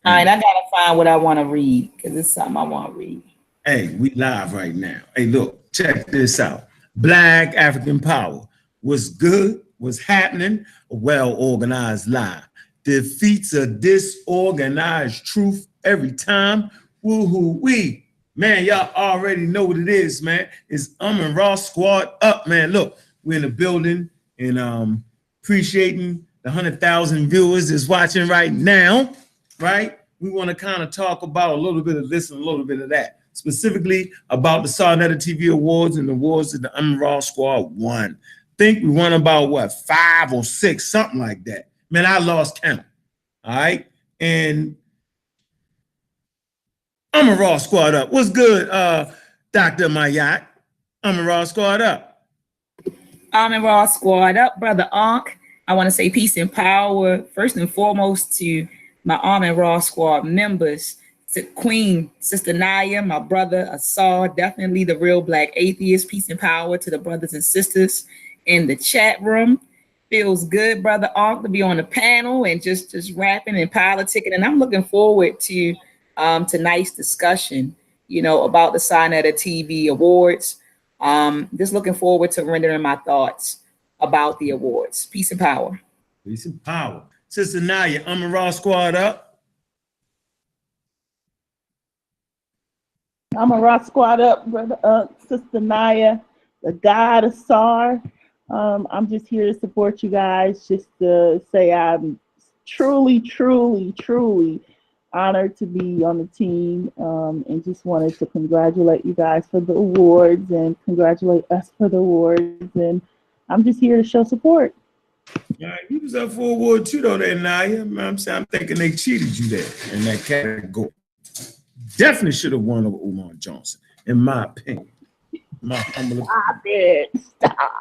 All right, I gotta find what I want to read because it's something I want to read. Hey, we live right now. Hey, look, check this out. Black African Power. What's good? What's happening? A well-organized lie defeats a disorganized truth every time. Woohoo wee. Man, y'all already know what it is, man. It's and Raw Squad up, man. Look, we're in the building and appreciating the 100,000 viewers that's watching right now, right? We want to kind of talk about a little bit of this and a little bit of that, specifically about the Sarnetta TV Awards and the awards that the Raw Squad won. Think we won about what, 5 or 6, something like that. Man, I lost count. All right. And Raw Squad up. What's good, Dr. Mayat? Raw Squad up. Raw Squad up, Brother Ankh. I want to say peace and power, first and foremost, to my Raw Squad members, to Queen, Sister Naya, my brother Asar, definitely the real Black atheist. Peace and power to the brothers and sisters in the chat room. Feels good, Brother Ankh, to be on the panel and just rapping and politicking. And I'm looking forward to tonight's discussion, about the Sarnetta TV Awards. Just looking forward to rendering my thoughts about the awards. Peace and power. Peace and power. Sister Naya, Raw Squad up. Raw Squad up, Brother Sister Naya, the God of SAR. I'm just here to support you guys, just to say I'm truly, truly, truly honored to be on the team, and just wanted to congratulate you guys for the awards and congratulate us for the awards. And I'm just here to show support. Yeah, you was up for award too, though, there, Naya. I'm thinking they cheated you there in that category. Definitely should have won over Umar Johnson, in my opinion. Stop it. Stop.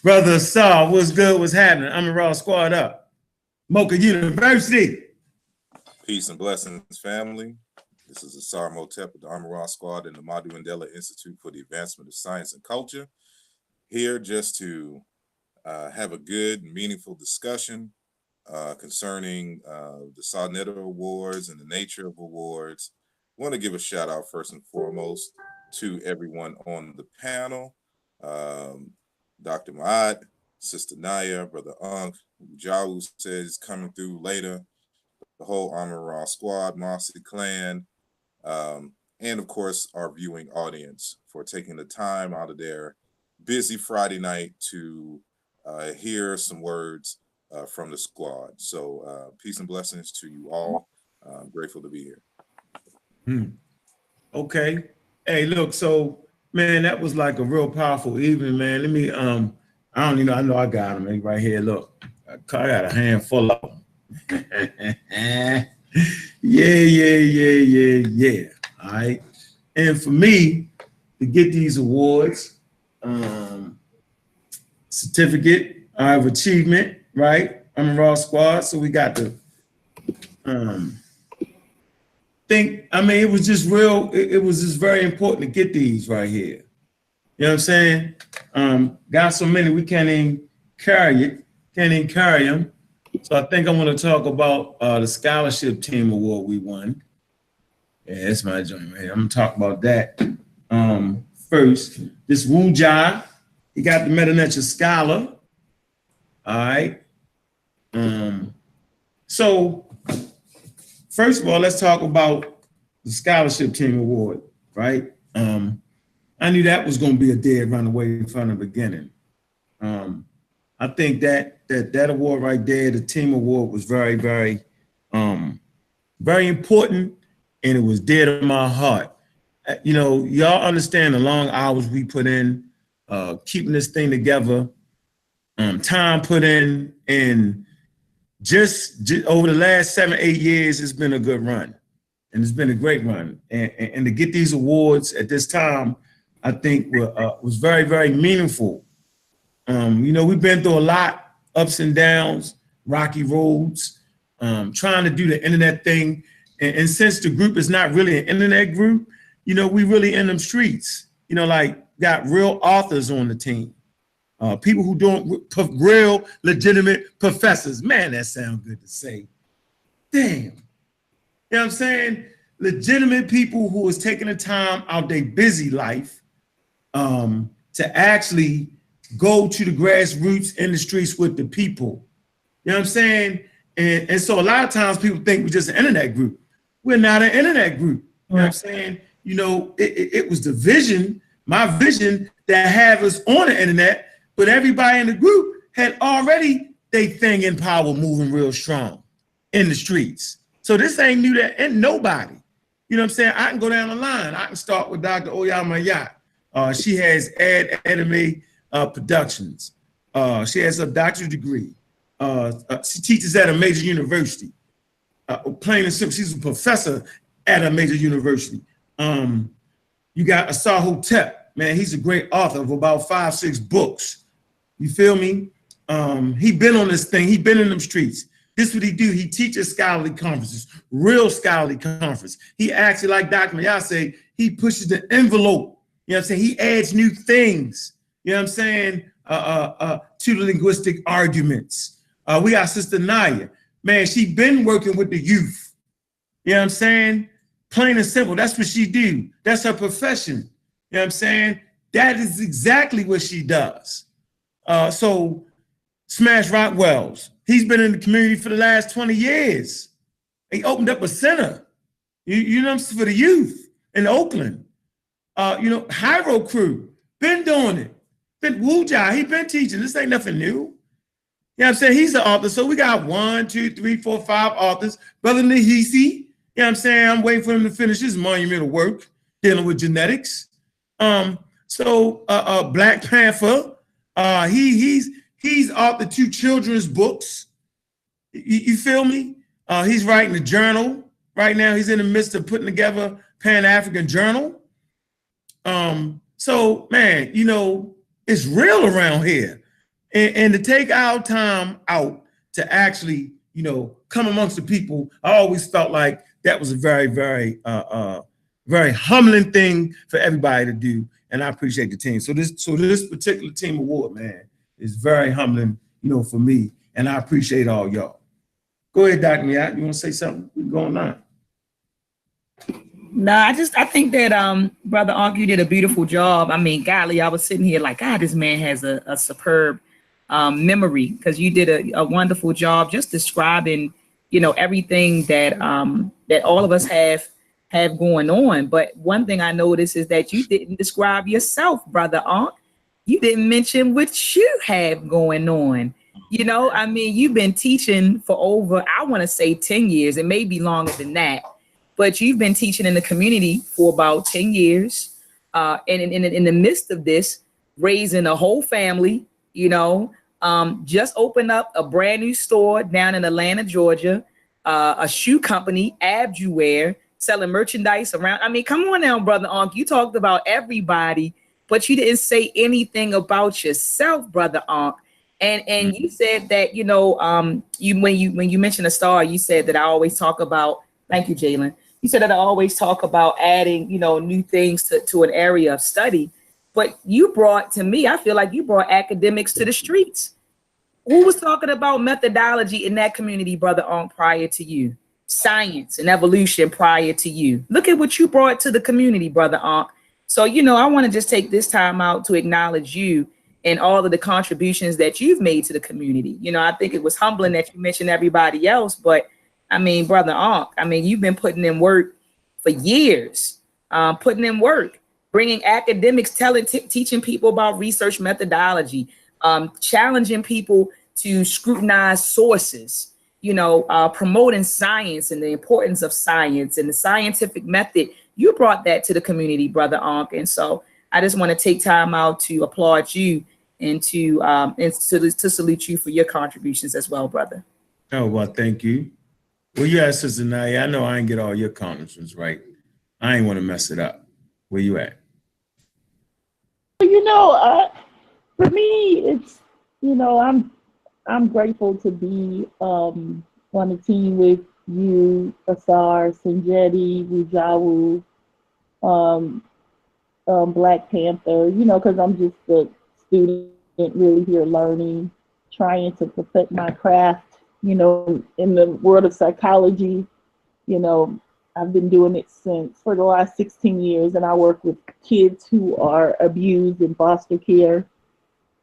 Brother Saul, what's good? What's happening? Raw Squad up. Mocha University. Peace and blessings, family. This is Asar Motep with the Raw Squad and the Madhu Mandela Institute for the Advancement of Science and Culture. Here just to have a good, meaningful discussion concerning the Sarnetta Awards and the nature of awards. I want to give a shout out first and foremost to everyone on the panel. Dr. Maat, Sister Naya, Brother Ankh, Jawu says coming through later, the whole Raw Squad, Marcy Clan, and of course our viewing audience for taking the time out of their busy Friday night to hear some words from the squad. So peace and blessings to you all. I'm grateful to be here. Okay. Hey, look, so man, that was like a real powerful evening, man. Let me I don't even know, I know I got them right here. Look, I got a handful of them. Yeah. All right. And for me to get these awards, certificate of achievement, right? Raw Squad. So we got the it was just real, it was just very important to get these right here. You know what I'm saying? Got so many we can't even carry them. So I think I want to talk about the scholarship team award we won. Yeah, that's my joint, man. I'm gonna talk about that first. This Wu Jia, he got the Meta Nature Scholar. All right. So first of all, let's talk about the scholarship team award, right? I knew that was going to be a dead runaway from the beginning. I think that award right there, the team award, was very, very, very important, and it was dear to my heart. Y'all understand the long hours we put in, keeping this thing together, time put in, and just over the last 7-8 years, it's been a good run, and it's been a great run. And to get these awards at this time, I think was very, very meaningful. We've been through a lot, ups and downs, rocky roads, trying to do the internet thing. And since the group is not really an internet group, we really in them streets, got real authors on the team. People who real legitimate professors. Man, that sounds good to say. Damn. You know what I'm saying? Legitimate people who is taking the time out their busy life to actually go to the grassroots in the streets with the people. You know what I'm saying? And so a lot of times people think we're just an internet group. We're not an internet group. You know what I'm saying? You know, it was the vision, my vision, that have us on the internet, but everybody in the group had already they thing in power moving real strong in the streets. So this ain't new to and nobody. You know what I'm saying? I can go down the line. I can start with Dr. Oyama Yat. She has Anime Productions. She has a doctorate degree. She teaches at a major university. Plain and simple, she's a professor at a major university. You got Asar Hotep, man, he's a great author of about 5-6 books. You feel me? He been on this thing, he been in them streets. This is what he do, he teaches scholarly conferences, real scholarly conference. He actually, like Dr. Mayat say, he pushes the envelope. You know what I'm saying? He adds new things, you know what I'm saying, to the linguistic arguments. We got Sister Naya. Man, she been working with the youth. You know what I'm saying? Plain and simple, that's what she do. That's her profession. You know what I'm saying? That is exactly what she does. So Smash Rockwells, he's been in the community for the last 20 years. He opened up a center, you know, for the youth in Oakland. You know, Hyro Crew, been doing it. Been Wuja, he been teaching. This ain't nothing new. You know what I'm saying? He's an author. So we got 1, 2, 3, 4, 5 authors. Brother Nahisi, you know what I'm saying? I'm waiting for him to finish his monumental work dealing with genetics. Black Panther, he's authored 2 children's books. You feel me? He's writing a journal. Right now, he's in the midst of putting together Pan-African Journal. So, man, you know, it's real around here. And to take our time out to actually, you know, come amongst the people, I always felt like that was a very, very, very humbling thing for everybody to do. And I appreciate the team. So this particular team award, man, is very humbling, you know, for me. And I appreciate all y'all. Go ahead, Dr. Mayat. You want to say something? We're going on. No, I think that Brother Ankh, you did a beautiful job. I mean, golly, I was sitting here like, God, this man has a superb memory, because you did a wonderful job just describing, you know, everything that that all of us have going on. But one thing I noticed is that you didn't describe yourself, Brother Ankh. You didn't mention what you have going on. You know, I mean, you've been teaching for over, I want to say 10 years. It may be longer than that, but you've been teaching in the community for about 10 years. And in the midst of this, raising a whole family, you know, just opened up a brand new store down in Atlanta, Georgia, a shoe company, Abjuwear, selling merchandise around. I mean, come on now, Brother Ankh, you talked about everybody, but you didn't say anything about yourself, Brother Ankh. And you said that, you know, when you mentioned a star, you said that I always talk about, thank you, Jalen. You said that I always talk about adding, you know, new things to an area of study. But you brought, to me, I feel like you brought academics to the streets. Who was talking about methodology in that community, Brother Ankh, prior to you? Science and evolution prior to you. Look at what you brought to the community, Brother Ankh. So, you know, I want to just take this time out to acknowledge you and all of the contributions that you've made to the community. You know, I think it was humbling that you mentioned everybody else, but I mean, Brother Ankh, I mean, you've been putting in work for years, putting in work, bringing academics, teaching people about research methodology, challenging people to scrutinize sources, you know, promoting science and the importance of science and the scientific method. You brought that to the community, Brother Ankh. And so I just want to take time out to applaud you and to salute you for your contributions as well, brother. Oh, well, thank you. Well, yeah, Sister Naya, I know I ain't get all your accomplishments right. I ain't want to mess it up. Where you at? You know, for me, it's, you know, I'm grateful to be on the team with you, Asar, Sanjeti, Wujawu, Black Panther, you know, because I'm just a student really here learning, trying to perfect my craft, You know, in the world of psychology, you know, I've been doing it since for the last 16 years, and I work with kids who are abused in foster care.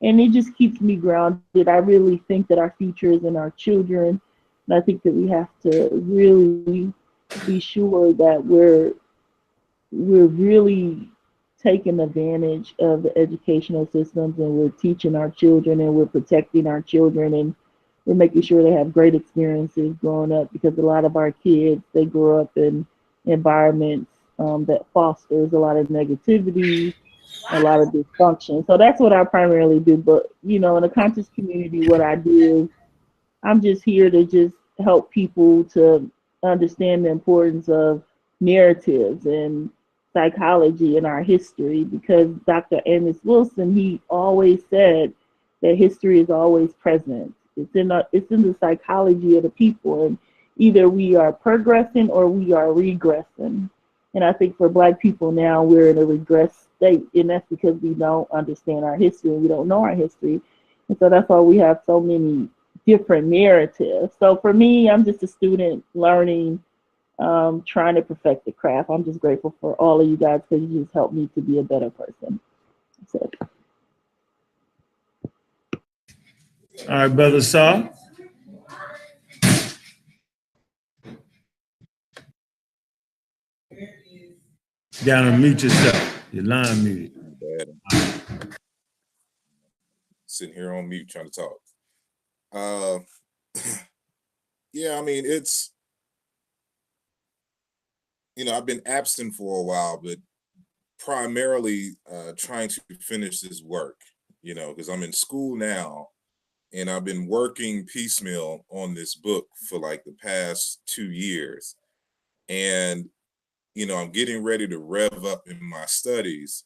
And it just keeps me grounded. I really think that our future is in our children. And I think that we have to really be sure that we're really taking advantage of the educational systems, and we're teaching our children, and we're protecting our children, and we're making sure they have great experiences growing up, because a lot of our kids, they grow up in environments that fosters a lot of negativity, a lot of dysfunction. So that's what I primarily do. But, you know, in the conscious community, what I do is I'm just here to just help people to understand the importance of narratives and psychology in our history, because Dr. Amos Wilson, he always said that history is always present. It's in the psychology of the people, and either we are progressing or we are regressing. And I think for Black people now, we're in a regress state, and that's because we don't understand our history and we don't know our history. And so that's why we have so many different narratives. So for me, I'm just a student learning, trying to perfect the craft. I'm just grateful for all of you guys, because you just helped me to be a better person. So. All right, Brother Saw. Down and mute yourself. Your line muted. Bad. Sitting here on mute trying to talk. Yeah, I mean, it's, you know, I've been absent for a while, but primarily trying to finish this work, you know, because I'm in school now, and I've been working piecemeal on this book for like the past 2 years. And, you know, I'm getting ready to rev up in my studies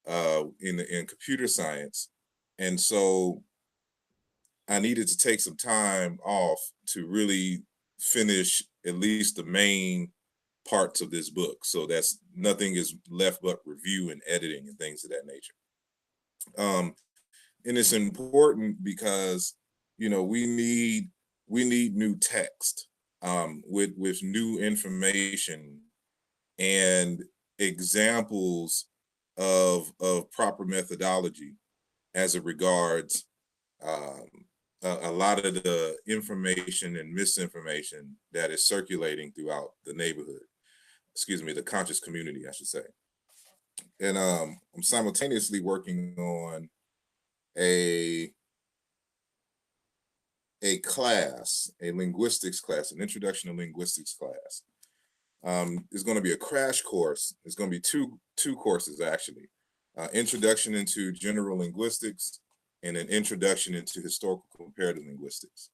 in computer science. And so I needed to take some time off to really finish at least the main parts of this book. So that's nothing is left but review and editing and things of that nature. And it's important because, you know, we need new text with new information and examples of proper methodology as it regards a lot of the information and misinformation that is circulating throughout the neighborhood. Excuse me, the conscious community, I should say. And I'm simultaneously working on a class, a linguistics class, an introduction to linguistics class. It's going to be a crash course. It's going to be two courses actually. Introduction into general linguistics and an introduction into historical comparative linguistics.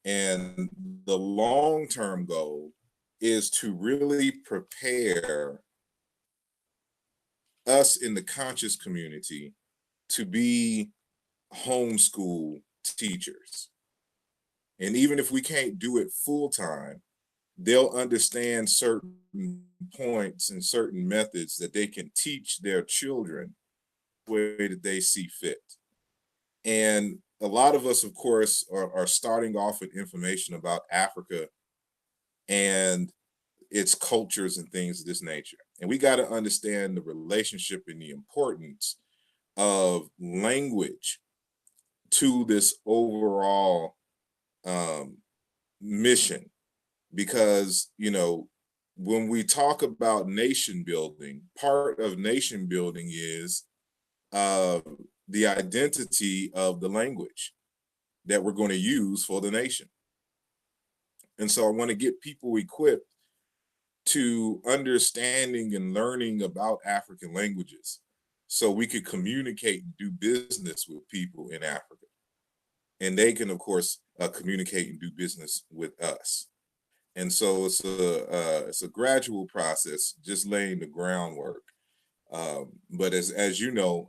And the long-term goal is to really prepare us in the conscious community to be homeschool teachers. And even if we can't do it full time, they'll understand certain points and certain methods that they can teach their children the way that they see fit. And a lot of us, of course, are starting off with information about Africa and its cultures and things of this nature. And we got to understand the relationship and the importance of language to this overall mission. Because, you know, when we talk about nation building, part of nation building is the identity of the language that we're going to use for the nation. And so I want to get people equipped to understanding and learning about African languages so we could communicate and do business with people in Africa. And they can, of course, communicate and do business with us. And so it's a gradual process, just laying the groundwork. But as you know,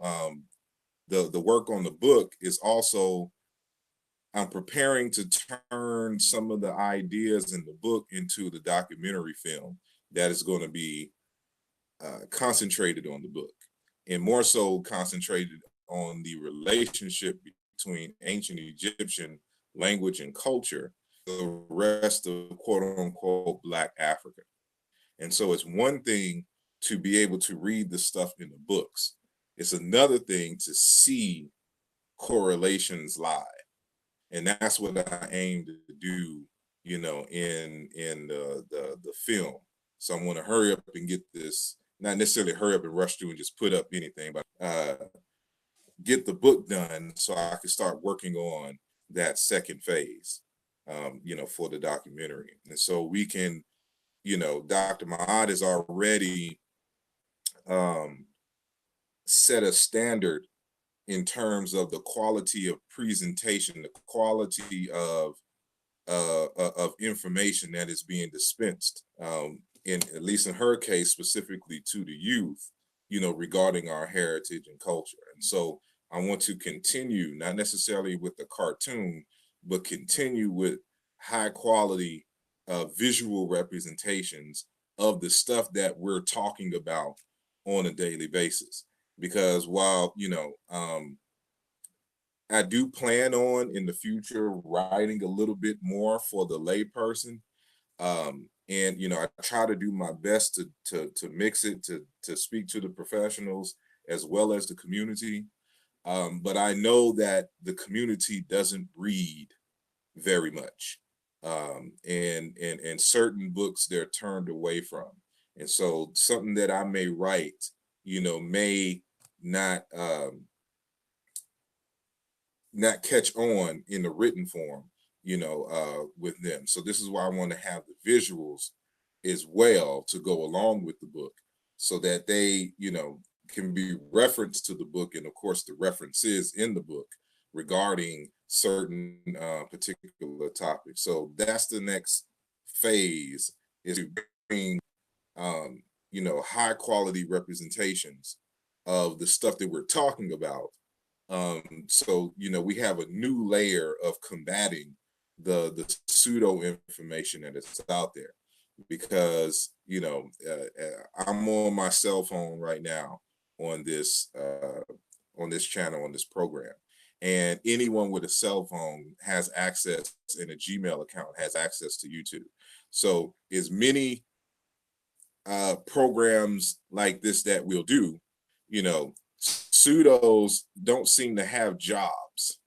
the work on the book is also, I'm preparing to turn some of the ideas in the book into the documentary film that is going to be concentrated on the book, and more so concentrated on the relationship between ancient Egyptian language and culture the rest of quote unquote Black Africa. And so it's one thing to be able to read the stuff in the books. It's another thing to see correlations live. And that's what I aim to do, you know, in the film. So I'm going to hurry up and get this, not necessarily hurry up and rush through and just put up anything, but get the book done so I can start working on that second phase, you know, for the documentary. And so we can, you know, Dr. Maad has already set a standard in terms of the quality of presentation, the quality of information that is being dispensed, in at least in her case, specifically to the youth, you know, regarding our heritage and culture. And so I want to continue, not necessarily with the cartoon, but continue with high quality visual representations of the stuff that we're talking about on a daily basis. Because while, you know, I do plan on in the future writing a little bit more for the layperson, and you know, I try to do my best to mix it to speak to the professionals as well as the community. But I know that the community doesn't read very much, and certain books they're turned away from, and so something that I may write, you know, may not catch on in the written form, you know, with them. So this is why I want to have the visuals as well to go along with the book, so that they, you know, can be referenced to the book, and of course the references in the book regarding certain particular topics. So that's the next phase, is to bring you know, high quality representations of the stuff that we're talking about. So, you know, we have a new layer of combating the pseudo information that is out there, because, you know, I'm on my cell phone right now on this channel, on this program, and anyone with a cell phone has access, and a Gmail account has access to YouTube. So as many programs like this that we'll do, you know, pseudos don't seem to have jobs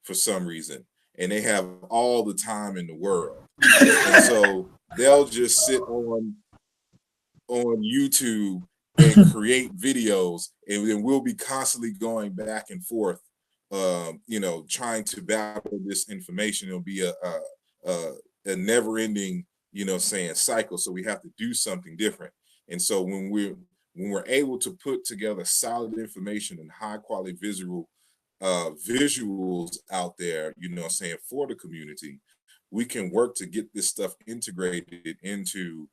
for some reason, and they have all the time in the world, and so they'll just sit on YouTube and create videos, and then we'll be constantly going back and forth, you know, trying to battle this information. It'll be a never-ending, you know, saying cycle. So we have to do something different. And so when we're able to put together solid information and high quality visuals out there, you know, saying for the community, we can work to get this stuff integrated into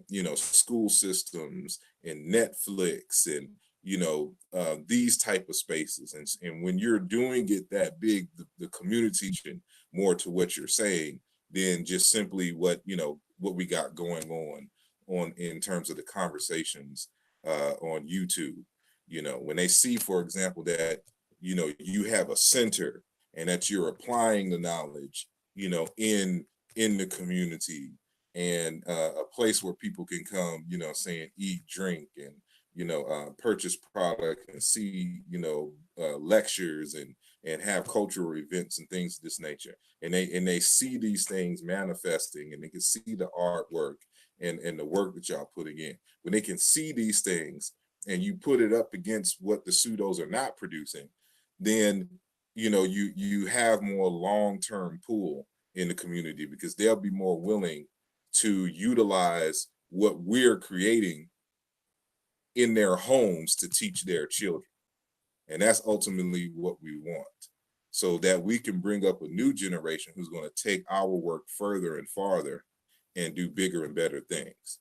you know, school systems and Netflix and, you know, these type of spaces. And when you're doing it that big, the community more to what you're saying than just simply what, you know, what we got going on in terms of the conversations on YouTube. You know, when they see, for example, that, you know, you have a center and that you're applying the knowledge, you know, in the community, and a place where people can come, you know, saying eat, drink, and, you know, purchase product and see, you know, lectures and have cultural events and things of this nature. And they see these things manifesting, and they can see the artwork and the work that y'all putting in. When they can see these things and you put it up against what the pseudos are not producing, then, you know, you have more long-term pull in the community, because they'll be more willing to utilize what we're creating in their homes to teach their children. And that's ultimately what we want, so that we can bring up a new generation who's going to take our work further and farther and do bigger and better things.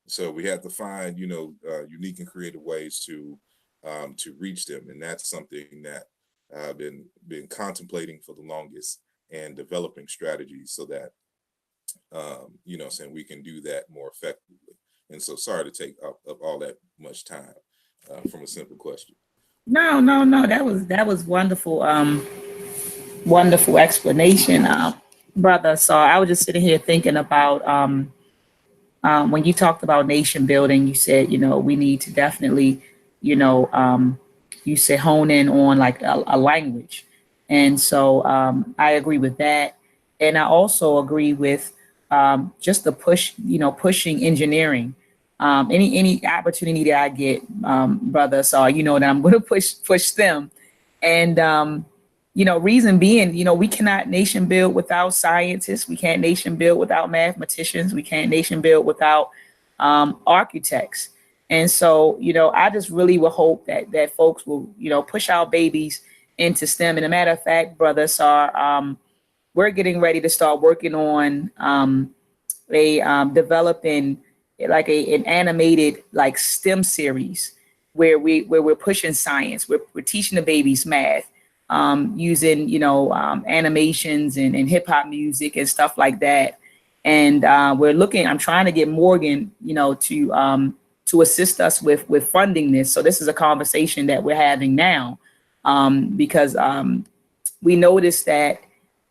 So we have to find, you know, unique and creative ways to reach them. And that's something that I've been contemplating for the longest, and developing strategies so that, you know, saying we can do that more effectively. And so sorry to take up all that much time from a simple question. No, that was wonderful. Wonderful explanation. brother. So I was just sitting here thinking about when you talked about nation building, you said, we need to definitely, you said hone in on like a language. And so I agree with that. And I also agree with just the pushing engineering. Any opportunity that I get, brother, so that I'm going to push them. And reason being, we cannot nation build without scientists. We can't nation build without mathematicians. We can't nation build without architects. And so, I just really would hope that folks will, push our babies into STEM. And a matter of fact, brother Sar, we're getting ready to start working on developing like an animated like STEM series where we're pushing science. We're teaching the babies math. Using animations and hip hop music and stuff like that, and I'm trying to get Morgan to assist us with funding this. So this is a conversation that we're having now, because we noticed that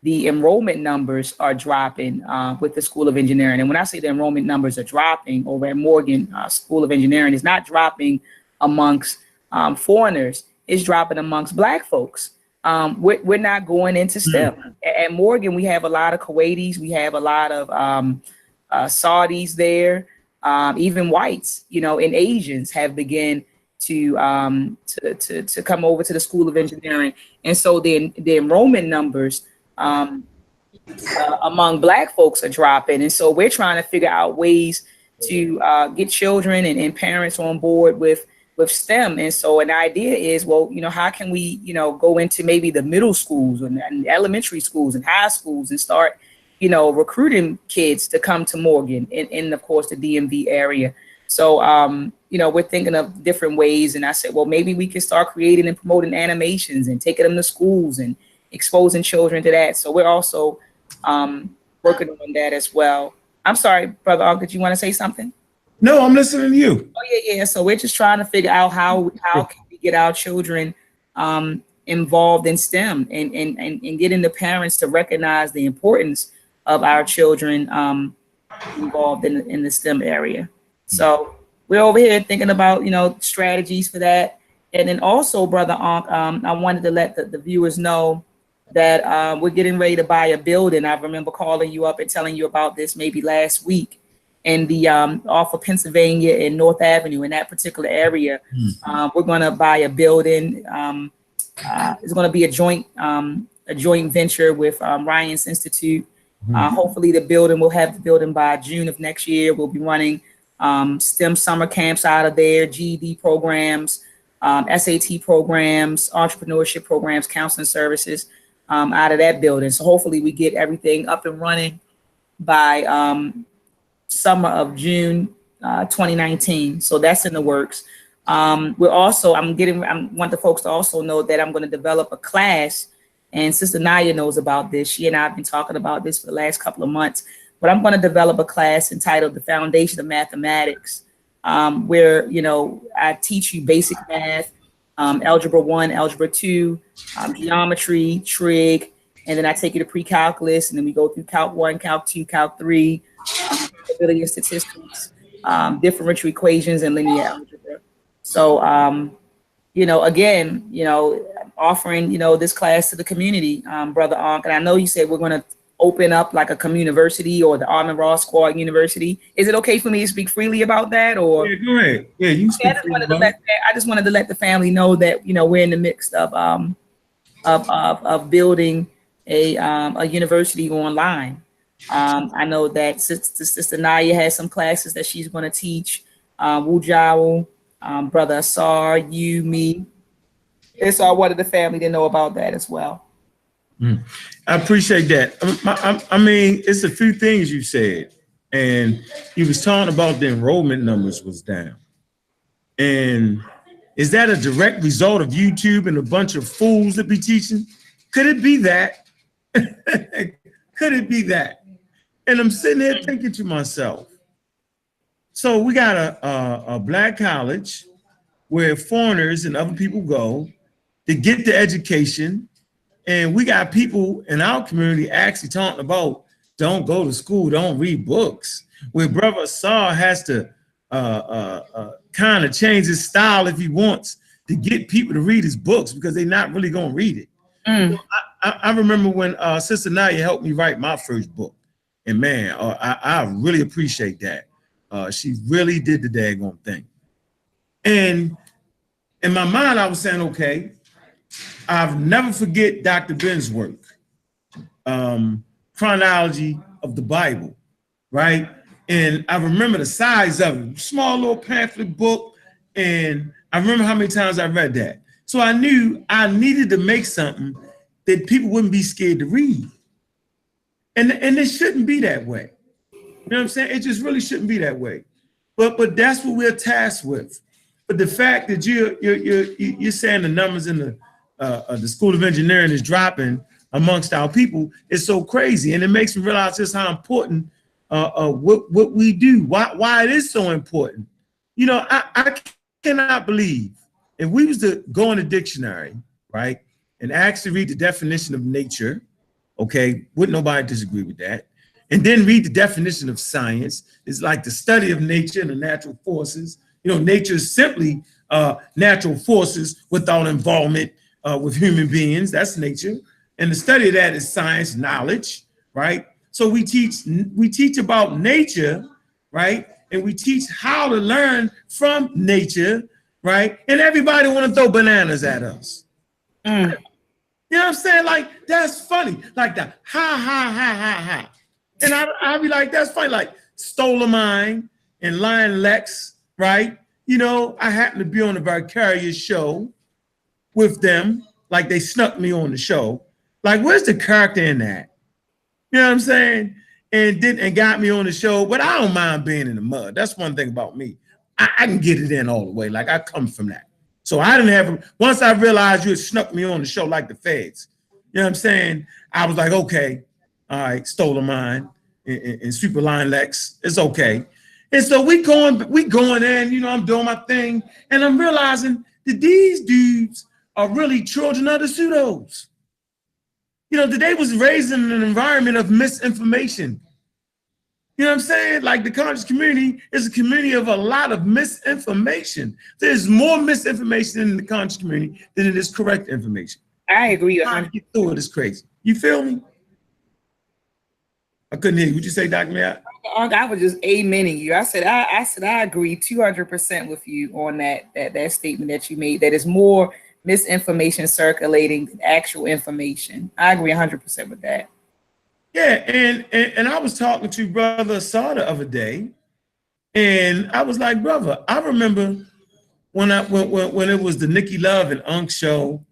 the enrollment numbers are dropping with the School of Engineering. And when I say the enrollment numbers are dropping over at Morgan School of Engineering, it's not dropping amongst foreigners, it's dropping amongst Black folks. We're not going into STEM. At Morgan, we have a lot of Kuwaitis, we have a lot of Saudis there, even whites, and Asians have begun to come over to the School of Engineering. And so the enrollment numbers among Black folks are dropping. And so we're trying to figure out ways to get children and parents on board with STEM. And so an idea is, well, how can we, go into maybe the middle schools and elementary schools and high schools and start, recruiting kids to come to Morgan in of course, the DMV area. So, we're thinking of different ways. And I said, well, maybe we can start creating and promoting animations and taking them to schools and exposing children to that. So we're also working on that as well. I'm sorry, Brother Aug, did you want to say something? No, I'm listening to you. Oh, yeah. So we're just trying to figure out how can we get our children involved in STEM and getting the parents to recognize the importance of our children involved in the STEM area. So we're over here thinking about, strategies for that. And then also, Brother Ankh, I wanted to let the viewers know that we're getting ready to buy a building. I remember calling you up and telling you about this maybe last week. In the off of Pennsylvania and North Avenue, in that particular area, we're going to buy a building. It's going to be a joint venture with Ryan's Institute. Hopefully, we'll have the building by June of next year. We'll be running STEM summer camps out of there, GED programs, SAT programs, entrepreneurship programs, counseling services out of that building. So hopefully, we get everything up and running by summer of June 2019. So that's in the works. I want the folks to also know that I'm going to develop a class, and Sister Naya knows about this. She and I have been talking about this for the last couple of months, but I'm going to develop a class entitled The Foundation of Mathematics, where, I teach you basic math, algebra 1, algebra 2, geometry, trig, and then I take you to pre-calculus, and then we go through calc 1, calc 2, calc 3, probability and statistics, differential equations, and linear algebra. So, again, offering, this class to the community, Brother Ankh. And I know you said we're going to open up like a communiversity or the Army Raw Squad University. Is it okay for me to speak freely about that? Or yeah, go ahead. Yeah, you speak. I just wanted to let the family know that we're in the midst of building a university online. I know that Sister Naya has some classes that she's going to teach. Wu Jiao, Brother Asar, you, me. And so I wanted the family to know about that as well. I appreciate that. I mean, it's a few things you said, and you was talking about the enrollment numbers was down. And is that a direct result of YouTube and a bunch of fools that be teaching? Could it be that? Could it be that? And I'm sitting there thinking to myself, so we got a Black college, where foreigners and other people go to get the education And we got people in our community actually talking about don't go to school, don't read books. Where Brother Asar has to kind of change his style if he wants to get people to read his books because they're not really going to read it. Mm. I remember when Sister Naya helped me write my first book. And man, I really appreciate that. She really did the daggone thing. And in my mind, I was saying, okay, I'll never forget Dr. Ben's work, chronology of the Bible, right? And I remember the size of it, small little pamphlet book. And I remember how many times I read that. So I knew I needed to make something that people wouldn't be scared to read. And it shouldn't be that way. You know what I'm saying? It just really shouldn't be that way. But that's what we're tasked with. But the fact that you're saying the numbers in the School of Engineering is dropping amongst our people is so crazy, and it makes me realize just how important what we do, why it is so important. You know, I cannot believe if we was to go in the dictionary, right, and actually read the definition of nature, okay, wouldn't nobody disagree with that, and then read the definition of science. It's like the study of nature and the natural forces. You know, nature is simply natural forces without involvement with human beings. That's nature. And the study of that is science, knowledge, right? So we teach about nature, right? And we teach how to learn from nature, right? And everybody want to throw bananas at us. Mm. You know what I'm saying? Like, that's funny. Like that, ha. And I'll be like, that's funny. Like, Stole a Mine and Lion Lex, right? You know, I happened to be on a Vicarious show with them. Like, they snuck me on the show. Like, where's the character in that? You know what I'm saying? And got me on the show, but I don't mind being in the mud. That's one thing about me. I can get it in all the way. Like, I come from that. So I didn't have, once I realized you had snuck me on the show like the feds, you know what I'm saying? I was like, okay, all right, Stole a Mine and Super Lion Lex, it's okay. And so we going in, you know, I'm doing my thing, and I'm realizing that these dudes are really children of the pseudos. You know, that they was raised in an environment of misinformation. You know what I'm saying? Like, the conscious community is a community of a lot of misinformation. There's more misinformation in the conscious community than it is correct information. I agree. Trying to get through it is crazy. You feel me? I couldn't hear you. Would you say, Dr. Matt? I was just amening you. I said I agree 200% with you on that statement that you made. That is more misinformation circulating than actual information. I agree 100% with that. Yeah, and I was talking to Brother Asar the other day, and I was like, brother, I remember when it was the Nikki Love and Unc show,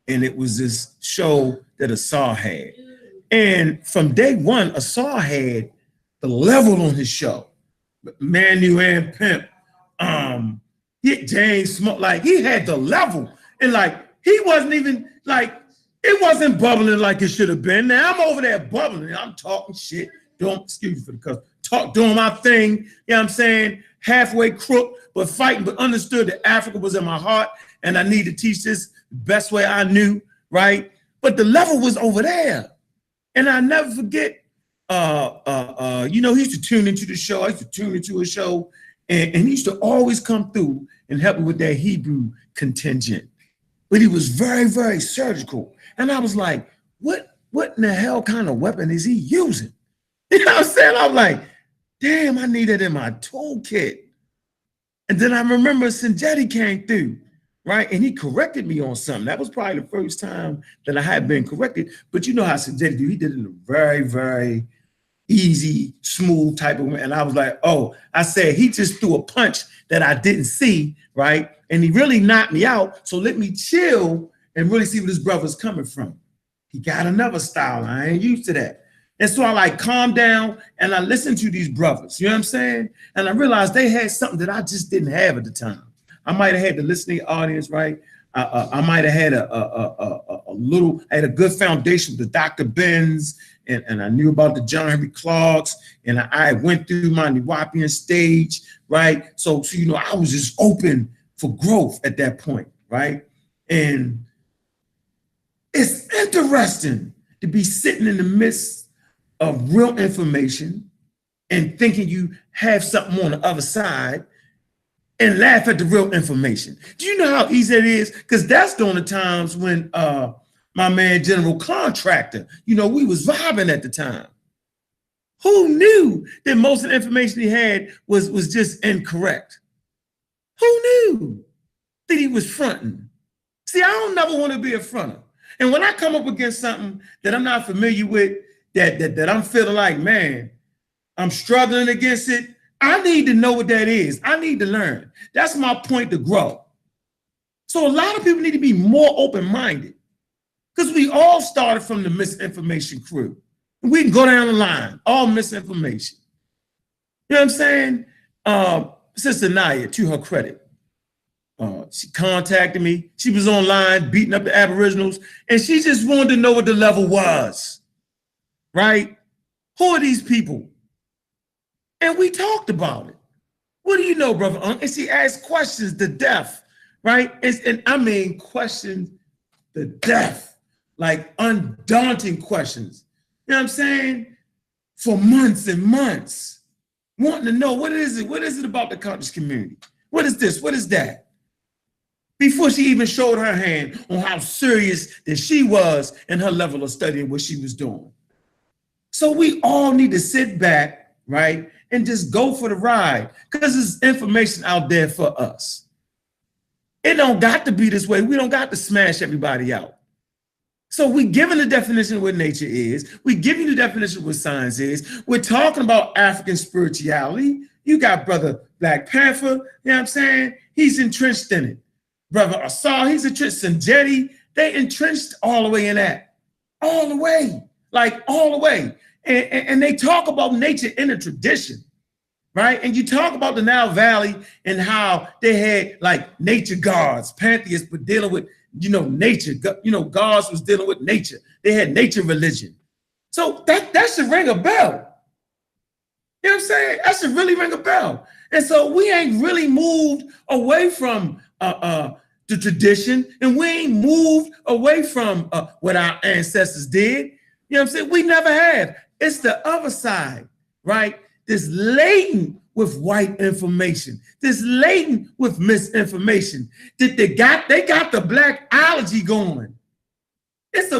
and it was this show that Asar had. And from day one, Asar had the level on his show. Manu and Pimp, James Smoke, like, he had the level. And like, he wasn't even like, it wasn't bubbling like it should have been. Now I'm over there bubbling. I'm talking shit. Excuse me for the cuss. Doing my thing. You know what I'm saying? Halfway crook, but fighting, but understood that Africa was in my heart and I need to teach this the best way I knew, right? But the level was over there. And I never forget, you know, he used to tune into the show. I used to tune into a show, and he used to always come through and help me with that Hebrew contingent. But he was very, very surgical. And I was like, what in the hell kind of weapon is he using? You know what I'm saying? I was like, damn, I need that in my toolkit. And then I remember Sanjetti came through, right? And he corrected me on something. That was probably the first time that I had been corrected. But you know how Sanjetti do. He did it in a very, very easy, smooth type of way. And I was like, oh, I said, he just threw a punch that I didn't see, right? And he really knocked me out. So let me chill and really see where this brother's coming from. He got another style. I ain't used to that. And so I like calmed down and I listened to these brothers, you know what I'm saying? And I realized they had something that I just didn't have at the time. I might have had the listening audience, right? I might have had a good foundation with the Dr. Benz, and I knew about the John Henry Clarks, and I went through my Nuwapian stage, right? So you know, I was just open for growth at that point, right? And it's interesting to be sitting in the midst of real information and thinking you have something on the other side and laugh at the real information. Do you know how easy it is? Because that's during the times when my man General Contractor, we was vibing at the time. Who knew that most of the information he had was just incorrect? Who knew that he was fronting? See, I don't never want to be a fronter. And when I come up against something that I'm not familiar with, that I'm feeling like, man, I'm struggling against it, I need to know what that is. I need to learn. That's my point to grow. So a lot of people need to be more open-minded because we all started from the misinformation crew. We can go down the line, all misinformation. You know what I'm saying? Sister Naya, to her credit, she contacted me. She was online beating up the Aboriginals, and she just wanted to know what the level was, right? Who are these people? And we talked about it. What do you know, brother? And she asked questions to death, right? And I mean questions to death, like undaunting questions. You know what I'm saying? For months and months, wanting to know what is it about the conscious community? What is this? What is that? Before she even showed her hand on how serious that she was in her level of studying what she was doing. So we all need to sit back, right, and just go for the ride because there's information out there for us. It don't got to be this way. We don't got to smash everybody out. So we giving the definition of what nature is. We giving the definition of what science is. We're talking about African spirituality. You got Brother Black Panther, you know what I'm saying? He's entrenched in it. Brother Asar, he's entrenched in Jetty. They entrenched all the way in that. All the way, like all the way. And they talk about nature in a tradition, right? And you talk about the Nile Valley and how they had like nature gods, pantheists, but dealing with, nature. Gods was dealing with nature. They had nature religion. So that should ring a bell. You know what I'm saying? That should really ring a bell. And so we ain't really moved away from the tradition, and we ain't moved away from what our ancestors did. You know what I'm saying? We never have. It's the other side, right? This laden with white information, this laden with misinformation. That they got the black allergy going. It's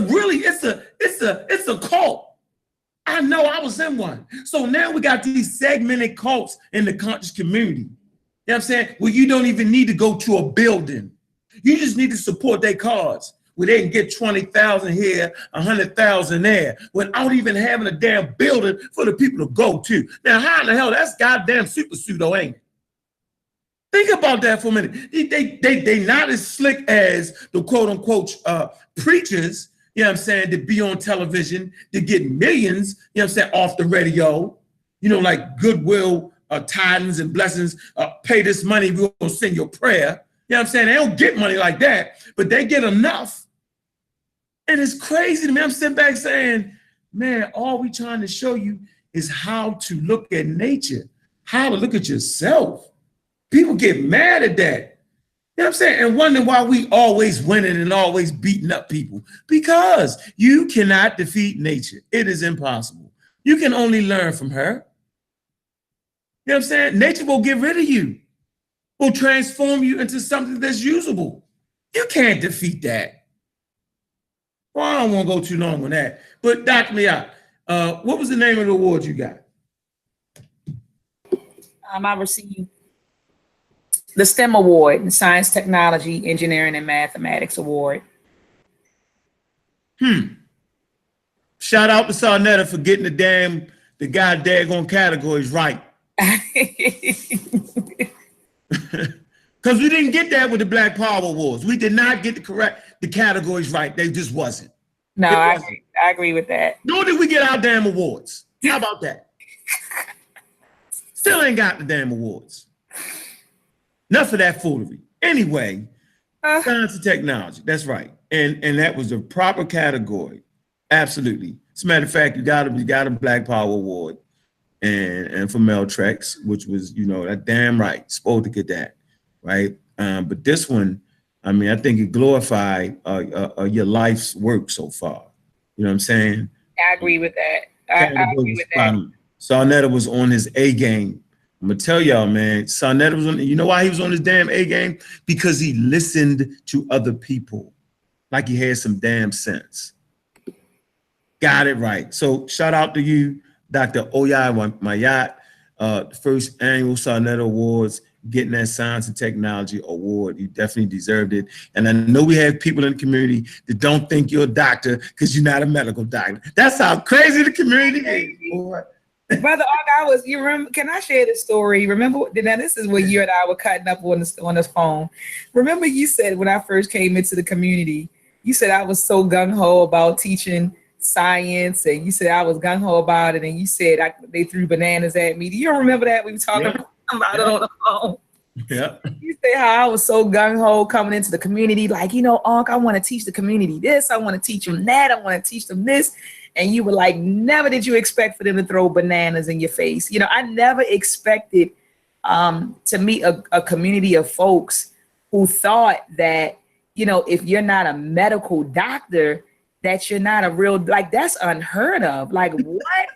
a cult. I know I was in one. So now we got these segmented cults in the conscious community. You know what I'm saying? Well, you don't even need to go to a building. You just need to support their cause, where they can get 20,000 here, 100,000 there, without even having a damn building for the people to go to. Now, how in the hell, that's goddamn super pseudo, ain't it? Think about that for a minute. They not as slick as the quote unquote preachers, you know what I'm saying, to be on television, to get millions, you know what I'm saying, off the radio, like goodwill, tidings and blessings, pay this money, we're gonna send your prayer. You know what I'm saying? They don't get money like that, but they get enough. And it's crazy to me. I'm sitting back saying, man, all we trying to show you is how to look at nature, how to look at yourself. People get mad at that. You know what I'm saying? And wonder why we always winning and always beating up people. Because you cannot defeat nature. It is impossible. You can only learn from her. You know what I'm saying? Nature will get rid of you. Will transform you into something that's usable. You can't defeat that. Well, I don't want to go too long on that, but doc me out. What was the name of the award you got? I received the STEM Award, the Science, Technology, Engineering, and Mathematics Award. Shout out to Sarnetta for getting the goddamn categories right. Because we didn't get that with the Black Power Awards. We did not get the categories right. They just wasn't. No, I agree with that. Nor did we get our damn awards. How about that? Still ain't got the damn awards. Enough of that foolery. Anyway, science and technology. That's right. And that was a proper category. Absolutely. As a matter of fact, you got a Black Power Award. And for Mel Trex, which was, that damn right, supposed to get that, right? But this one, I mean, I think it glorified your life's work so far. You know what I'm saying? I agree with that. I agree with that. Sarnetta was on his A game. I'm gonna tell y'all, man, Sarnetta was on, you know why he was on his damn A game? Because he listened to other people like he had some damn sense. Got it right. So shout out to you, Dr. Oyai Mayat, first annual Sarnetta Awards, getting that Science and Technology Award. You definitely deserved it. And I know we have people in the community that don't think you're a doctor because you're not a medical doctor. That's how crazy the community is, boy. Brother Ark, you remember, can I share this story? Remember, now this is when you and I were cutting up on this phone. Remember you said when I first came into the community, you said I was so gung-ho about teaching science, and you said I was gung-ho about it, and you said they threw bananas at me. Do you remember that? We were talking about it on the phone. Yeah. You say how I was so gung-ho coming into the community, like, Ark, I want to teach the community this, I want to teach them that, I want to teach them this. And you were like, never did you expect for them to throw bananas in your face. I never expected to meet a community of folks who thought that, if you're not a medical doctor, that you're not a real, like, that's unheard of. Like, what?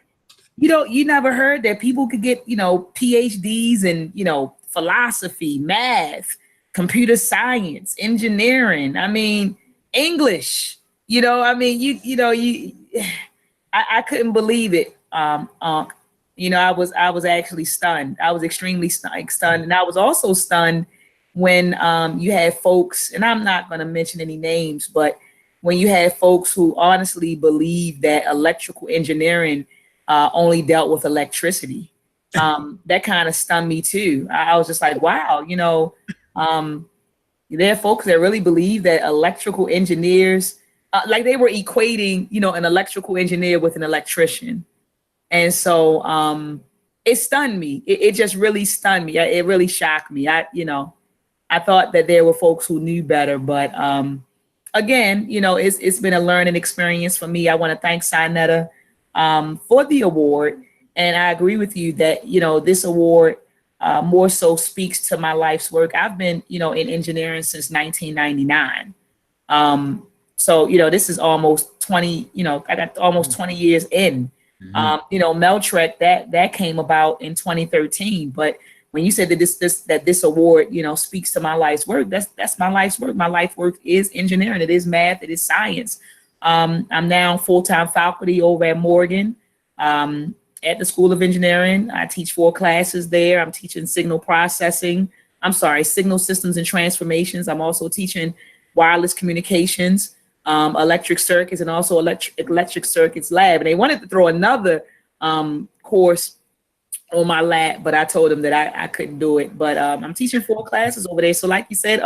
You never heard that people could get, PhDs in, philosophy, math, computer science, engineering. I mean, English, I couldn't believe it. I was actually stunned. I was extremely stunned. And I was also stunned when you had folks, and I'm not going to mention any names, but when you had folks who honestly believed that electrical engineering only dealt with electricity. That kind of stunned me too. I was just like, wow, there are folks that really believe that electrical engineers, like they were equating, an electrical engineer with an electrician. And so it stunned me. It just really stunned me. It really shocked me. I thought that there were folks who knew better, but again, it's been a learning experience for me. I want to thank Sarnetta for the award. And I agree with you that, this award more so speaks to my life's work. I've been, in engineering since 1999. So, this is almost 20, I got almost 20 years in. Mm-hmm. Meltrek, that came about in 2013. But when you said that this award, speaks to my life's work, that's my life's work. My life work is engineering. It is math. It is science. I'm now full-time faculty over at Morgan at the School of Engineering. I teach 4 classes there. I'm teaching signal systems and transformations. I'm also teaching wireless communications, electric circuits, and also electric circuits lab. And they wanted to throw another course on my lap, but I told them that I couldn't do it. But I'm teaching 4 classes over there. So like you said,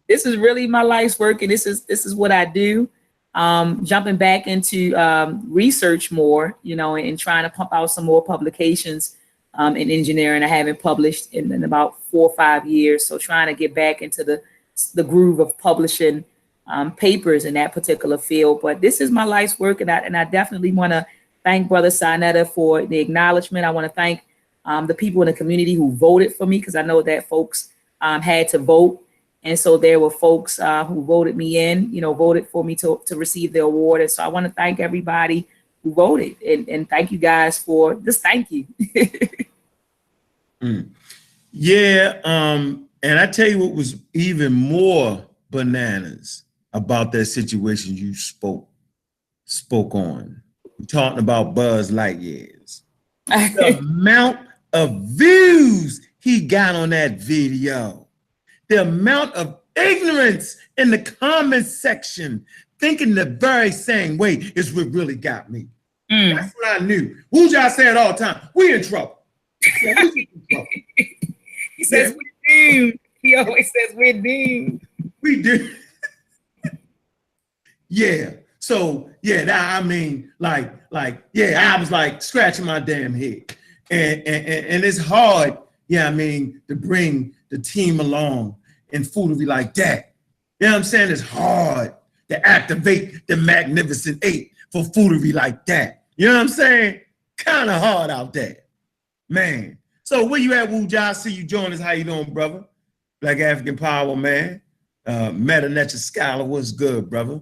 this is really my life's work, and this is what I do. Jumping back into research more, and trying to pump out some more publications in engineering. I haven't published in about 4 or 5 years. So trying to get back into the groove of publishing papers in that particular field. But this is my life's work, and I definitely want to thank Brother Sarnetta for the acknowledgement. I want to thank the people in the community who voted for me, because I know that folks had to vote. And so there were folks who voted me in, voted for me to receive the award. And so I want to thank everybody who voted, and thank you guys for just thank you. Yeah. And I tell you what was even more bananas about that situation you spoke on. We're talking about Buzz Lightyears. The amount of views he got on that video. The amount of ignorance in the comment section, thinking the very same way is what really got me. That's what I knew. Wu-Ja said all the time, we in trouble. Yeah, we in trouble. He says, we're doomed. He always says, we're doomed. We do. Yeah. So, yeah, I mean, I was like scratching my damn head. And it's hard, to bring the team along in foolery like that. You know what I'm saying? It's hard to activate the Magnificent 8 for foolery like that. You know what I'm saying? Kind of hard out there, man. So where you at, Wu-Ja? See you join us. How you doing, brother? Black African Power, man. Meta Nature Scholar. What's good, brother?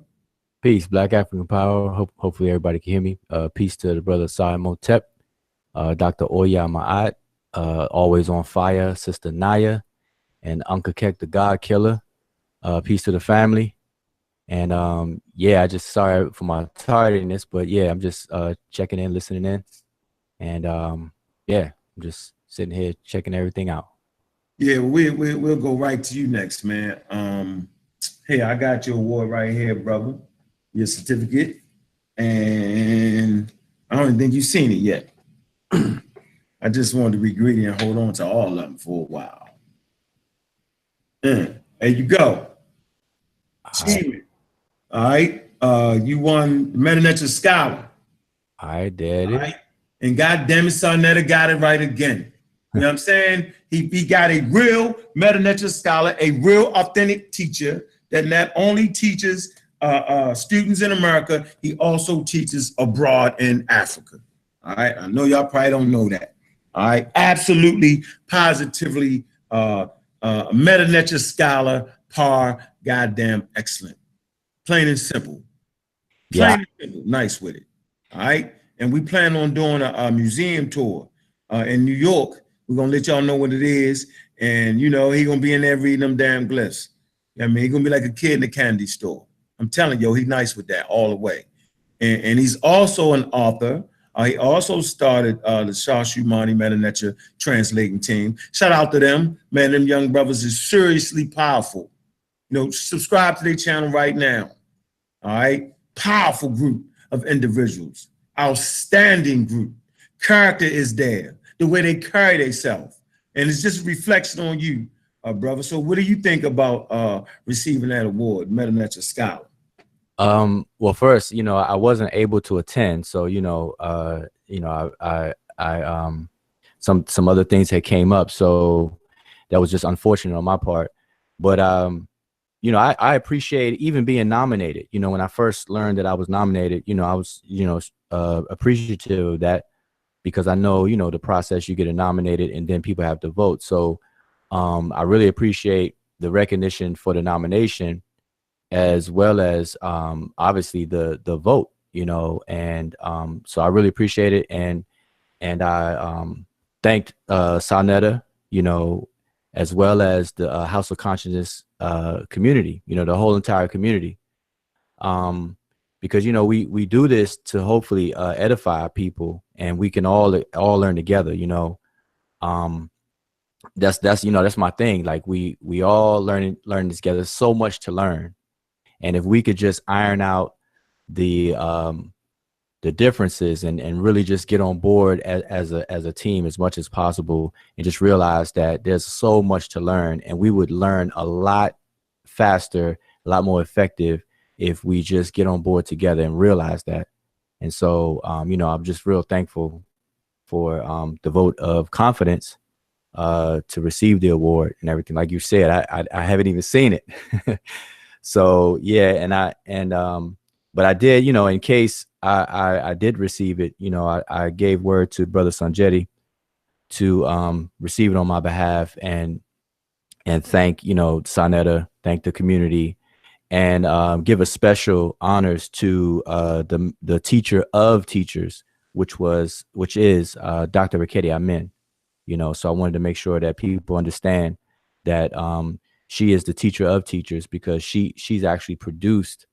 Peace, Black African Power. Hopefully everybody can hear me. Peace to the brother Simotep, Dr. Oya Ma'at, always on fire, Sister Naya, and Uncle Kek, the God Killer. Peace to the family. And yeah, I just sorry for my tardiness, but yeah, I'm just checking in, listening in. And yeah, I'm just sitting here checking everything out. Yeah, we'll go right to you next, man. Hey, I got your award right here, brother. Your certificate. And I don't even think you've seen it yet. I just wanted to be greedy and hold on to all of them for a while. There you go. Achievement. All right. You won the Meta Nature Scholar. I did it. Right? And God damn it, Sarnetta got it right again. You know what I'm saying? He got a real Meta Nature Scholar, a real authentic teacher that not only teaches students in America, he also teaches abroad in Africa. All right. I know y'all probably don't know that. All right. Absolutely, positively, Meta Nature Scholar, par goddamn excellent. Plain and simple. Plain and simple. Nice with it. All right. And we plan on doing a museum tour in New York. We're gonna let y'all know what it is. And you know, he gonna be in there reading them damn glyphs. I mean, he's gonna be like a kid in a candy store. I'm telling you, he's nice with that all the way. And he's also an author. He also started the Shah Shumani Meta Nature translating team. Shout out to them. Man, them young brothers is seriously powerful. You know, subscribe to their channel right now. All right. Powerful group of individuals. Outstanding group. Character is there. The way they carry themselves. And it's just a reflection on you, brother. So what do you think about receiving that award, Meta Nature Scholar? Well, first, you know, I wasn't able to attend. So, some other things had came up. So that was just unfortunate on my part. But, you know, I appreciate even being nominated. You know, when I first learned that I was nominated, you know, I was, appreciative of that because I know, you know, the process, you get nominated and then people have to vote. So I really appreciate the recognition for the nomination as well as obviously the vote, you know, and so I really appreciate it. And I thanked Sarnetta, you know, as well as the House of Consciousness community, you know, the whole entire community. Because, you know, we do this to hopefully edify people and we can all learn together, you know. That's you know, that's my thing. Like we all learn together. So much to learn. And if we could just iron out the differences and really just get on board as a team as much as possible and just realize that there's so much to learn and we would learn a lot faster, a lot more effective if we just get on board together and realize that. And so, you know, I'm just real thankful for the vote of confidence to receive the award and everything. Like you said, I haven't even seen it. So yeah, but I did, you know, in case I did receive it, you know, I gave word to Brother Sanjetti to receive it on my behalf and thank, you know, Sarnetta, thank the community, and give a special honors to the teacher of teachers, which is Dr. Raketi Amin. You know, so I wanted to make sure that people understand that she is the teacher of teachers because she's actually produced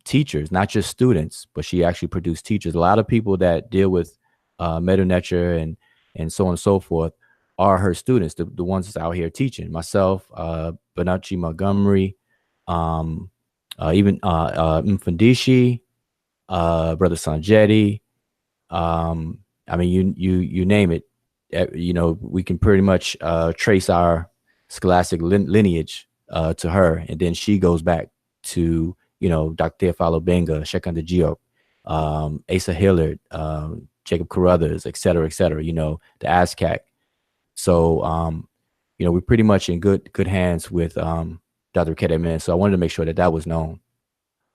teachers, not just students, but she actually produced teachers. A lot of people that deal with Meta Nature and so on and so forth are her students, the ones that's out here teaching. Myself, Benachi Montgomery, even Mfundishi, Brother Sanjetti. I mean, you name it. You know, we can pretty much trace our scholastic lineage to her, and then she goes back to, you know, Dr. Teofilo Benga, Shekanda Diop, Asa Hillard, Jacob Carruthers, et cetera, you know, the ASCAC. So, you know, we're pretty much in good hands with Dr. Kedeman. So I wanted to make sure that was known.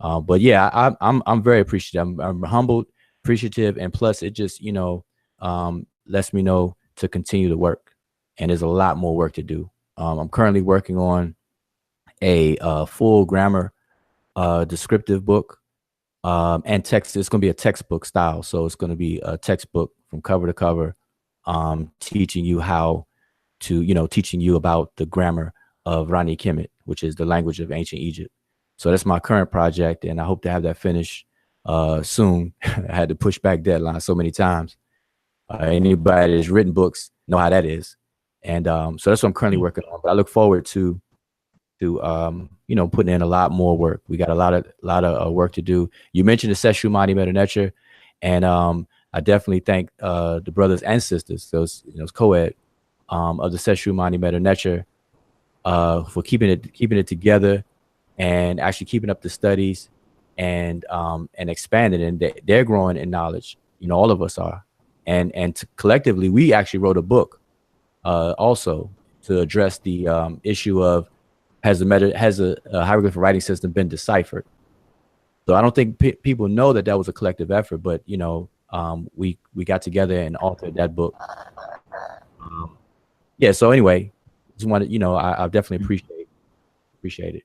But yeah, I'm very appreciative. I'm humbled, appreciative, and plus it just, you know, lets me know to continue to work. And there's a lot more work to do. I'm currently working on a full grammar descriptive book and text. It's going to be a textbook style. So it's going to be a textbook from cover to cover, teaching you how to, teaching you about the grammar of Rani Kemet, which is the language of ancient Egypt. So that's my current project, and I hope to have that finished soon. I had to push back deadlines so many times. Anybody that's written books know how that is. And so that's what I'm currently working on. But I look forward to putting in a lot more work. We got a lot of work to do. You mentioned the Seshu Mani Metanetra, and I definitely thank the brothers and sisters, those co-ed of the Seshu Mani Metanetra, for keeping it together and actually keeping up the studies and expanding. And they're growing in knowledge. All of us are, and collectively we actually wrote a book also to address the issue of has a hieroglyphic writing system been deciphered. So I don't think people know that was a collective effort, but we got together and altered that book. Yeah. So anyway, just wanted, I definitely appreciate it.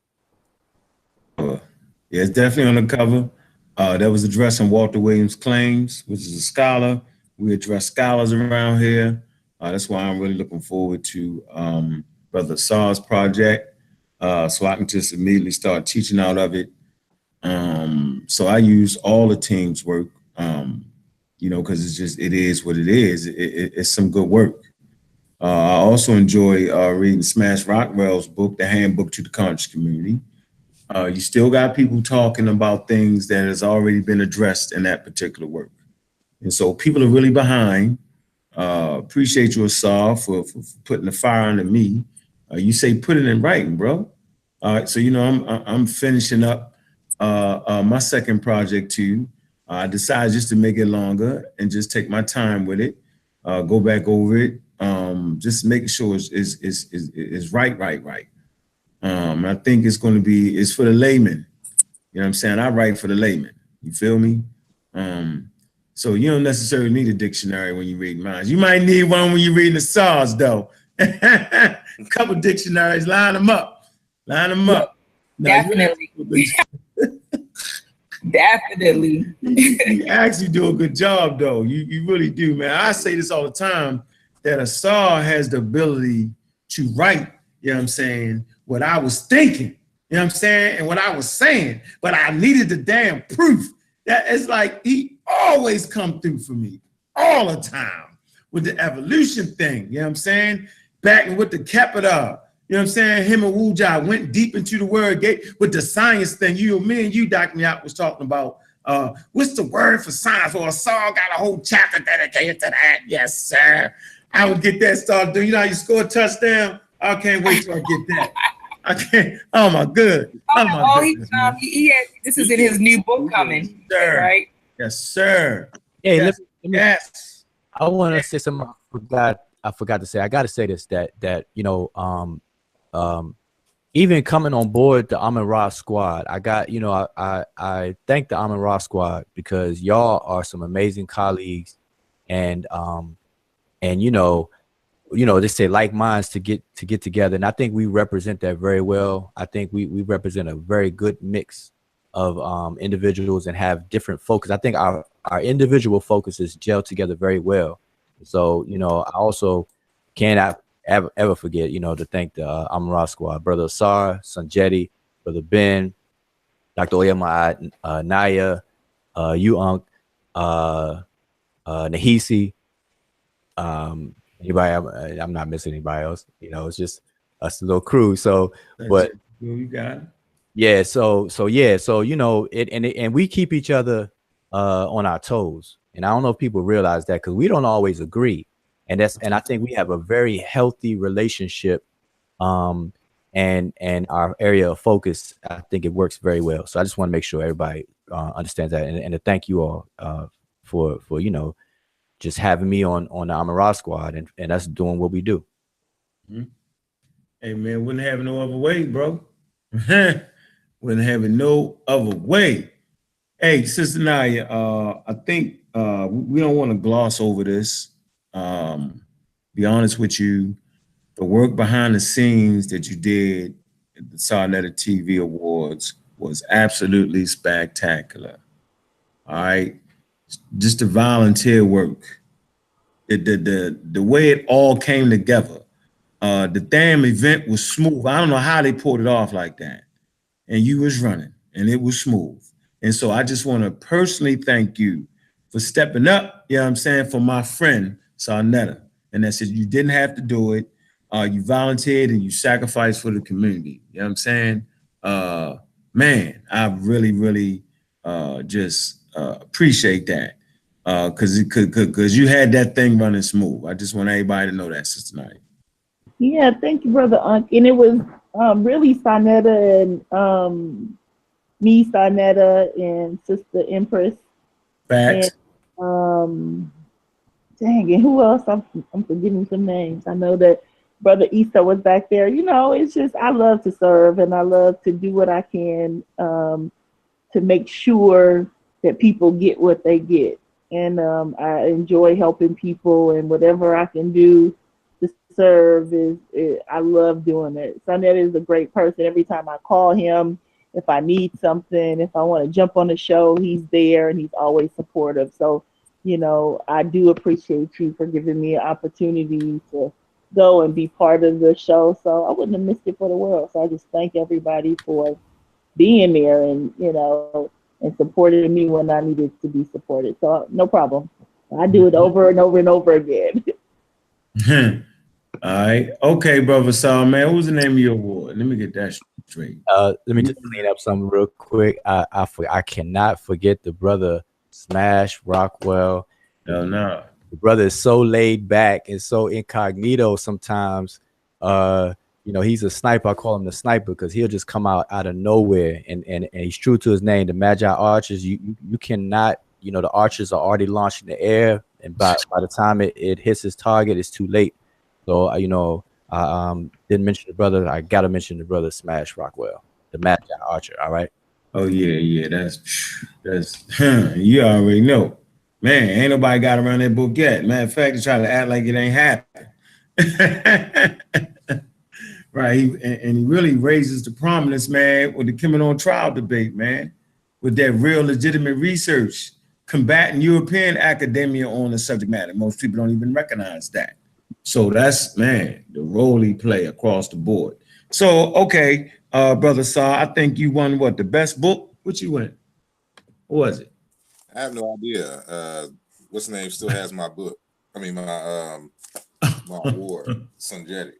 Yeah, it's definitely on the cover. That was addressing Walter Williams' claims, which is a scholar. We address scholars around here. That's why I'm really looking forward to Brother Sar's project, so I can just immediately start teaching out of it. So I use all the team's work, because it is what it is. It's some good work. I also enjoy reading Smash Rockwell's book, The Handbook to the Conscious Community. You still got people talking about things that has already been addressed in that particular work. And so people are really behind. Appreciate you, Asar, for putting the fire under me. You say put it in writing, bro. All right, so I'm finishing up my second project too. I decided just to make it longer and just take my time with it, go back over it, just making sure it's right. I think it's for the layman. You know what I'm saying? I write for the layman. You feel me? So you don't necessarily need a dictionary when you read mine. You might need one when you're reading the SARS, though. A couple dictionaries, line them up. Now, definitely. Definitely. You actually do a good job, though. You really do, man. I say this all the time, that Asar has the ability to write, you know what I'm saying, what I was thinking, you know what I'm saying, and what I was saying, but I needed the damn proof. That it's like he always come through for me all the time with the evolution thing, you know what I'm saying? Back with the Kepler, you know what I'm saying? Him and Wujai went deep into the word gate with the science thing. Me and you, Dr. Miak, was talking about what's the word for science? Well, Saul got a whole chapter dedicated to that. Yes, sir. I would get that started doing. You know how you score a touchdown? I can't wait till I get that. I can't. Oh my good. Oh my goodness, this is in his new book coming, sir. Right? Yes, sir. Hey, yes. Yes. I want to say something I forgot to say. I got to say this, that even coming on board the Amun-Ra squad, I thank the Amun-Ra squad because y'all are some amazing colleagues, and they say like minds to get together, and I think we represent that very well. I think we represent a very good mix of individuals and have different focus. I think our individual focuses gel together very well. So I also cannot ever forget to thank the Amun-Ra squad, Brother Asar, Sanjeti, Brother Ben, Dr. Oyama, Naya, Unk, Nahisi. Anybody? I'm not missing anybody else. It's just us, a little crew. So, but you got it. Yeah. So and we keep each other on our toes. And I don't know if people realize that because we don't always agree. And I think we have a very healthy relationship. And our area of focus, I think it works very well. So I just want to make sure everybody understands that, and to thank you all for just having me on the Amun-Ra squad and us doing what we do. Mm-hmm. Hey man, wouldn't have it no other way, bro. Wouldn't have it no other way. Hey, Sister Naya, I think we don't want to gloss over this. Be honest with you, the work behind the scenes that you did, the Sarnetta TV Awards was absolutely spectacular. All right, just the volunteer work, the way it all came together. The damn event was smooth. I don't know how they pulled it off like that. And you was running, and it was smooth. And so I just want to personally thank you for stepping up, you know what I'm saying, for my friend Sarnetta. And that said, you didn't have to do it. You volunteered and you sacrificed for the community. You know what I'm saying? Man, I really just appreciate that. Cause you had that thing running smooth. I just want everybody to know that, Sister Nadia. Yeah, thank you, Brother Unc. And it was really Sarnetta and me, Sarnetta, and Sister Empress. Facts. And dang it, who else? I'm forgetting some names. I know that Brother Easter was back there. You know, it's just I love to serve and I love to do what I can to make sure that people get what they get. And I enjoy helping people, and whatever I can do to serve I love doing it. Sarnetta is a great person. Every time I call him, if I need something, if I want to jump on the show, he's there and he's always supportive. So, you know, I do appreciate you for giving me an opportunity to go and be part of the show. So I wouldn't have missed it for the world. So I just thank everybody for being there and, you know, and supporting me when I needed to be supported. So no problem. I do it over and over and over again. All right. Okay, Brother Saul, man. What was the name of your award? Let me get that straight. Let me just clean up something real quick. I cannot forget the brother Smash Rockwell. No. The brother is so laid back and so incognito sometimes. You know, he's a sniper. I call him the sniper because he'll just come out of nowhere, and he's true to his name. The Magi Archers, you cannot, you know, the archers are already launched in the air, and by the time it hits his target, it's too late. So, you know, didn't mention the brother. I got to mention the brother Smash Rockwell, the Magi Archer. All right. Oh, yeah. That's you already know. Man, ain't nobody got around that book yet. Matter of fact, they try to act like it ain't happened. Right. He really raises the prominence, man, with the Coming on Trial debate, man, with that real legitimate research, combating European academia on the subject matter. Most people don't even recognize that. So that's, man, the role he play across the board. So, okay, Brother Saw, I think you won what, the best book? What you win? What was it? I have no idea. What's the name still has my book. I mean, my award, Sunjeti.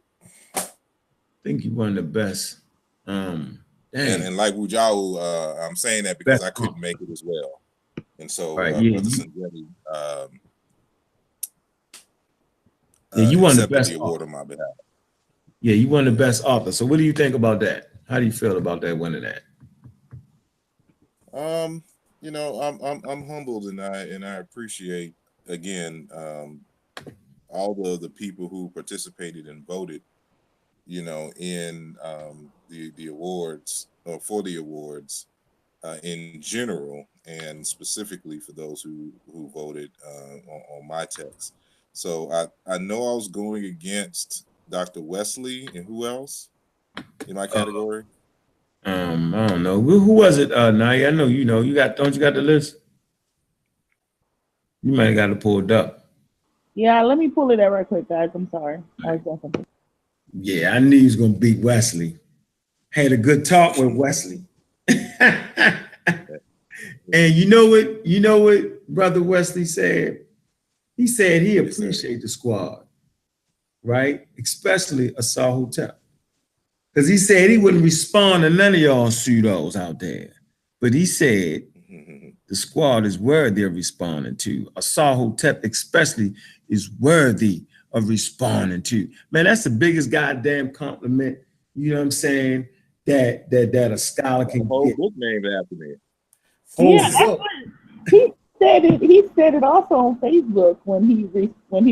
I think you won the best. And like Wujawu, I'm saying that because I couldn't make it as well. And so right, Brother Sunjeti you won the best award on my behalf. Yeah, you won the best author. So what do you think about that? How do you feel about that winning that? You know, I'm humbled and I appreciate again all the people who participated and voted, you know, in the awards or for the awards in general, and specifically for those who voted on my text. So I know I was going against Dr. Wesley and who else in my category? I don't know. Who was it? Naya, I know you know. Don't you got the list? You might have got it pulled up. Yeah, let me pull it out right quick, guys. I'm sorry. Yeah, I knew he was gonna beat Wesley. Had a good talk with Wesley. And you know what Brother Wesley said? He said he appreciated the squad, right? Especially Asar Hotep. Because he said he wouldn't respond to none of y'all pseudos out there. But he said the squad is worthy of responding to. Asar Hotep especially is worthy of responding to. Man, that's the biggest goddamn compliment, you know what I'm saying, that a scholar can whole get. book named after me. He said it also on Facebook when he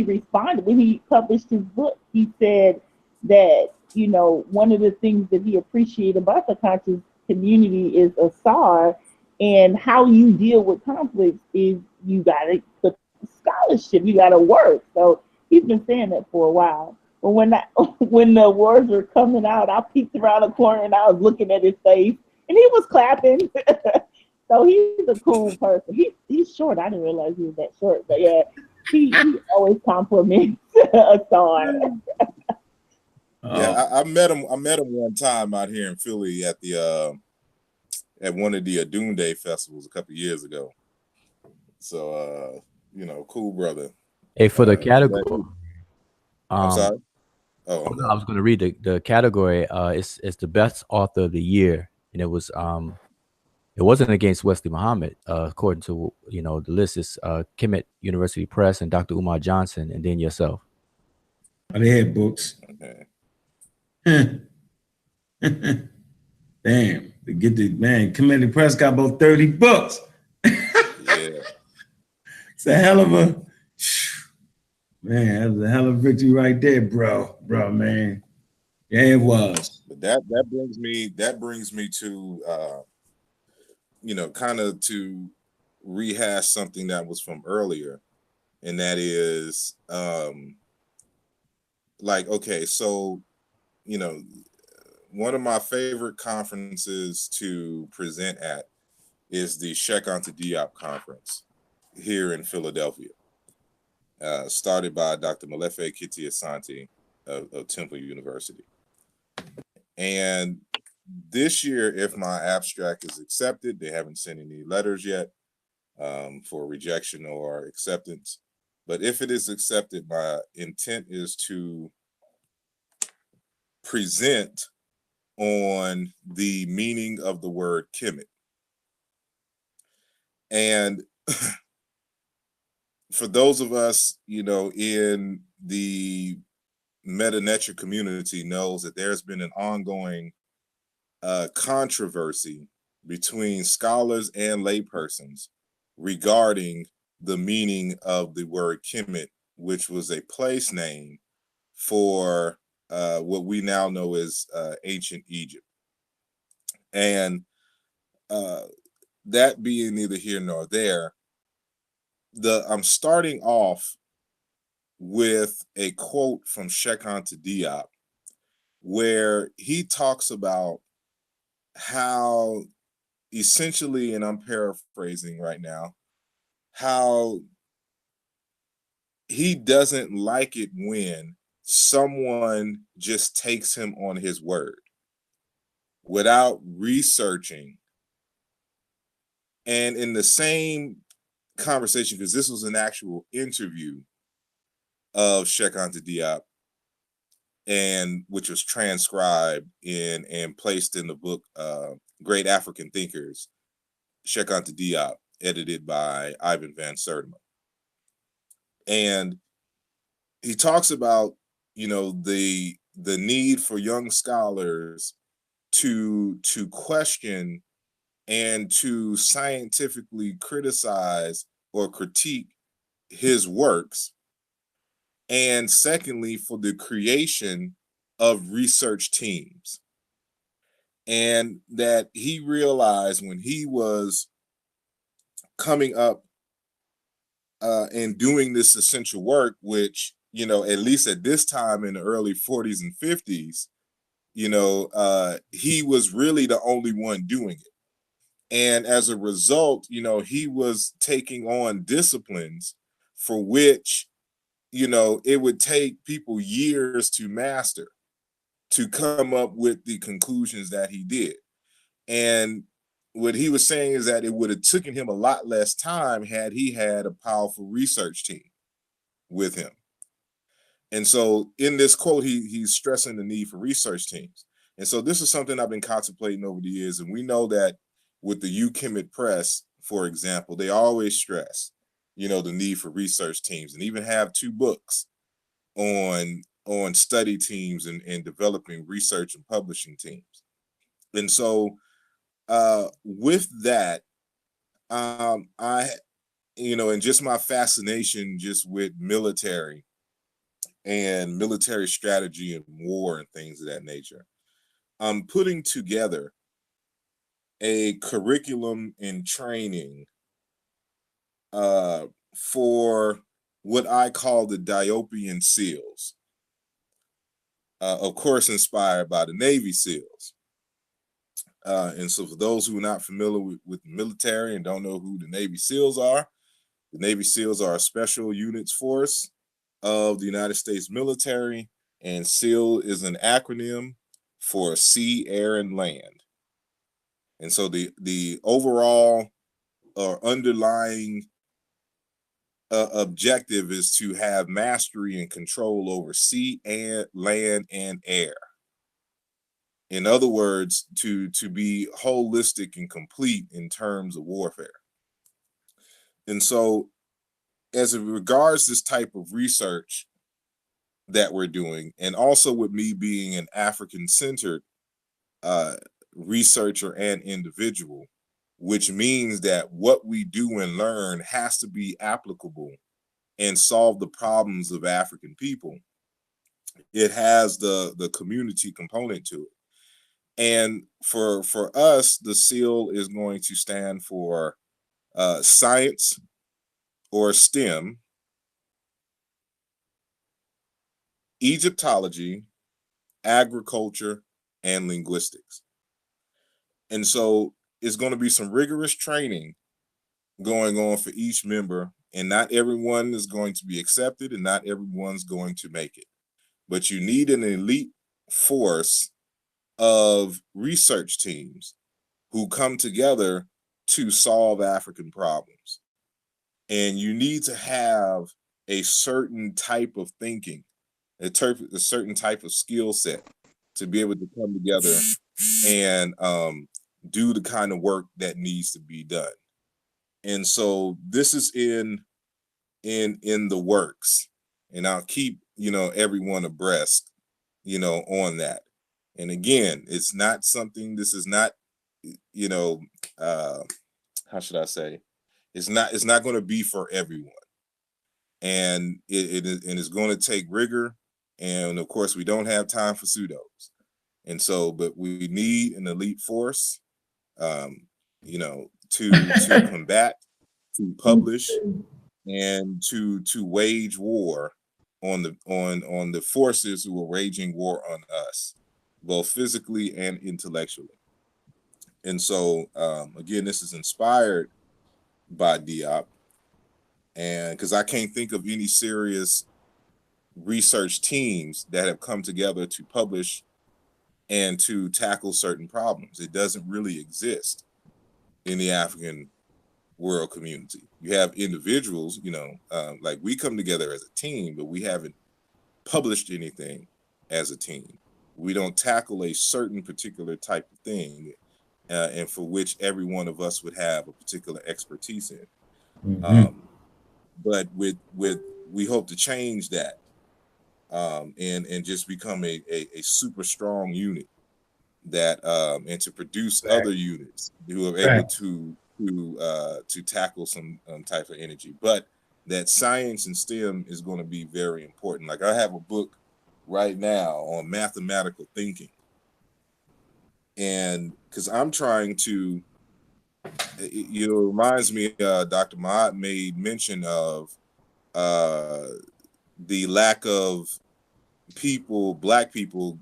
responded, when he published his book. He said that, you know, one of the things that he appreciated about the conscious community is Asar, and how you deal with conflicts is you got to put scholarship, you got to work. So he's been saying that for a while. But when when the words were coming out, I peeked around the corner and I was looking at his face, and he was clapping. So he's a cool person. He's short. I didn't realize he was that short, but yeah, he always compliments Asar. Yeah, I met him. I met him one time out here in Philly at the at one of the Adune Day festivals a couple years ago. So you know, cool brother. Hey, for the category, I'm sorry. Oh, I was going to read the category. It's the best author of the year, and it wasn't against Wesley Muhammad, according to the list. It's Kemet University Press and Dr. Umar Johnson, and then yourself. They had books. okay. Damn, to get the man, Committee Press got about 30 books. Yeah. It's a hell of a man. That was a hell of a victory right there, bro, man. Yeah, it was. But that brings me to kind of to rehash something that was from earlier, and that is like, okay, so one of my favorite conferences to present at is the Cheikh Anta Diop conference here in Philadelphia, started by Dr. Molefi Kiti Asante of Temple University. And this year, if my abstract is accepted, they haven't sent any letters yet for rejection or acceptance. But if it is accepted, my intent is to present on the meaning of the word Kemet. And for those of us, in the Meta Nature community knows that there's been an ongoing controversy between scholars and laypersons regarding the meaning of the word Kemet, which was a place name for what we now know as ancient Egypt. And that being neither here nor there, I'm starting off with a quote from Cheikh Anta Diop, where he talks about how essentially, and I'm paraphrasing right now, how he doesn't like it when someone just takes him on his word without researching. And in the same conversation, because this was an actual interview of Cheikh Anta Diop, and which was transcribed and placed in the book Great African Thinkers, Cheikh Anta Diop, edited by Ivan Van Sertima. And he talks about, the need for young scholars to question and to scientifically criticize or critique his works. And secondly, for the creation of research teams. And that he realized when he was coming up and doing this essential work, which, at least at this time in the early 40s and 50s, he was really the only one doing it. And as a result, he was taking on disciplines for which, it would take people years to master, to come up with the conclusions that he did. And what he was saying is that it would have taken him a lot less time had he had a powerful research team with him. And so in this quote, he's stressing the need for research teams. And so this is something I've been contemplating over the years. And we know that with the UKemet Press, for example, they always stress, the need for research teams, and even have 2 books on study teams and developing research and publishing teams. And so with that, I, and just my fascination just with military and military strategy and war and things of that nature, I'm putting together a curriculum and training for what I call the Diopian SEALs. of course, inspired by the Navy SEALs. And so for those who are not familiar with the military and don't know who the Navy SEALs are, the Navy SEALs are a special units force of the United States military, and SEAL is an acronym for sea, air, and land. And so the overall or underlying objective is to have mastery and control over sea, and land, and air. In other words, to be holistic and complete in terms of warfare. And so as it regards this type of research that we're doing, and also with me being an African-centered researcher and individual, which means that what we do and learn has to be applicable and solve the problems of African people. It has the community component to it. And for us, the SEAL is going to stand for science or STEM, Egyptology, agriculture, and linguistics. And so it's going to be some rigorous training going on for each member, and not everyone is going to be accepted and not everyone's going to make it. But you need an elite force of research teams who come together to solve African problems. And you need to have a certain type of thinking, a certain type of skill set to be able to come together and do the kind of work that needs to be done. And so this is in the works, and I'll keep everyone abreast on that. And again, it's not something, this is not how should I say, it's not going to be for everyone, and it's going to take rigor, and of course we don't have time for pseudos. And so, but we need an elite force to combat, to publish, and to wage war on the forces who are waging war on us, both physically and intellectually. And so again, this is inspired by Diop, and because I can't think of any serious research teams that have come together to publish and to tackle certain problems. It doesn't really exist in the African world community. You have individuals, like we come together as a team, but we haven't published anything as a team. We don't tackle a certain particular type of thing, and for which every one of us would have a particular expertise in. Mhm. But we hope to change that, and just become a super strong unit that and to produce other units who are able to tackle some type of energy. But that science and STEM is going to be very important. Like I have a book right now on mathematical thinking, and because I'm trying to, it reminds me, Dr. Mahat made mention of the lack of Black people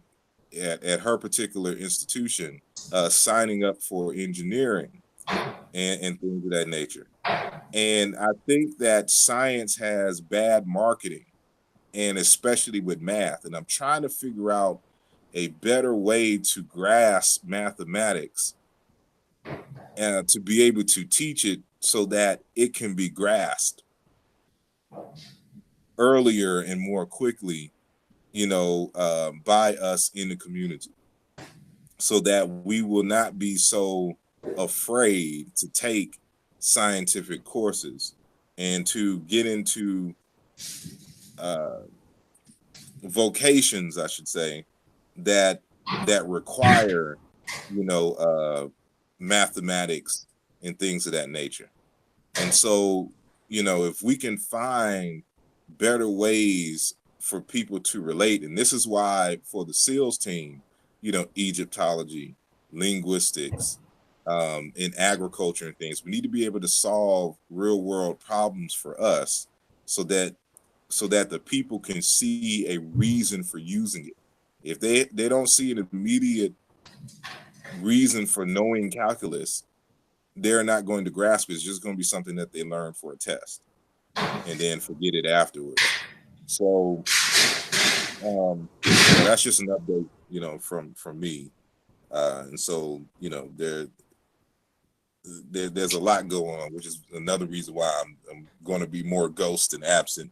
at her particular institution signing up for engineering and things of that nature. And I think that science has bad marketing, and especially with math. And I'm trying to figure out a better way to grasp mathematics and to be able to teach it so that it can be grasped earlier and more quickly, by us in the community, so that we will not be so afraid to take scientific courses and to get into vocations, I should say, that require mathematics and things of that nature. And so if we can find better ways for people to relate, and this is why for the SEALs team, Egyptology, linguistics, in agriculture and things, we need to be able to solve real world problems for us so that the people can see a reason for using it. If they don't see an immediate reason for knowing calculus, they're not going to grasp it. It's just going to be something that they learn for a test and then forget it afterwards. So that's just an update, you know, from me. And so, you know, there's a lot going on, which is another reason why I'm going to be more ghost and absent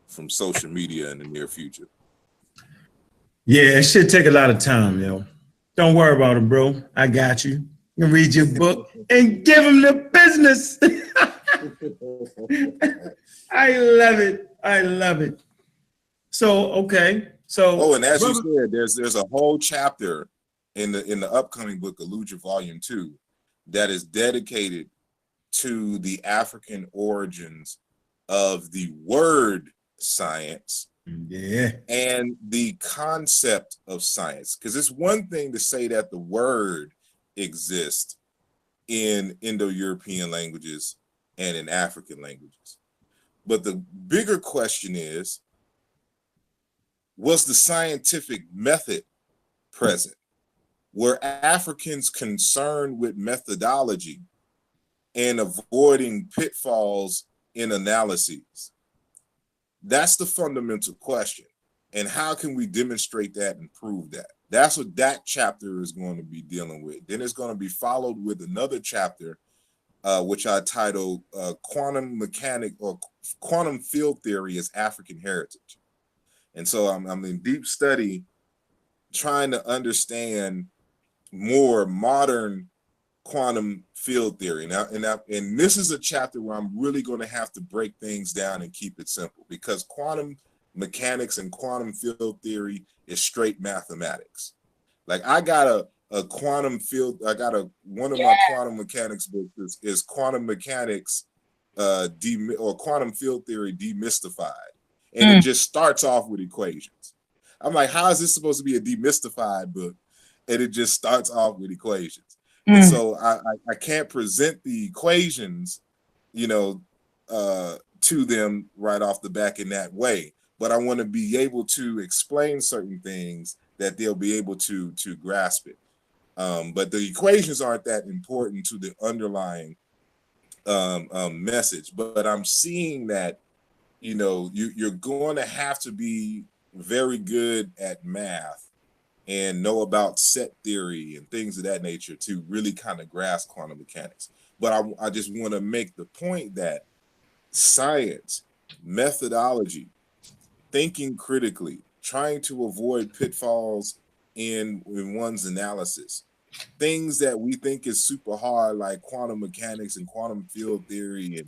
from social media in the near future. Yeah, it should take a lot of time, yo. Don't worry about it, bro. I got you. You can read your book and give them the business. I love it. I love it. So, okay. So, and as you said, there's a whole chapter in the upcoming book, Aludra Volume 2, that is dedicated to the African origins of the word science, yeah, and the concept of science. Because it's one thing to say that the word exists in Indo-European languages and in African languages, but the bigger question is, was the scientific method present? Were Africans concerned with methodology and avoiding pitfalls in analyses? That's the fundamental question. And how can we demonstrate that and prove that? That's what that chapter is going to be dealing with. Then it's going to be followed with another chapter, which I titled Quantum Mechanics or Quantum Field Theory as African Heritage. And so I'm in deep study trying to understand more modern quantum field theory. And this is a chapter where I'm really going to have to break things down and keep it simple, because quantum mechanics and quantum field theory is straight mathematics. Like I got a quantum field, one of my quantum mechanics books is Quantum Mechanics or Quantum Field Theory Demystified. And it just starts off with equations. I'm like, how is this supposed to be a demystified book? And it just starts off with equations. And so I can't present the equations, you know, to them right off the back in that way. But I want to be able to explain certain things that they'll be able to grasp it. But the equations aren't that important to the underlying message. But I'm seeing that, you know, you're going to have to be very good at math and know about set theory and things of that nature to really kind of grasp quantum mechanics. But I just want to make the point that science, methodology, thinking critically, trying to avoid pitfalls in one's analysis, things that we think is super hard, like quantum mechanics and quantum field theory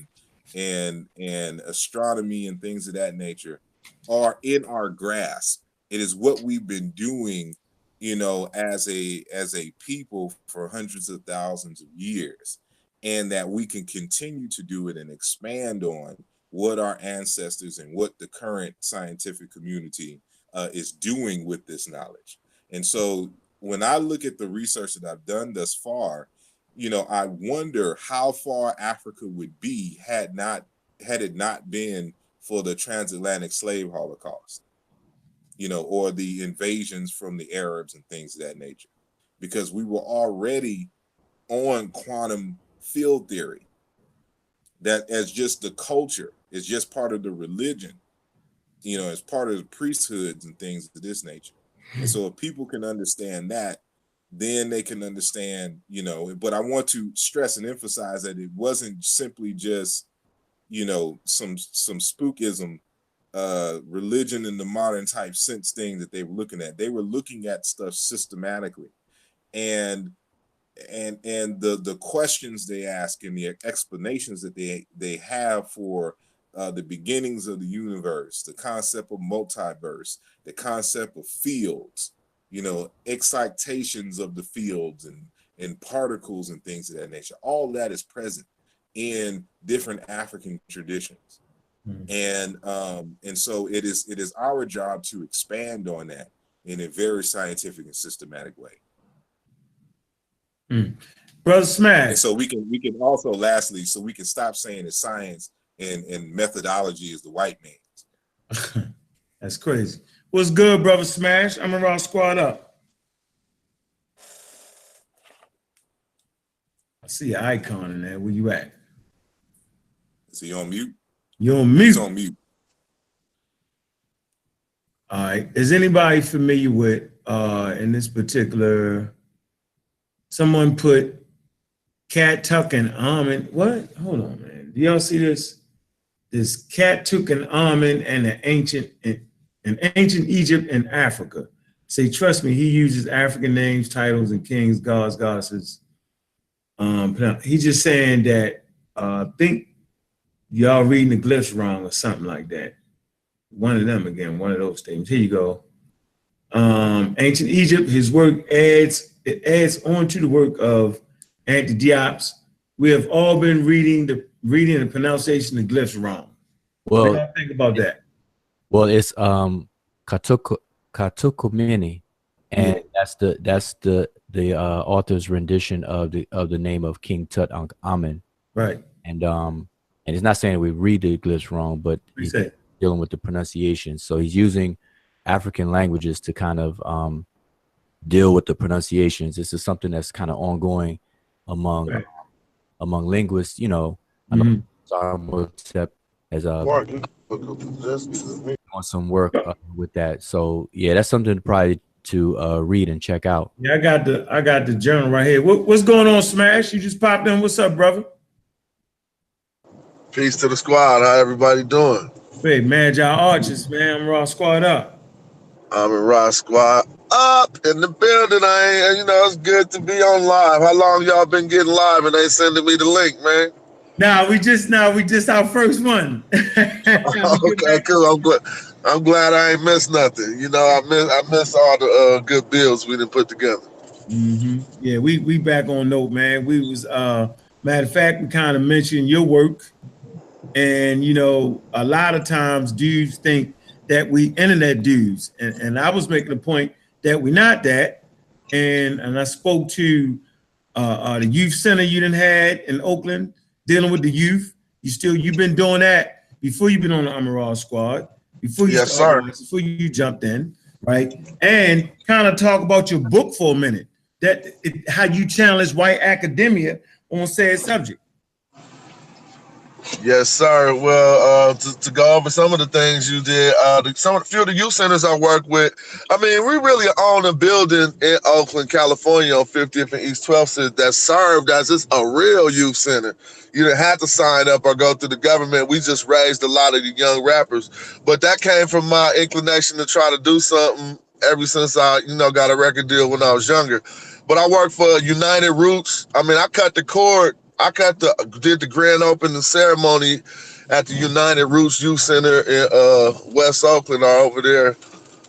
and astronomy and things of that nature, are in our grasp. It is what we've been doing, you know, as a people for hundreds of thousands of years, and that we can continue to do it and expand on what our ancestors and what the current scientific community is doing with this knowledge. And so when I look at the research that I've done thus far, you know, I wonder how far Africa would be had it not been for the transatlantic slave holocaust, you know, or the invasions from the Arabs and things of that nature, because we were already on quantum field theory, that as just the culture, is just part of the religion, you know, as part of the priesthoods and things of this nature. And so if people can understand that, then they can understand, you know, but I want to stress and emphasize that it wasn't simply just, you know, some spookism, religion in the modern type sense thing that they were looking at. They were looking at stuff systematically, and the questions they ask and the explanations that they have for the beginnings of the universe, the concept of multiverse, the concept of fields, you know, excitations of the fields and particles and things of that nature. All that is present in different African traditions. And so it is our job to expand on that in a very scientific and systematic way. Brother Smack. And so we can also, lastly, so we can stop saying that science and methodology is the white man's. That's crazy. What's good, brother Smash? I'm around squad up. I see an icon in there. Where you at? Is he on mute? You on He's mute? on mute. All right. Is anybody familiar with in this particular? Someone put Cat Tuck and Almond. What? Hold on, man. Do y'all see this? This Cat Tuck and Almond and an ancient Egypt and Africa. Say, trust me, he uses African names, titles, and kings, gods, goddesses. He's just saying that I think y'all reading the glyphs wrong or something like that. One of them again, one of those statements. Here you go. Ancient Egypt, his work adds on to the work of Anti Diop's. We have all been reading and pronunciation of glyphs wrong. What do y'all think about that? Well, it's Katukumeni, and that's the author's rendition of the name of King Tut Amen. Right. And it's not saying we read the glyphs wrong, but he's dealing with the pronunciation. So he's using African languages to kind of deal with the pronunciations. This is something that's kind of ongoing among linguists. You know, I know Sarmotep has doing some work with that. So yeah, that's something probably to read and check out. Yeah, I got the journal right here. What's going on, Smash? You just popped in. What's up, brother? Peace to the squad. How everybody doing? Hey, Magi Arches, man. I'm raw squad up. I'm in Raw Squad up in the building. It's good to be on live. How long y'all been getting live and they sending me the link, man? We just our first one. Okay, cool. I'm glad I ain't missed nothing. You know, I miss all the good builds we done put together. Yeah, we back on note, man. We was matter of fact, we kind of mentioned your work, and you know, a lot of times dudes think that we internet dudes, and I was making a point that we're not that, and I spoke to the youth center you done had in Oakland, dealing with the youth. You've been doing that before you've been on the Amaral squad, before you before you jumped in, right? And kind of talk about your book for a minute, how you challenge white academia on said subject. Yes, sir. Well, to go over some of the things you did, few of the youth centers I work with. I mean, we really own a building in Oakland, California, on 50th and East 12th Street that served as a real youth center. You didn't have to sign up or go through the government. We just raised a lot of the young rappers, but that came from my inclination to try to do something ever since I, got a record deal when I was younger. But I worked for United Roots. I mean, I cut the cord. Did the grand opening ceremony at the United Roots Youth Center in West Oakland, or over there,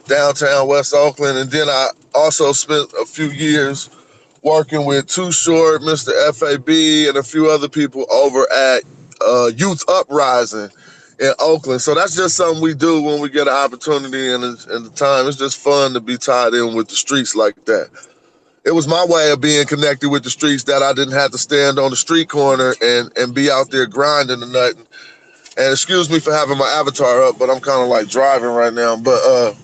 downtown West Oakland. And then I also spent a few years working with Too Short, Mr. FAB, and a few other people over at Youth Uprising in Oakland. So that's just something we do when we get an opportunity and the time. It's just fun to be tied in with the streets like that. It was my way of being connected with the streets, that I didn't have to stand on the street corner and be out there grinding and nothing. And excuse me for having my avatar up, but I'm kind of like driving right now. But,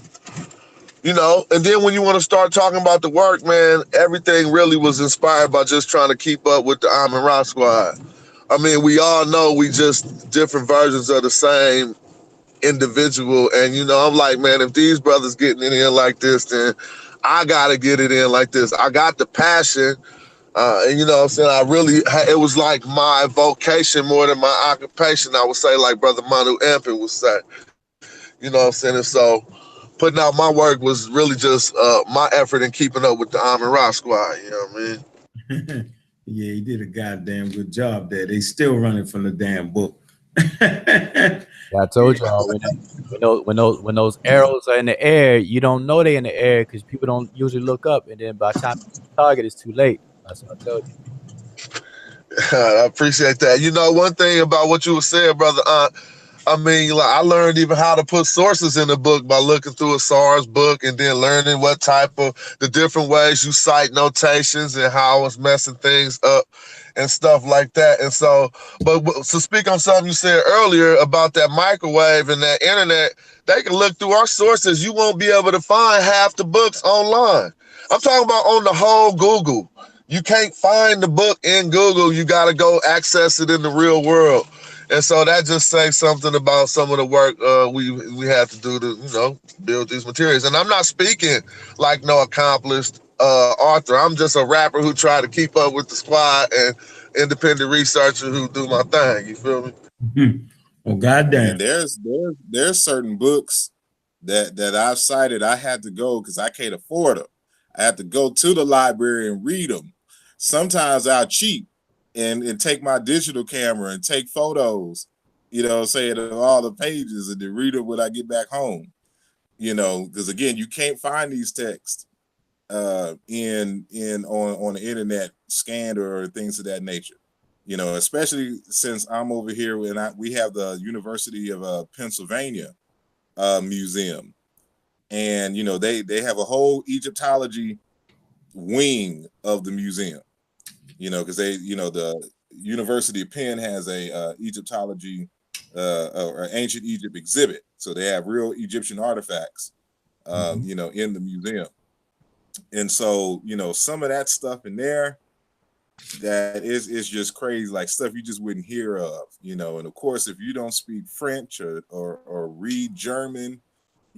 and then when you want to start talking about the work, man, everything really was inspired by just trying to keep up with the Amen Ra Squad. I mean, we all know we just different versions of the same individual. And, I'm like, man, if these brothers getting it in like this, then I got to get it in like this. I got the passion. And what I'm saying? It was like my vocation more than my occupation. I would say, like Brother Manu Ampin would say, what I'm saying? And so putting out my work was really just my effort in keeping up with the Amen Ra Squad. You know what I mean? Yeah, he did a goddamn good job there. They still running from the damn book. Yeah, I told y'all when those arrows are in the air, you don't know they're in the air because people don't usually look up, and then by the time you target, it's too late. That's what I told you. I appreciate that. One thing about what you were saying, brother, I mean, like, I learned even how to put sources in the book by looking through a SARS book and then learning what type of the different ways you cite notations and how I was messing things up and stuff like that. And so, but to speak on something you said earlier about that microwave and that internet, they can look through our sources. You won't be able to find half the books online. I'm talking about on the whole Google. You can't find the book in Google. You got to go access it in the real world. And so that just says something about some of the work we have to do to, build these materials. And I'm not speaking like no accomplished author. I'm just a rapper who try to keep up with the squad and independent researcher who do my thing. You feel me? Oh, goddamn. And there's certain books that I've cited. I had to go because I can't afford them. I had to go to the library and read them. Sometimes I'll cheat and take my digital camera and take photos, saying of all the pages and then read them when I get back home. Because again, you can't find these texts on the internet scanned or things of that nature. Especially since I'm over here and we have the University of Pennsylvania museum, and they have a whole Egyptology wing of the museum. Because the University of Penn has a Egyptology or ancient Egypt exhibit, so they have real Egyptian artifacts, in the museum, and so some of that stuff in there that is just crazy, like stuff you just wouldn't hear of, and of course if you don't speak French or read German,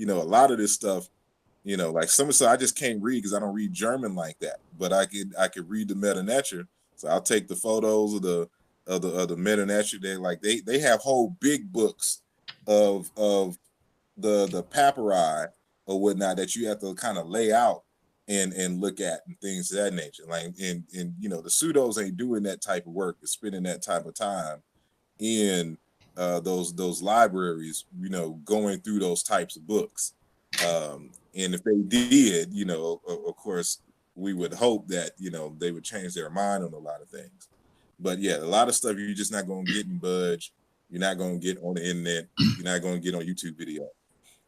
a lot of this stuff, like some stuff I just can't read because I don't read German like that, but I could read the Meta Nature, so I'll take the photos of the Meta Nature. They have whole big books of the papyri or whatnot that you have to kind of lay out and look at and things of that nature. Like and the pseudos ain't doing that type of work, is spending that type of time in those libraries, going through those types of books. And if they did, of course, we would hope that they would change their mind on a lot of things. But yeah, a lot of stuff you're just not going to get in Budge. You're not going to get on the internet. You're not going to get on YouTube video.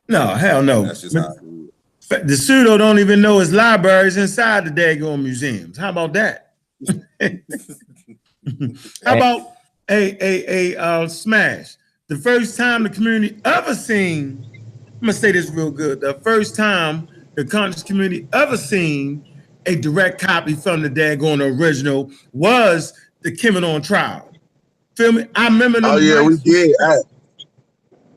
No, hell no. That's just how it is. The pseudo don't even know his libraries inside the daggone museums. How about that? How about a Smash? The first time the community ever seen, I'm gonna say this real good. The first time the conscious community ever seen a direct copy from the daggone original was the Kemet on Trial. Feel me? I remember. Oh yeah, we did.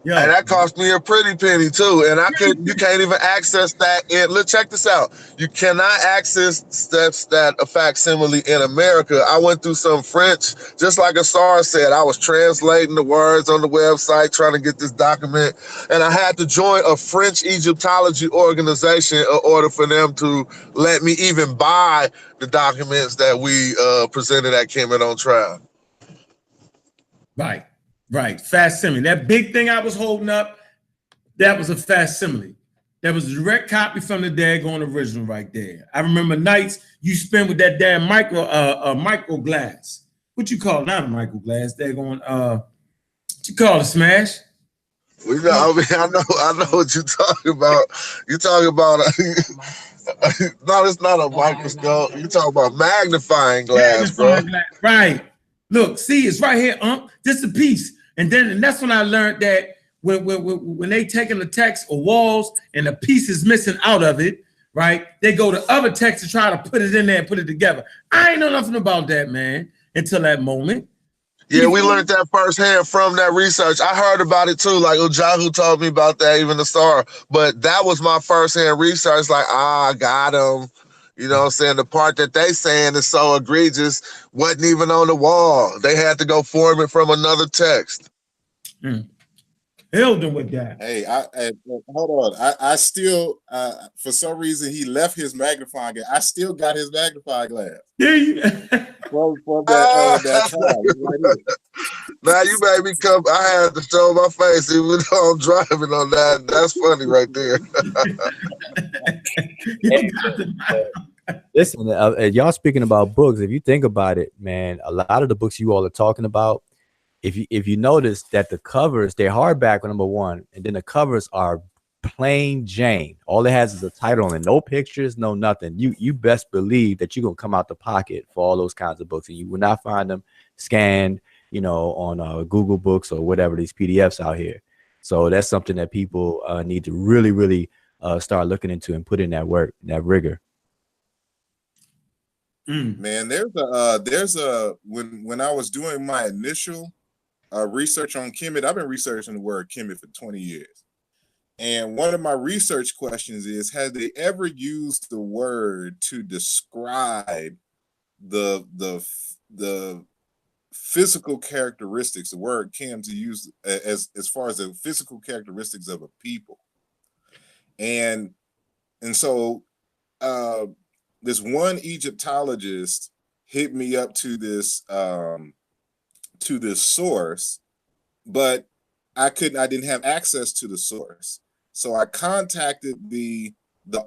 Yeah. And that cost me a pretty penny too. And you can't even access that. And look, check this out. You cannot access that a facsimile in America. I went through some French, just like Asar said. I was translating the words on the website, trying to get this document. And I had to join a French Egyptology organization in order for them to let me even buy the documents that we presented at Kemet on Trial. Right, facsimile. That big thing I was holding up, that was a facsimile. That was a direct copy from the daggone original right there. I remember nights you spent with that damn micro glass. What you call it? Not a micro glass. Daggone what you call it, Smash? I know what you're talking about. You're talking about no, it's not a microscope. You're talking about magnifying glass, bro. Right. Look, see, it's right here, just a piece. And that's when I learned that when they taking the text or walls and a piece is missing out of it, right? They go to other texts to try to put it in there and put it together. I ain't know nothing about that, man, until that moment. Yeah, we learned that firsthand from that research. I heard about it too. Like Ojahu told me about that, even the star. But that was my firsthand research. Like, I got him. You know what I'm saying? The part that they saying is so egregious wasn't even on the wall. They had to go form it from another text. Held him with that. Hey, hold on. I still, for some reason, he left his magnifying glass. I still got his magnifying glass. Yeah, you. From that time. Now you made me come. I had to show my face even though I'm driving on that. That's funny right there. Listen, y'all speaking about books. If you think about it, man, a lot of the books you all are talking about, if you notice that the covers, they're hardback, number one, and then the covers are plain Jane. All it has is a title on it, no pictures, no nothing. You best believe that you're gonna come out the pocket for all those kinds of books, and you will not find them scanned, on Google Books or whatever these PDFs out here. So that's something that people need to really, really start looking into and put in that work, that rigor. Man, there's a when I was doing my initial research on Kemet, I've been researching the word Kemet for 20 years. And one of my research questions is, have they ever used the word to describe the physical characteristics, the word Kim to use as far as the physical characteristics of a people? And so this one Egyptologist hit me up to this source, but I didn't have access to the source. So I contacted the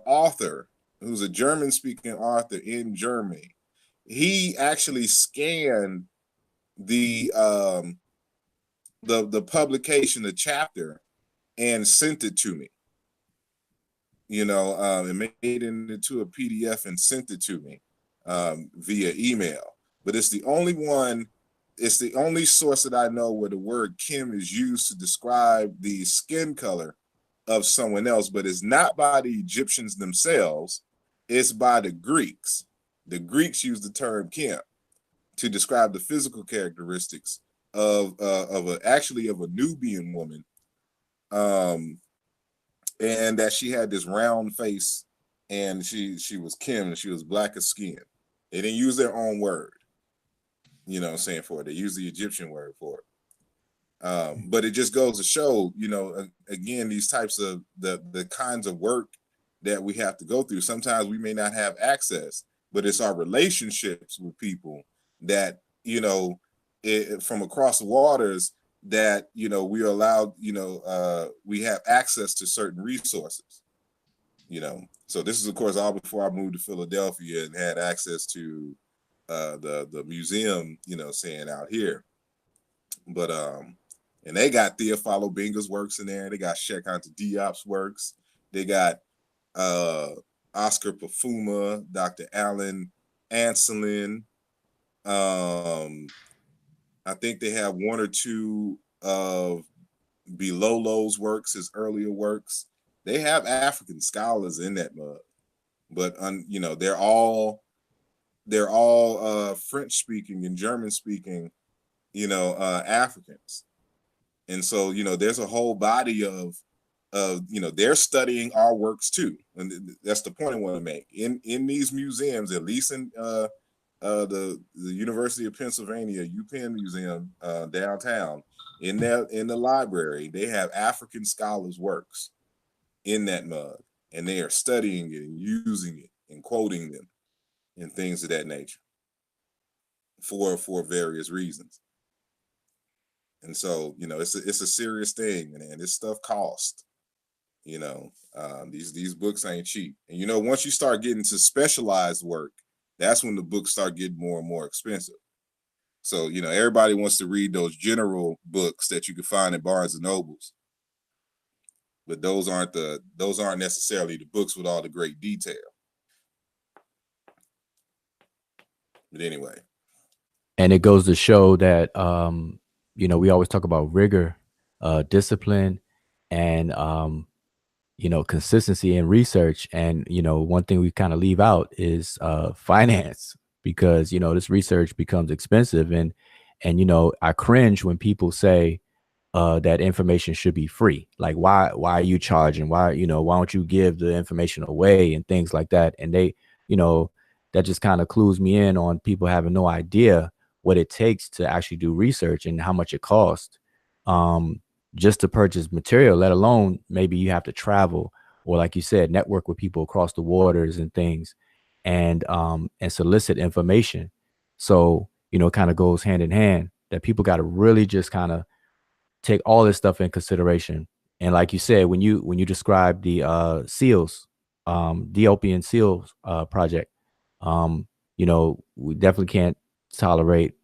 author, who's a German speaking author in Germany. He actually scanned the publication, the chapter, and sent it to me. And made it into a PDF and sent it to me via email. But it's the only one. It's the only source that I know where the word Kim is used to describe the skin color of someone else, but it's not by the Egyptians themselves. It's by the Greeks. The Greeks use the term Kim to describe the physical characteristics of a Nubian woman, and that she had this round face, and she was Kim, and she was black as skin. They didn't use their own word. For it. They use the Egyptian word for it. But it just goes to show, again, these types of the kinds of work that we have to go through. Sometimes we may not have access, but it's our relationships with people that, from across the waters that, we are allowed, we have access to certain resources, So this is, of course, all before I moved to Philadelphia and had access to the museum, saying out here. But and they got Theophilo Benga's works in there. They got Cheikh Anta Diop's works. They got Oscar Pafuma, Dr. Alan Anselin. I think they have one or two of Bilolo's works, his earlier works. They have African scholars in that mug, but they're all French speaking and German speaking, Africans. And so, there's a whole body of they're studying our works too. And that's the point I want to make. In these museums, at least in the University of Pennsylvania, UPenn Museum downtown, in the library, they have African scholars' works in that mug, and they are studying it and using it and quoting them and things of that nature for various reasons. And so, it's a serious thing, and this stuff costs. These books ain't cheap. And once you start getting to specialized work, that's when the books start getting more and more expensive. So, everybody wants to read those general books that you can find in Barnes and Nobles, but those aren't necessarily the books with all the great detail. But anyway. And it goes to show that, we always talk about rigor, discipline, and, consistency in research. And, one thing we kind of leave out is finance, because, this research becomes expensive. And I cringe when people say that information should be free. Like, why are you charging? Why don't you give the information away and things like that? And they, that just kind of clues me in on people having no idea what it takes to actually do research and how much it costs just to purchase material, let alone maybe you have to travel or, like you said, network with people across the waters and things, and solicit information. So, it kind of goes hand in hand that people got to really just kind of take all this stuff in consideration. And like you said, when you describe the SEALs, Ethiopian SEALs project, we definitely can't tolerate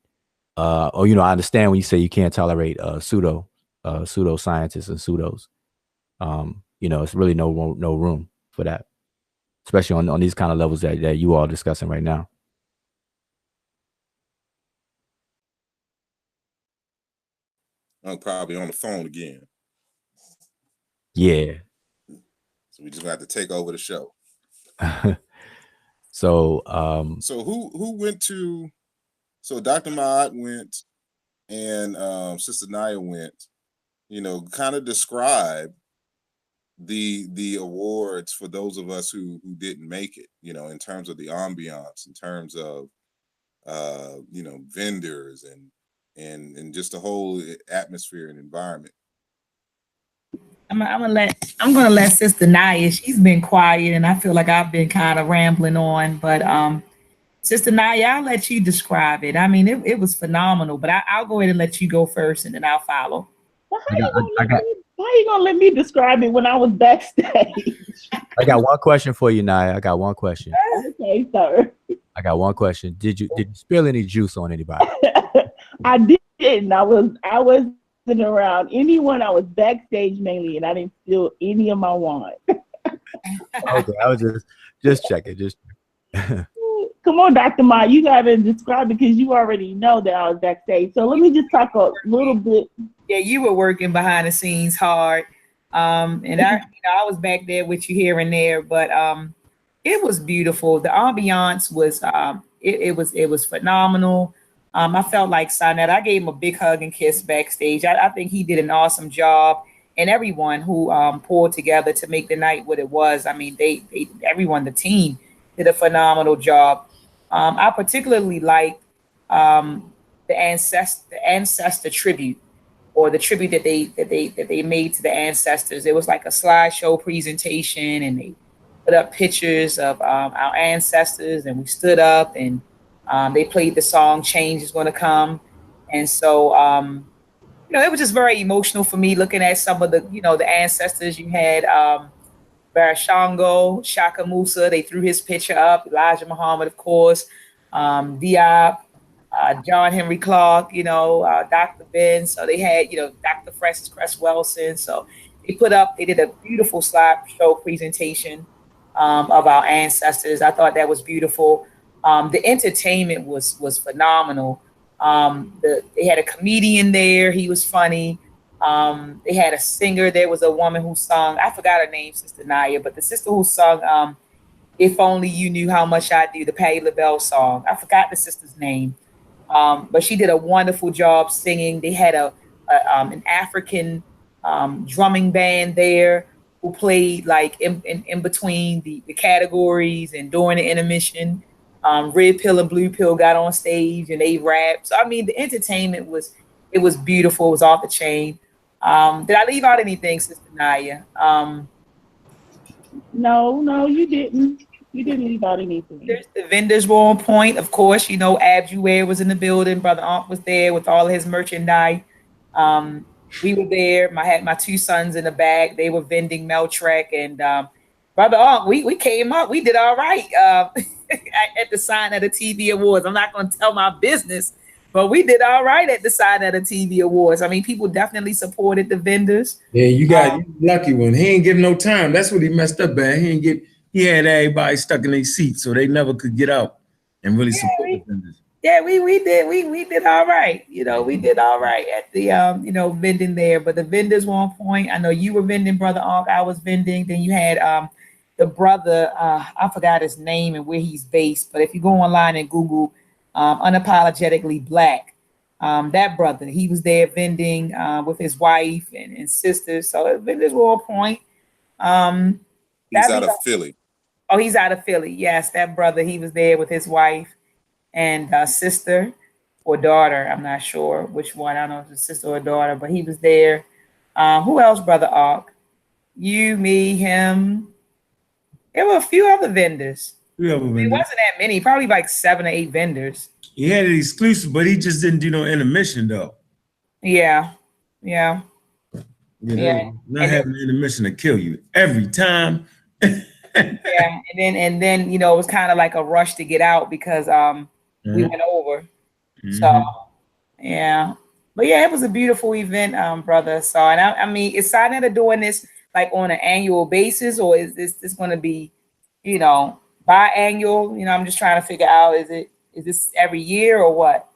I understand when you say you can't tolerate pseudo scientists and pseudos. It's really no room for that, especially on these kind of levels that you all are discussing right now. I'm probably on the phone again. Yeah. So we just gonna have to take over the show. So So who went to? So Dr. Maad went, and Sister Naya went. You know, kind of describe the awards for those of us who didn't make it. You know, in terms of the ambiance, in terms of you know, vendors and just the whole atmosphere and environment. I'm gonna let Sister Naya. She's been quiet, and I feel like I've been kind of rambling on. But Sister Naya, I'll let you describe it. I mean, it was phenomenal. But I'll go ahead and let you go first, and then I'll follow. Well, how you gonna let me describe it when I was backstage? I got one question for you, Naya. I got one question. Okay, sir. I got one question. Did you spill any juice on anybody? I didn't. I wasn't around anyone. I was backstage mainly, and I didn't spill any of my wine. Okay, I was just checking. Just Come on, Dr. Ma, you gotta describe it because you already know that I was backstage. So let me just talk a little bit. Yeah, you were working behind the scenes hard, and I was back there with you here and there. But it was beautiful. The ambiance was it was phenomenal. I felt like Sinette. I gave him a big hug and kiss backstage. I think he did an awesome job, and everyone who pulled together to make the night what it was. I mean, everyone, the team, did a phenomenal job. I particularly liked the ancestor tribute, or the tribute that they made to the ancestors. It was like a slideshow presentation, and they put up pictures of our ancestors, and we stood up, and they played the song "Change Is Going to Come," and so you know, it was just very emotional for me looking at some of the, you know, the ancestors. You had Barashango, Shaka Musa. They threw his picture up. Elijah Muhammad, of course, Diop, John Henry Clark, you know, Dr. Ben. So they had, you know, Dr. Francis Cress Welsing. So they did a beautiful slideshow presentation of our ancestors. I thought that was beautiful. The entertainment was phenomenal. They had a comedian there. He was funny. They had a singer. There was a woman who sung, I forgot her name, Sister Naya, but the sister who sung If Only You Knew How Much I Do, the Patti LaBelle song. I forgot the sister's name. But she did a wonderful job singing. They had an African drumming band there who played like in between the categories and during the intermission. Red Pill and Blue Pill got on stage and they rapped. So I mean, the entertainment was beautiful. It was off the chain. Did I leave out anything, Sister Naya? No, you didn't. You didn't leave out anything. The vendors were on point, of course. You know, Abjuware was in the building. Brother Ankh was there with all of his merchandise. We were there. I had my two sons in the back. They were vending Meltrek, and Brother Ankh, we came up. We did all right at the sign of the TV Awards. I'm not going to tell my business, but we did all right at the sign of the TV Awards. I mean, people definitely supported the vendors. Yeah, you lucky one. He ain't give no time. That's what he messed up at. He had everybody stuck in their seats, so they never could get out and really support the vendors. Yeah, we did all right. You know, we did all right at the you know, vending there. But the vendors were on point. I know you were vending, Brother Ankh. I was vending. Then you had the brother, I forgot his name and where he's based. But if you go online and Google Unapologetically Black, that brother, he was there vending with his wife and sisters. So the vendors were on point. He's out of Philly. Oh, he's out of Philly. Yes, that brother, he was there with his wife and sister or daughter. I'm not sure which one. I don't know if it's sister or daughter, but he was there. Who else, Brother Ankh? You, me, him. There were a few other vendors. It wasn't that many, probably like 7 or 8 vendors. He had it exclusive, but he just didn't do no intermission though. Yeah. Not having an intermission to kill you every time. Yeah, and then you know, it was kind of like a rush to get out because we went over. So yeah, but yeah, it was a beautiful event, brother. So, and I mean, is Sinetta doing this like on an annual basis, or is this going to be, you know, biannual? You know, I'm just trying to figure out, is this every year or what?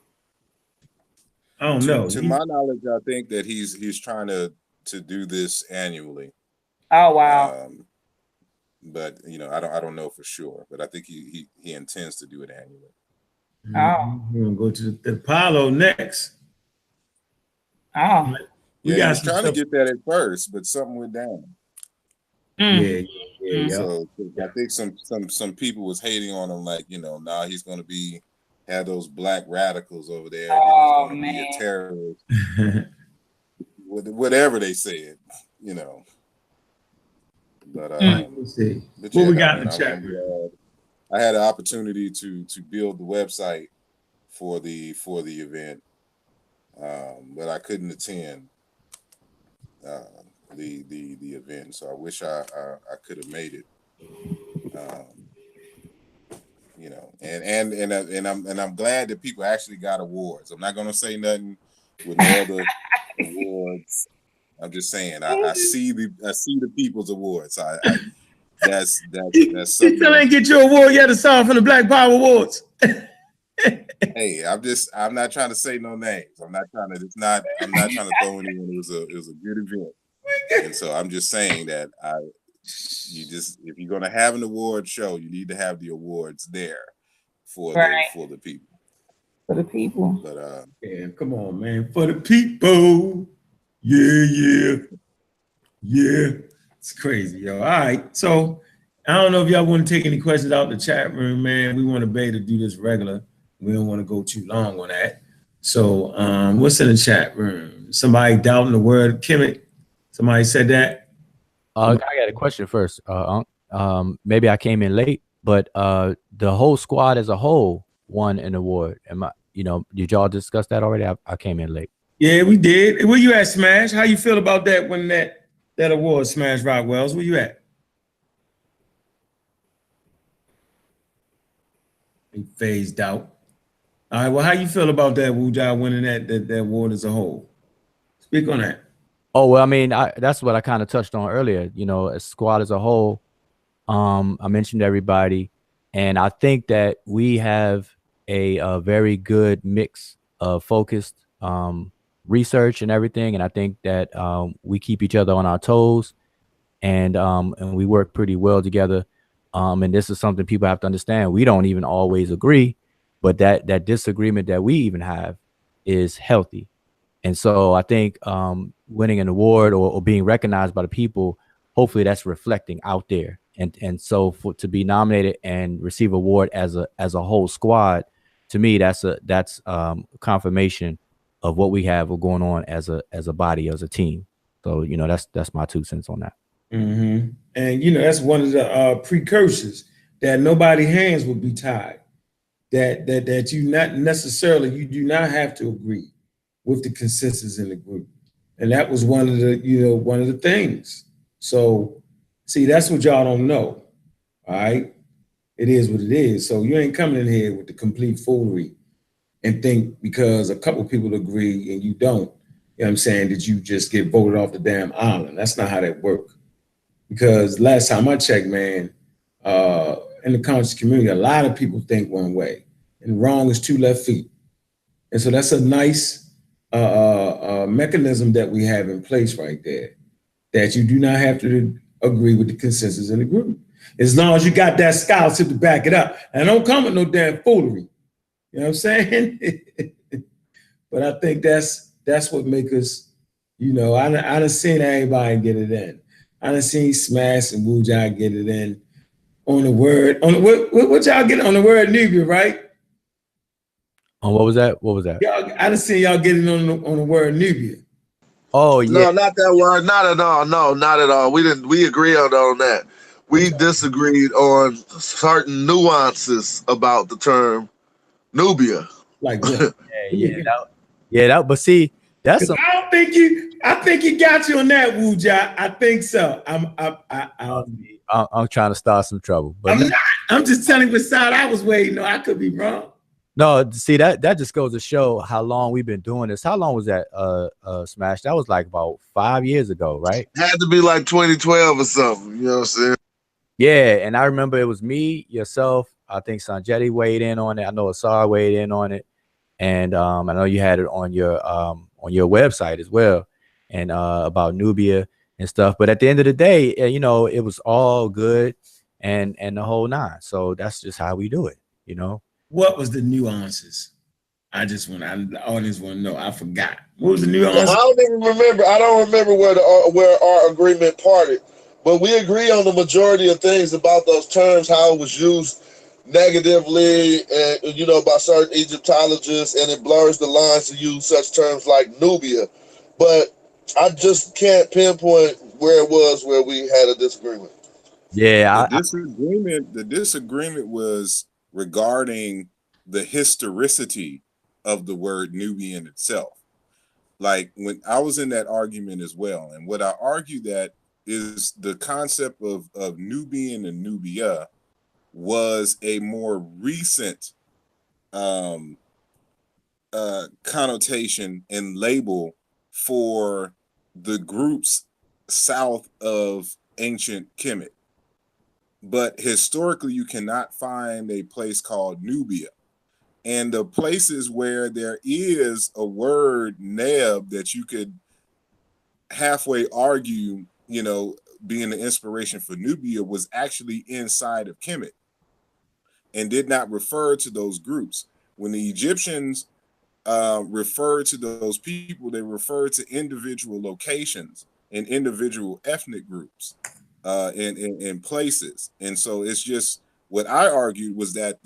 I don't know. To my knowledge, I think that he's trying to do this annually. Oh, wow. But you know, I don't know for sure, but I think he intends to do it annually. Oh. We're gonna go to the Apollo next. Oh. We Yeah, he got was some trying to stuff. get that at first, but something went down. Mm. Yeah. So I think some people was hating on him, like, you know, now he's going to have those black radicals over there, and then he's Oh, going to be a man. terrorist, whatever they said, you know. But Let's see. but What yeah, we got I in mean, the chat room? I had an opportunity to build the website for the event, but I couldn't attend the event, so I wish I could have made it. You know, and I'm glad that people actually got awards. I'm not gonna say nothing with no other awards. I'm just saying I see the people's awards. That's You something. still ain't get your award yet, aside from the Black Power Awards. Hey, I'm not trying to say no names. I'm not trying to throw anyone. It was a good event, and so I'm just saying that if you're gonna have an award show, you need to have the awards there for the people. For the people. But Yeah, come on, man. For the people. Yeah. It's crazy, yo. All right. So I don't know if y'all want to take any questions out the chat room, man. We want to be able to do this regular. We don't want to go too long on that. So what's in the chat room? Somebody doubting the word Kemet? Somebody said that? I got a question first. Maybe I came in late, but the whole squad as a whole won an award. Did y'all discuss that already? I came in late. Yeah, we did. Where you at, Smash? How you feel about that when that award, Smash Rockwells? Where you at? He phased out. All right, well, how you feel about that, Wuja, winning that award as a whole? Speak on that. Oh, well, I mean, that's what I kind of touched on earlier. You know, a squad as a whole, I mentioned everybody, and I think that we have a very good mix of focused research and everything, and I think that we keep each other on our toes, and we work pretty well together. And this is something people have to understand. We don't even always agree, but that disagreement that we even have is healthy. And so I think winning an award or being recognized by the people, hopefully that's reflecting out there. And so to be nominated and receive an award as a whole squad, to me, that's confirmation of what we have going on as a body, as a team. So, you know, that's my 2 cents on that. Mm-hmm. And, you know, that's one of the precursors that nobody's hands will be tied, that you do not have to agree with the consensus in the group. And that was one of the things. So, see, that's what y'all don't know. All right. It is what it is. So you ain't coming in here with the complete foolery and think because a couple people agree and you don't, you know what I'm saying, that you just get voted off the damn island. That's not how that works. Because last time I checked, man, in the conscious community, a lot of people think one way and wrong is 2 left feet. And so that's a nice mechanism that we have in place right there, that you do not have to agree with the consensus in the group. As long as you got that scholarship to back it up. And don't come with no damn foolery. You know what I'm saying? But I think that's what makes us, you know, I done seen everybody get it in. I done seen Smash and Wuja get it in on the word. What y'all get on the word Nubia, right? Oh, what was that? Y'all, I done seen y'all getting on the word Nubia. Oh, yeah. No, not that word. Not at all. No, not at all. We agree on that. We disagreed on certain nuances about the term Nubia. Like what? But see, that's I think you got you on that, Wuja. I think so. I'm trying to start some trouble. But I'm just telling you what side I was waiting on. I could be wrong. no, see, that just goes to show how long we've been doing this. How long was that, Smash? That was like about 5 years ago, right? Had to be like 2012 or something. You know what I'm saying? Yeah, and I remember it was me, yourself. I think Sanjetti weighed in on it. I know Asar weighed in on it, and I know you had it on your website as well, and about Nubia. and stuff. But at the end of the day, you know, it was all good and the whole nine. So that's just how we do it, you know. What was the nuances? The audience want to know. I forgot. What was the I nuances? don't even remember. I don't remember where our agreement parted, but we agree on the majority of things about those terms, how it was used negatively, and by certain Egyptologists, and it blurs the lines to use such terms like Nubia. But I just can't pinpoint where it was where we had a disagreement. Yeah, The disagreement was regarding the historicity of the word Nubian itself. Like when I was in that argument as well, and what I argue that is the concept of Nubian and Nubia was a more recent connotation and label for the groups south of ancient Kemet. But historically, you cannot find a place called Nubia. And the places where there is a word Neb that you could halfway argue, being the inspiration for Nubia was actually inside of Kemet and did not refer to those groups. When the Egyptians referred to those people, they referred to individual locations and individual ethnic groups in places. And so it's just what I argued was that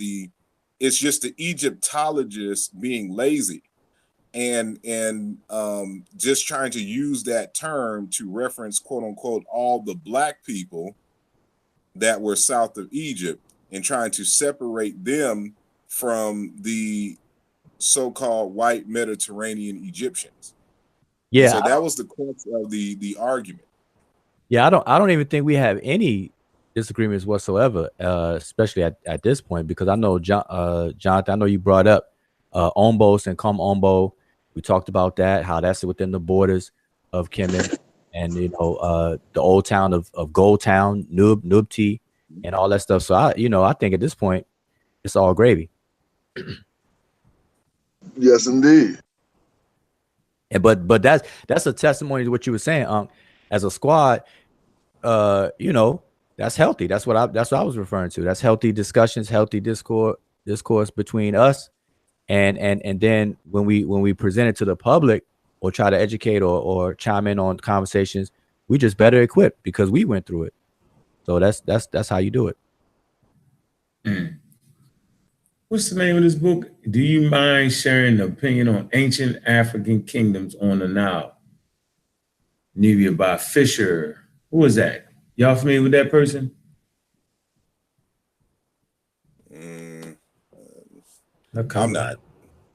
it's just the Egyptologists being lazy and just trying to use that term to reference, quote unquote, all the Black people that were south of Egypt and trying to separate them from the so-called white Mediterranean Egyptians. yeah. And so that was the crux of the argument. Yeah, I don't even think we have any disagreements whatsoever, especially at this point, because I know Jonathan, I know you brought up Ombos and Kom Ombo. We talked about that, how that's within the borders of Kemet, and the old town of Gold Town, Nubti, and all that stuff. So I think at this point it's all gravy. Yes, indeed. And but that's a testimony to what you were saying, as a squad. That's healthy. That's what I was referring to. That's healthy discussions, healthy discourse between us, and then when we present it to the public or try to educate or chime in on conversations, we just better equipped because we went through it. So that's how you do it. What's the name of this book? Do you mind sharing an opinion on ancient African kingdoms on the Nile? Nubia by Fisher. Who is that? Y'all familiar with that person? I'm not.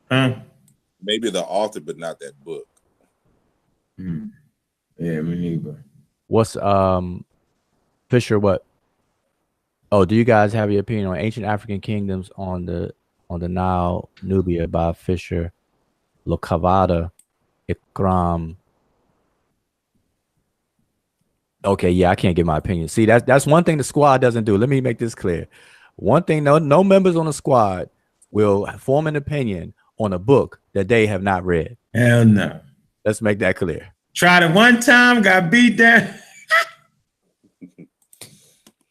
Huh? Maybe the author, but not that book. Yeah, me neither. What's Fisher? What? Oh, do you guys have your opinion on ancient African kingdoms on the Nile, Nubia by Fisher, Lokavada, Ikram? Okay, yeah, I can't give my opinion. See, that's one thing the squad doesn't do. Let me make this clear. One thing, no members on the squad will form an opinion on a book that they have not read. Hell no. Let's make that clear. Tried it one time, got beat down.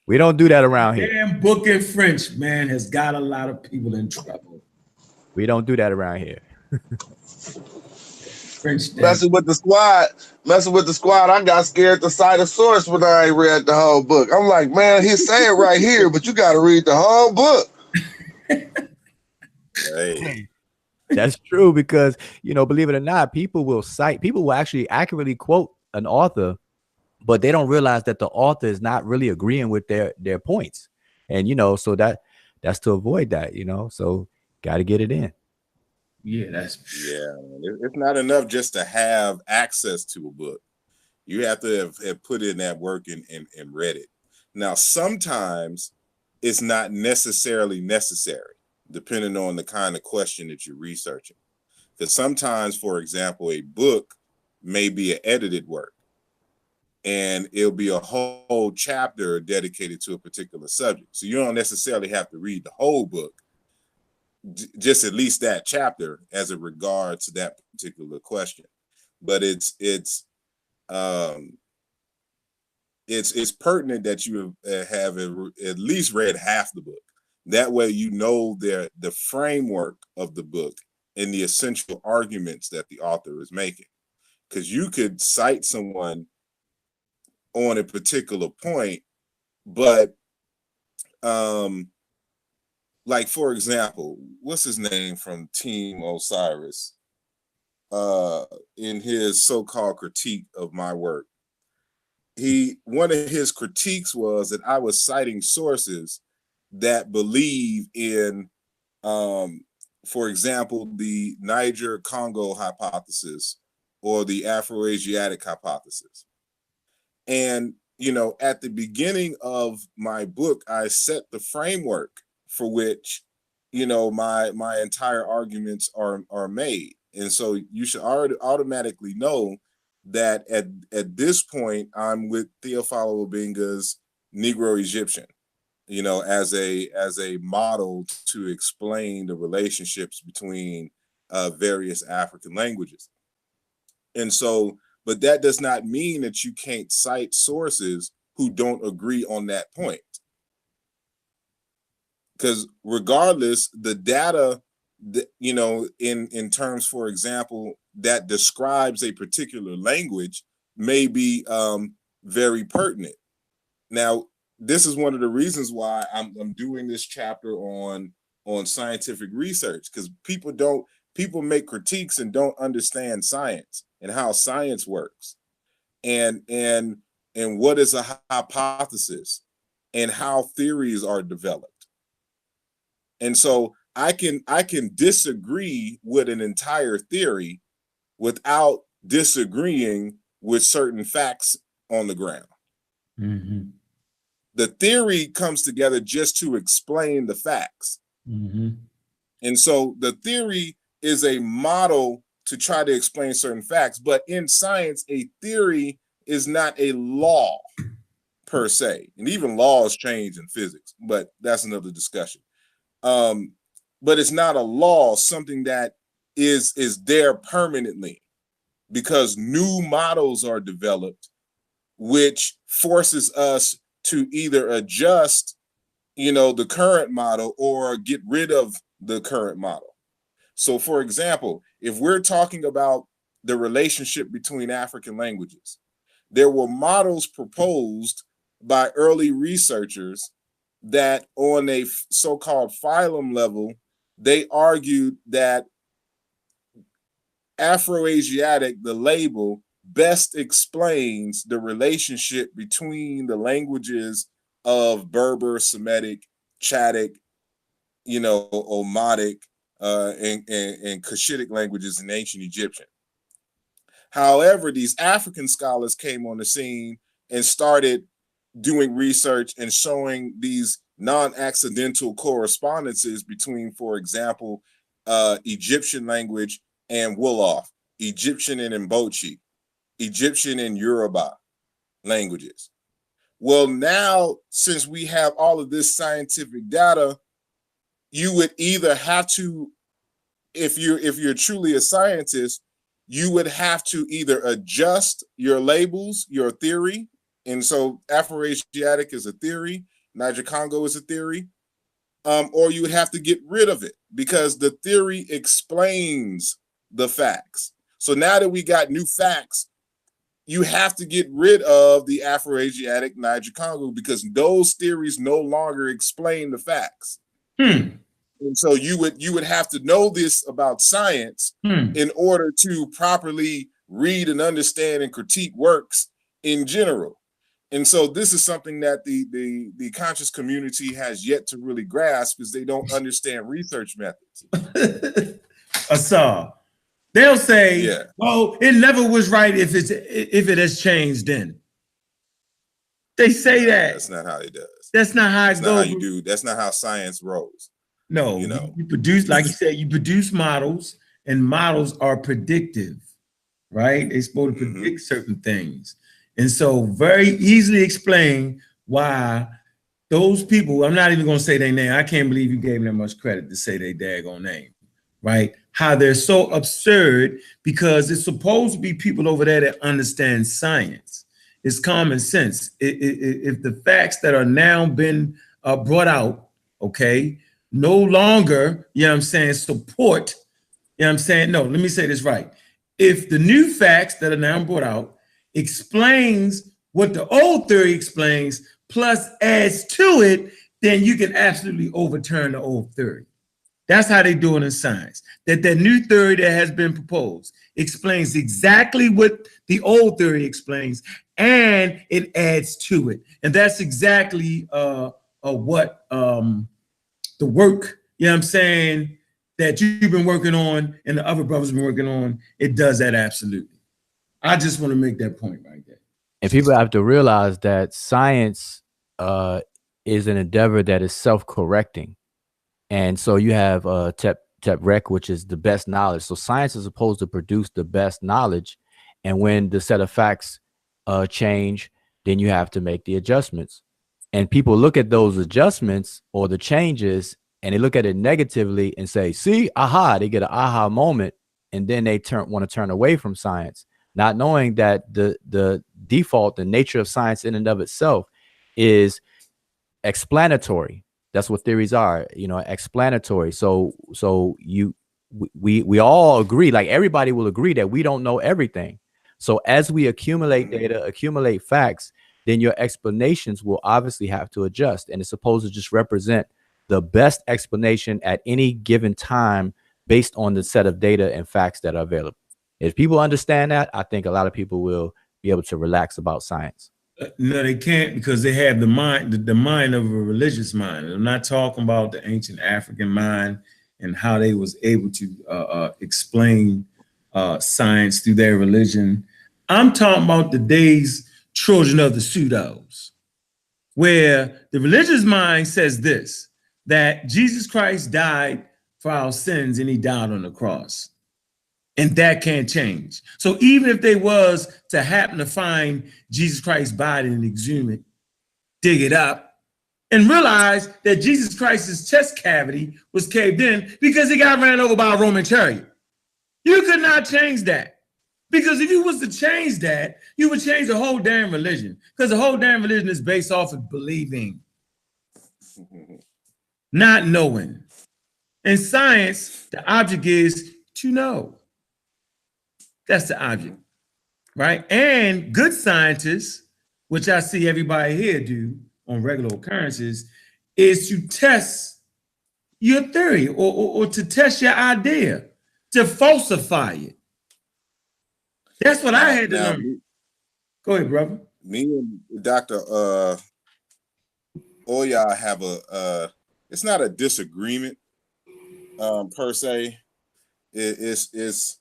We don't do that around here. Damn book in French, man, has got a lot of people in trouble. We don't do that around here. French. Messing with the squad, I got scared to cite a source when I ain't read the whole book. I'm like, man, he say it right here, but you got to read the whole book. Hey. That's true because, believe it or not, people will actually accurately quote an author, but they don't realize that the author is not really agreeing with their points. And, so that's to avoid that, so got to get it in. Yeah, it's not enough just to have access to a book. You have to have put in that work and read it. Now, sometimes it's not necessarily necessary, depending on the kind of question that you're researching. Because sometimes, for example, a book may be an edited work, and it'll be a whole chapter dedicated to a particular subject. So you don't necessarily have to read the whole book, just at least that chapter as it regards to that particular question. But it's it's pertinent that you have at least read half the book. That way, you know the framework of the book and the essential arguments that the author is making. Because you could cite someone on a particular point, but like, for example, what's his name from Team Osiris in his so-called critique of my work? One of his critiques was that I was citing sources that believe in, for example, the Niger-Congo hypothesis or the Afro-Asiatic hypothesis. And, you know, at the beginning of my book, I set the framework for which, you know, my entire arguments are made. And so you should already automatically know that at this point, I'm with Theophilo Obenga's Negro Egyptian, you know, as a model to explain the relationships between various African languages. And so, but that does not mean that you can't cite sources who don't agree on that point. Because regardless, the data, you know, in terms, for example, that describes a particular language may be very pertinent. Now, this is one of the reasons why I'm doing this chapter on scientific research, because people make critiques and don't understand science and how science works, and what is a hypothesis and how theories are developed. And so I can disagree with an entire theory without disagreeing with certain facts on the ground. Mm-hmm. The theory comes together just to explain the facts. Mm-hmm. And so the theory is a model to try to explain certain facts, but in science, a theory is not a law per se. And even laws change in physics, but that's another discussion. But it's not a law, something that is there permanently, because new models are developed, which forces us to either adjust, you know, the current model or get rid of the current model. So, for example, if we're talking about the relationship between African languages, there were models proposed by early researchers that on a so-called phylum level, they argued that Afro-Asiatic, the label, best explains the relationship between the languages of Berber, Semitic, Chadic, you know, Omotic, and Cushitic languages in ancient Egyptian. However, these African scholars came on the scene and started doing research and showing these non-accidental correspondences between, for example, Egyptian language and Wolof, Egyptian and Mbochi, Egyptian and Yoruba languages. Well, now, since we have all of this scientific data, you would either have to, if you're truly a scientist, you would have to either adjust your labels, your theory. And so Afro-Asiatic is a theory, Niger-Congo is a theory, or you would have to get rid of it because the theory explains the facts. So now that we got new facts, you have to get rid of the Afro-Asiatic, Niger-Congo, because those theories no longer explain the facts. And so you would have to know this about science in order to properly read and understand and critique works in general. And so this is something that the conscious community has yet to really grasp, because they don't understand research methods. Asar, they'll say, Yeah. "Oh, it never was right if it has changed." Then they say that. That's not how it does. That's not how it That's not how goes. you do. That's not how science rolls. No, You know. you produce, like you said, you produce models, and models are predictive, right? They're supposed to predict certain things. And so very easily explain why those people, I'm not even going to say their name. I can't believe you gave them much credit to say their daggone name, right? How they're so absurd, because it's supposed to be people over there that understand science. It's common sense. If the facts that are now been brought out, okay, no longer, you know what I'm saying, support, you know what I'm saying? No, let me say this right. If the new facts that are now brought out explains what the old theory explains, plus adds to it, then you can absolutely overturn the old theory. That's how they do it in science. That new theory that has been proposed explains exactly what the old theory explains, and it adds to it. And that's exactly what the work, you know what I'm saying, that you've been working on and the other brothers have been working on, it does that absolutely. I just want to make that point right there. And people have to realize that science is an endeavor that is self-correcting. And so you have TEPREC, which is the best knowledge. So science is supposed to produce the best knowledge. And when the set of facts change, then you have to make the adjustments. And people look at those adjustments or the changes and they look at it negatively and say, see, aha, they get an aha moment. And then they want to turn away from science, not knowing that the default, the nature of science in and of itself is explanatory. That's what theories are, you know, explanatory. So we all agree, like everybody will agree that we don't know everything. So as we accumulate data, accumulate facts, then your explanations will obviously have to adjust. And it's supposed to just represent the best explanation at any given time based on the set of data and facts that are available. If people understand that, I think a lot of people will be able to relax about science. No, they can't, because they have the mind of a religious mind. I'm not talking about the ancient African mind and how they was able to explain science through their religion. I'm talking about the days children of the pseudos, where the religious mind says this, that Jesus Christ died for our sins and he died on the cross. And that can't change. So even if they was to happen to find Jesus Christ's body and exhume it, dig it up, and realize that Jesus Christ's chest cavity was caved in because he got ran over by a Roman chariot, you could not change that. Because if you was to change that, you would change the whole damn religion. Because the whole damn religion is based off of believing, not knowing. In science, the object is to know. That's the object, right? And good scientists, which I see everybody here do on regular occurrences, is to test your theory or to test your idea, to falsify it. That's what I had to learn. Go ahead, brother. Me and Dr. Oya have it's not a disagreement per se. It's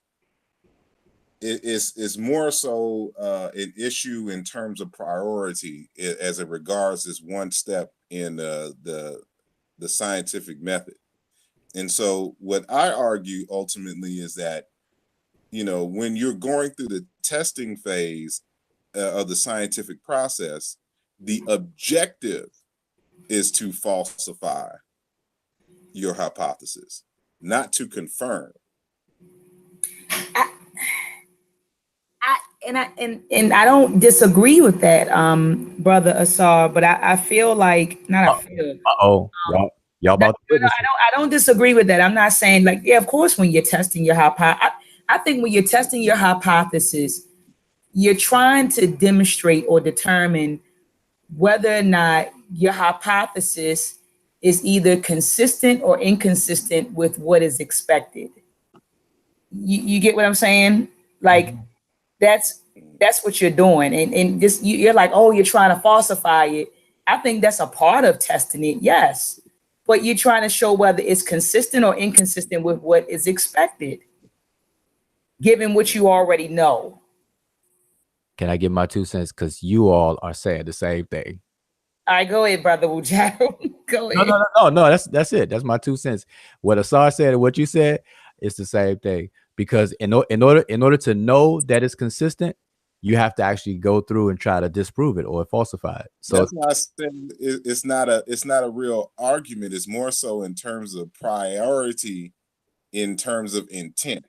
more so an issue in terms of priority as it regards this one step in the scientific method. And so what I argue ultimately is that, you know, when you're going through the testing phase of the scientific process, the objective is to falsify your hypothesis, not to confirm. And I don't disagree with that, Brother Asar, but I feel like Y'all about to I don't disagree with that. I'm not saying, like, yeah, of course, when you're testing your hypothesis, I think when you're testing your hypothesis, you're trying to demonstrate or determine whether or not your hypothesis is either consistent or inconsistent with what is expected. You get what I'm saying? Like, that's what you're doing. And this, you're like, oh, you're trying to falsify it. I think that's a part of testing it, yes. But you're trying to show whether it's consistent or inconsistent with what is expected, given what you already know. Can I give my 2 cents? Because you all are saying the same thing. All right, go ahead, Brother Wujaro. Go ahead. No. That's it. That's my 2 cents. What Asar said and what you said is the same thing. Because in order to know that it's consistent, you have to actually go through and try to disprove it or falsify it. So that's why I said it's not a real argument. It's more so in terms of priority, in terms of intent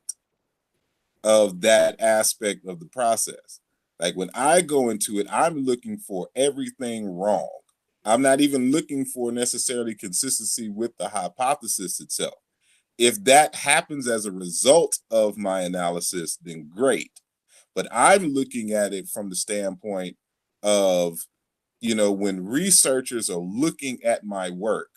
of that aspect of the process. Like when I go into it, I'm looking for everything wrong. I'm not even looking for necessarily consistency with the hypothesis itself. If that happens as a result of my analysis, then great. But I'm looking at it from the standpoint of, when researchers are looking at my work,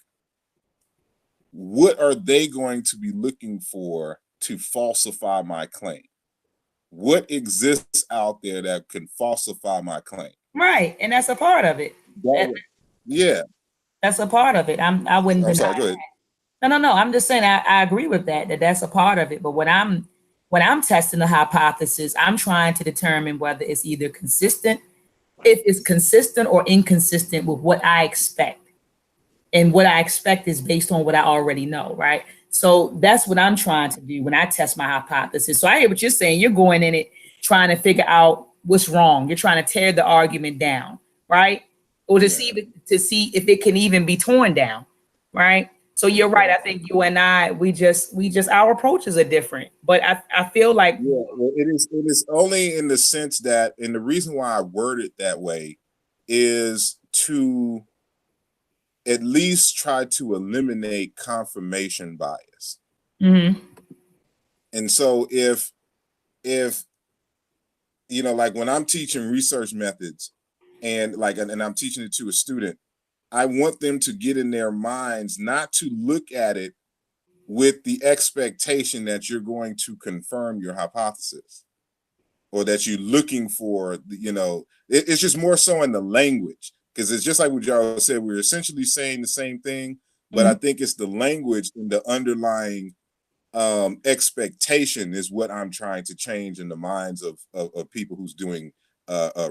what are they going to be looking for to falsify my claim? What exists out there that can falsify my claim? Right, and that's a part of it. Yeah. That's a part of it. I wouldn't I'm deny sorry, go ahead. that. No. I'm just saying I agree with that. That's a part of it. But when I'm testing the hypothesis, I'm trying to determine whether it's either consistent, if it's consistent or inconsistent with what I expect. And what I expect is based on what I already know, right? So that's what I'm trying to do when I test my hypothesis. So I hear what you're saying. You're going in it trying to figure out what's wrong. You're trying to tear the argument down, right? Or to see if it can even be torn down, right? So you're right. I think you and I, we just our approaches are different. But I feel like well, it is only in the sense that, and the reason why I word it that way is to at least try to eliminate confirmation bias. Mm-hmm. And so if like when I'm teaching research methods and I'm teaching it to a student, I want them to get in their minds not to look at it with the expectation that you're going to confirm your hypothesis or that you're looking for, it's just more so in the language. Because it's just like what y'all said, we're essentially saying the same thing, but I think it's the language and the underlying expectation is what I'm trying to change in the minds of people who's doing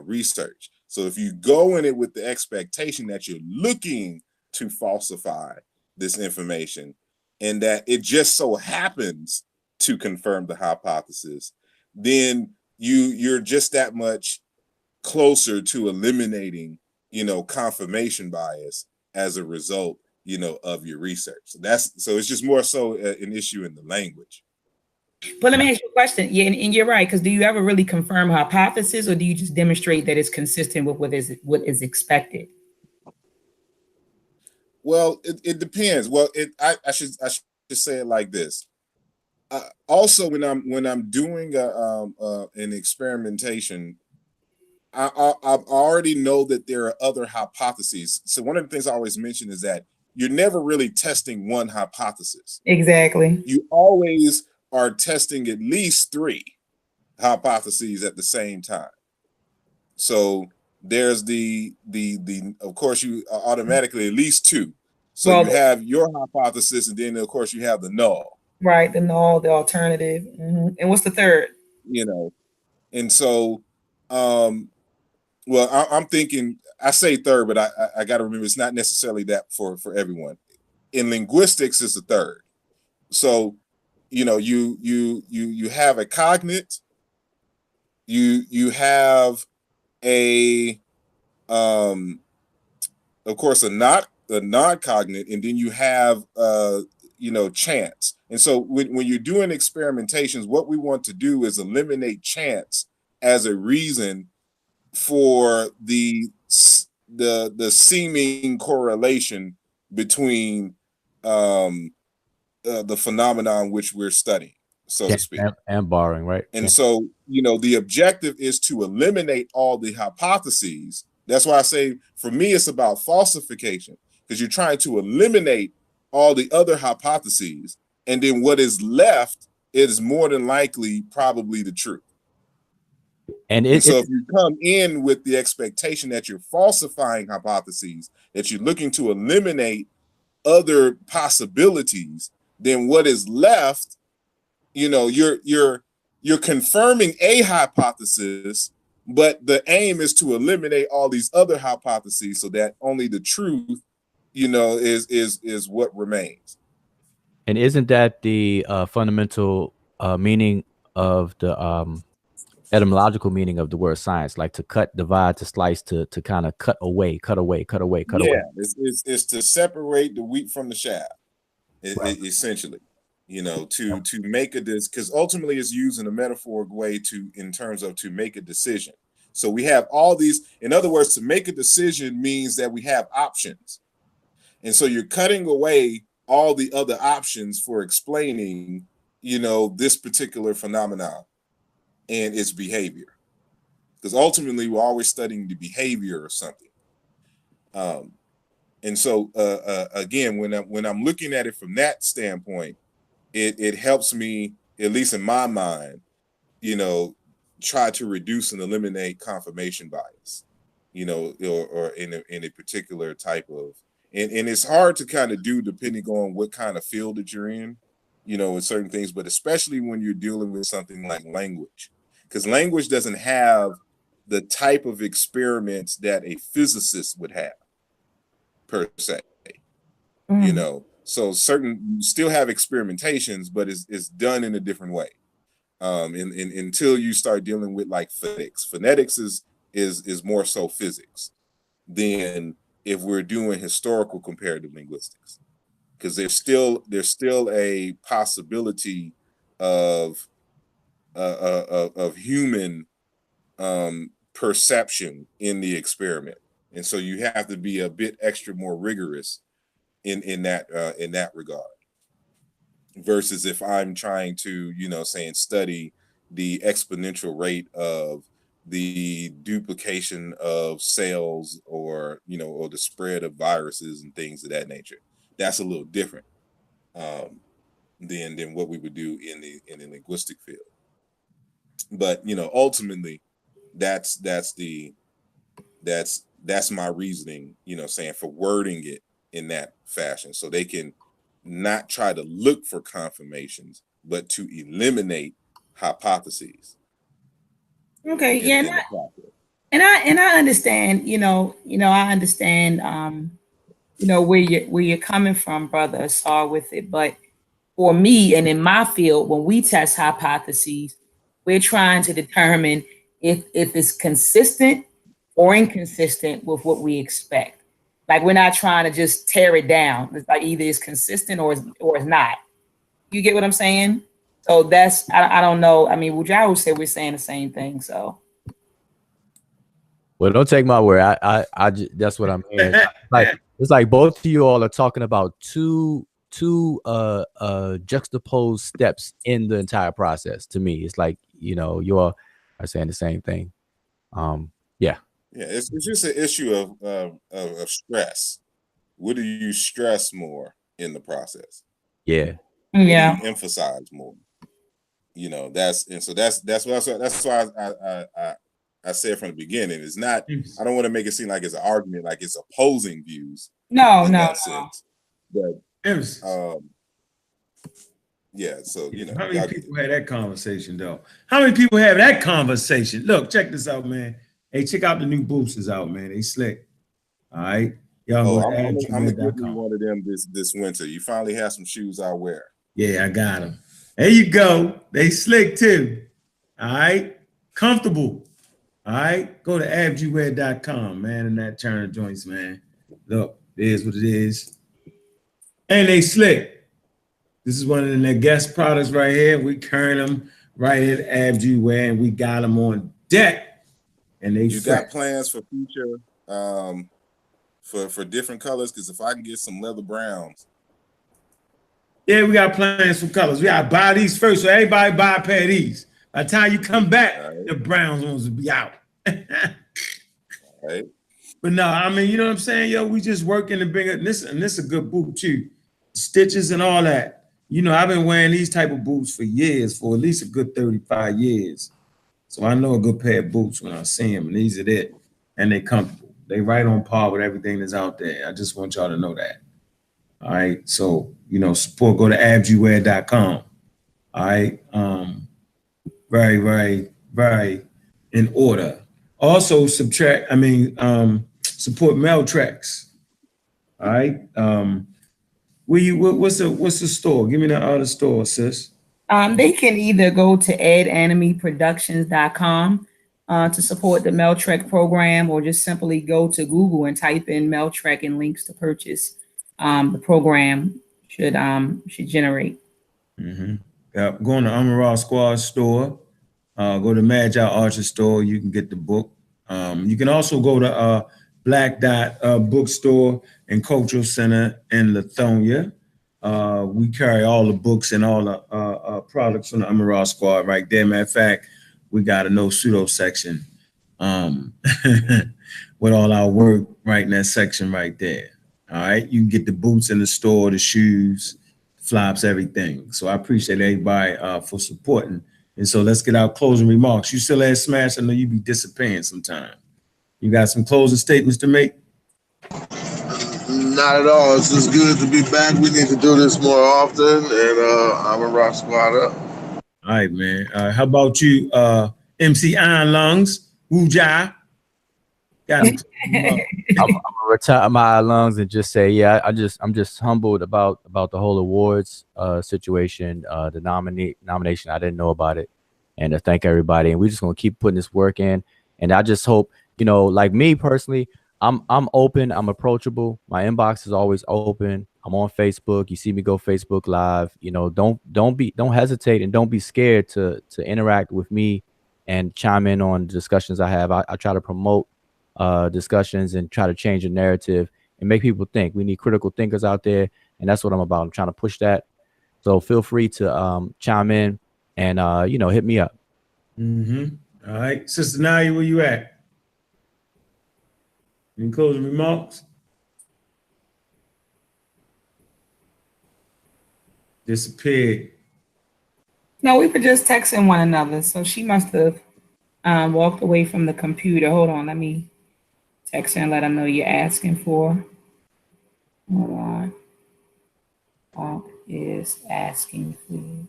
research. So if you go in it with the expectation that you're looking to falsify this information and that it just so happens to confirm the hypothesis, then you're just that much closer to eliminating confirmation bias as a result, of your research. So it's just more so an issue in the language. But let me ask you a question. Yeah, and you're right, because do you ever really confirm a hypothesis, or do you just demonstrate that it's consistent with what is expected? Well, it depends. Well, I should say it like this. Also, when I'm doing an experimentation, I already know that there are other hypotheses. So one of the things I always mention is that you're never really testing one hypothesis. Exactly. You always are testing at least 3 hypotheses at the same time. So there's the of course you automatically at least 2. So you have your hypothesis, and then of course you have the null. Right, the null, the alternative. Mm-hmm. And what's the third? And so well, I'm thinking, I say third, but I got to remember it's not necessarily that for everyone. In linguistics, it's the third. So, you have a cognate, you have a of course a non-cognate, and then you have chance. And so when you're doing experimentations, what we want to do is eliminate chance as a reason for the seeming correlation between the phenomenon which we're studying, so to speak, and borrowing, right? And so the objective is to eliminate all the hypotheses. That's why I say for me it's about falsification, because you're trying to eliminate all the other hypotheses, and then what is left is more than likely probably the truth. And so if you come in with the expectation that you're falsifying hypotheses, that you're looking to eliminate other possibilities, then what is left, you're confirming a hypothesis, but the aim is to eliminate all these other hypotheses so that only the truth, is what remains. And isn't that the fundamental meaning of the etymological meaning of the word science, like to cut, divide, to slice, to kind of cut away. It's to separate the wheat from the chaff, essentially, to make because ultimately it's used in a metaphoric way in terms of to make a decision. So we have all these, in other words, to make a decision means that we have options. And so you're cutting away all the other options for explaining, this particular phenomenon and its behavior. Because ultimately we're always studying the behavior of something. And so again, when I'm looking at it from that standpoint, it helps me, at least in my mind, try to reduce and eliminate confirmation bias, or in a particular type of, and it's hard to kind of do depending on what kind of field that you're in, with certain things, but especially when you're dealing with something like language, because language doesn't have the type of experiments that a physicist would have per se, so you still have experimentations, but it's done in a different way. And until you start dealing with like phonetics. Phonetics is more so physics than if we're doing historical comparative linguistics, because there's still a possibility of human perception in the experiment, and so you have to be a bit extra more rigorous in that regard. Versus if I'm trying to, study the exponential rate of the duplication of cells or the spread of viruses and things of that nature. That's a little different than what we would do in the linguistic field. But, ultimately that's my reasoning, saying for wording it in that fashion, so they can not try to look for confirmations, but to eliminate hypotheses. Okay, yeah, and I understand, I understand, where you're coming from, Brother Asar, with it. But for me, and in my field, when we test hypotheses, we're trying to determine if it's consistent or inconsistent with what we expect. Like, we're not trying to just tear it down. It's like either it's consistent or it's not. You get what I'm saying? So that's, I don't know. I mean, Wujahu said we're saying the same thing. So, well, don't take my word. I that's what I'm hearing. It's like both of you all are talking about two juxtaposed steps in the entire process. To me, it's like, you all are saying the same thing. Yeah, it's just an issue of stress. What do you stress more in the process? Yeah. What do you emphasize more? That's why I said from the beginning, it's not, I don't want to make it seem like it's an argument, like it's opposing views. No. Sense. But yeah, so how many people had that conversation though? How many people have that conversation? Look, check this out, man. Hey, check out the new boosters out, man. They slick. All right. Y'all I'm gonna give you one of them this winter. You finally have some shoes I'll wear. Yeah, I got them. There you go. They slick too. All right. Comfortable. All right. Go to abgwear.com, man, and that Turner joints, man. Look, it is what it is. And they slick. This is one of their guest products right here. We carrying them right at Abg Wear, and we got them on deck. And you got plans for future for different colors? Because if I can get some leather browns. Yeah, we got plans for colors. We gotta buy these first, so everybody buy a pair of these. By the time you come back, the browns ones will be out. Right. But no, I mean, you know what I'm saying? Yo, we just working to bring it. And this is a good boot too. Stitches and all that. I've been wearing these type of boots for years, for at least a good 35 years. So I know a good pair of boots when I see them, and these are it. And they're comfortable. They right on par with everything that's out there. I just want y'all to know that. All right. So, support, go to abgwear.com. All right. Very, very, very in order. Also support Meltrex. All right. What's the store? Give me the other store, sis. They can either go to edenemyproductions.com to support the Meltrek program, or just simply go to Google and type in Meltrek and links to purchase. The program should generate. Mm-hmm. Go on to Amara Squad store. Go to Magi Archer store. You can get the book. You can also go to Black Dot Bookstore and Cultural Center in Lithonia. We carry all the books and all the products from the Amaral Squad right there. Matter of fact, we got a no pseudo section with all our work right in that section right there. All right, you can get the boots in the store, the shoes, flops, everything. So I appreciate everybody for supporting. And so let's get our closing remarks. You still at Smash? I know you be disappearing sometime. You got some closing statements to make? Not at all. It's just good to be back. We need to do this more often, and I'm a rock squad up. All right, man. How about you, MC Iron Lungs, Wu Jai? Got him. I'm gonna retire my lungs and just say, yeah, I'm just humbled about the whole awards situation, the nomination. I didn't know about it, and to thank everybody. And we're just gonna keep putting this work in. And I just hope, like me personally, I'm open, I'm approachable. My inbox is always open. I'm on Facebook. You see me go Facebook Live. Don't hesitate and don't be scared to interact with me and chime in on the discussions I have. I try to promote discussions and try to change the narrative and make people think. We need critical thinkers out there, and that's what I'm about. I'm trying to push that. So feel free to chime in and hit me up. All right, Sister Naya, where you at? Any closing remarks? Disappeared. No, we were just texting one another, so she must have walked away from the computer. Hold on, let me text her and let her know you're asking for. Hold on. Walk is asking for you.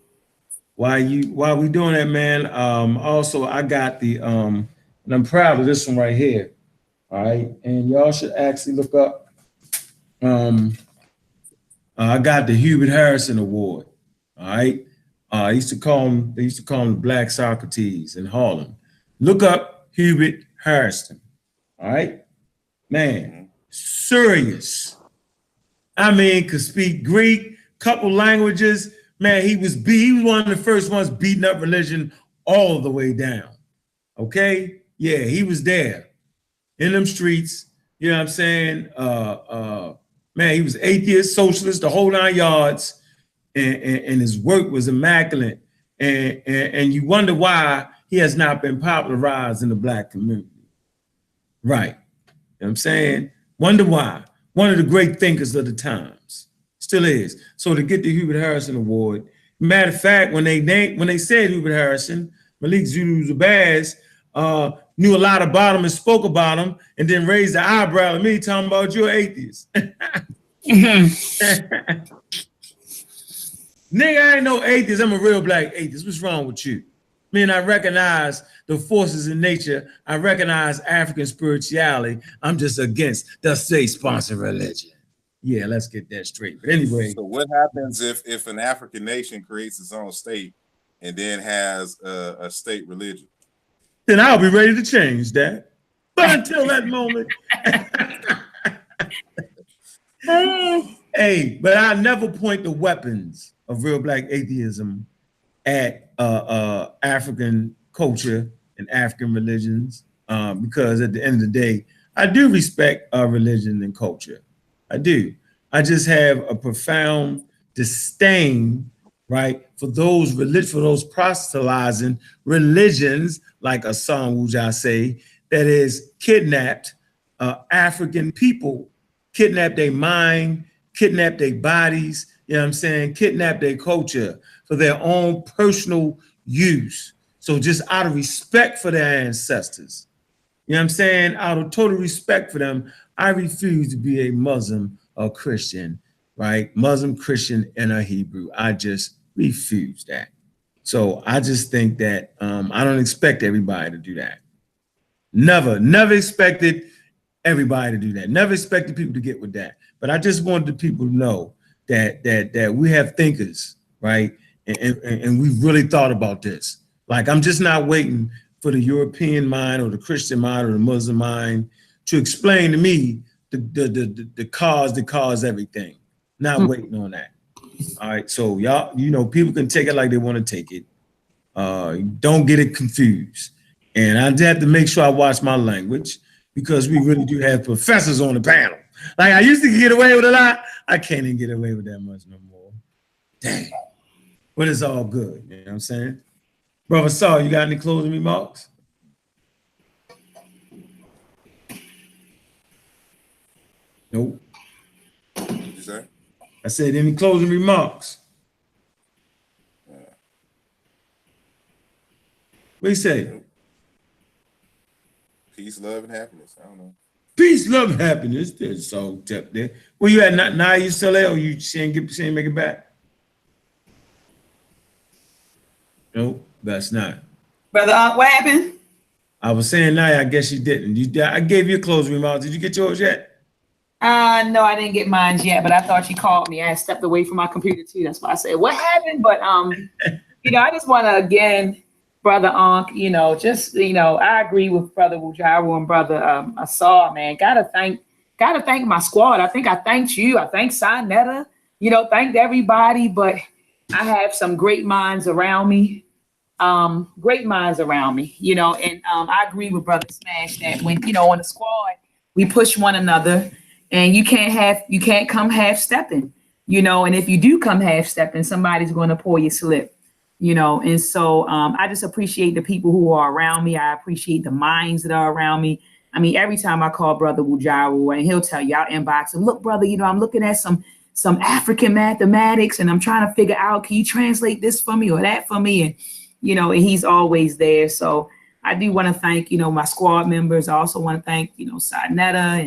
While we doing that, man, also I got the and I'm proud of this one right here. All right, and y'all should actually look up. I got the Hubert Harrison Award. All right, they used to call him the Black Socrates in Harlem. Look up Hubert Harrison. All right, man, serious. I mean, could speak Greek, couple languages. Man, he was one of the first ones beating up religion all the way down. Okay, yeah, he was there in them streets. You know what I'm saying? Man, he was atheist, socialist, the whole 9 yards, and his work was immaculate. And you wonder why he has not been popularized in the Black community. Right. You know what I'm saying? Wonder why. One of the great thinkers of the times. Still is. So to get the Hubert Harrison Award, matter of fact, when they said Hubert Harrison, Malik Zulu Zabaz knew a lot about him and spoke about him, and then raised the eyebrow at me talking about you're atheist. Nigga, I ain't no atheist. I'm a real Black atheist. What's wrong with you? I mean, I recognize the forces in nature. I recognize African spirituality. I'm just against the state-sponsored religion. Yeah, let's get that straight. But anyway. So what happens if an African nation creates its own state and then has a state religion? Then I'll be ready to change that. But until that moment. Hey, but I never point the weapons of real Black atheism at African culture and African religions, because at the end of the day, I do respect our religion and culture. I do. I just have a profound disdain, right, for those proselytizing religions, like Hassan Wuja say, that is kidnapped African people, kidnap their mind, kidnap their bodies, you know what I'm saying, kidnap their culture for their own personal use. So just out of respect for their ancestors, you know what I'm saying, out of total respect for them, I refuse to be a Muslim or Christian, right? Muslim, Christian, and a Hebrew. I just refuse that. So I just think that I don't expect everybody to do that. Never expected everybody to do that. Never expected people to get with that. But I just wanted the people to know that we have thinkers, right? And we've really thought about this. Like, I'm just not waiting for the European mind or the Christian mind or the Muslim mind to explain to me the cause that caused everything. Not waiting on that. All right, so y'all, people can take it like they want to take it. Don't get it confused. And I have to make sure I watch my language because we really do have professors on the panel. Like I used to get away with a lot. I can't even get away with that much no more. Dang. But it's all good. You know what I'm saying? Brother Saul, you got any closing remarks? Nope. What'd you say? I said, any closing remarks? What do you say? Peace, love, and happiness. I don't know. Peace, love, and happiness. There's a song up there. Where you at now? You still there, or you saying make it back? Nope, that's not. Brother Unc, what happened? I was saying now, I guess you didn't. I gave you a closing remarks. Did you get yours yet? No, I didn't get mine yet, but I thought you called me. I had stepped away from my computer too. That's why I said, what happened? But, I just want to, again, Brother Ankh, I agree with Brother Wujaru and Brother Asar, man. Gotta thank my squad. I think I thanked you. I thanked Sinetta, thanked everybody, but I have some great minds around me. And I agree with Brother Smash that when, on the squad, we push one another and you can't come half stepping, and if you do come half stepping, somebody's going to pull your slip. And so I just appreciate the people who are around me. I appreciate the minds that are around me. I mean, every time I call Brother Wujaru, and he'll tell you, I'll inbox him, look, brother, I'm looking at some African mathematics and I'm trying to figure out, can you translate this for me or that for me? And, and he's always there. So I do want to thank, my squad members. I also want to thank, Sinetta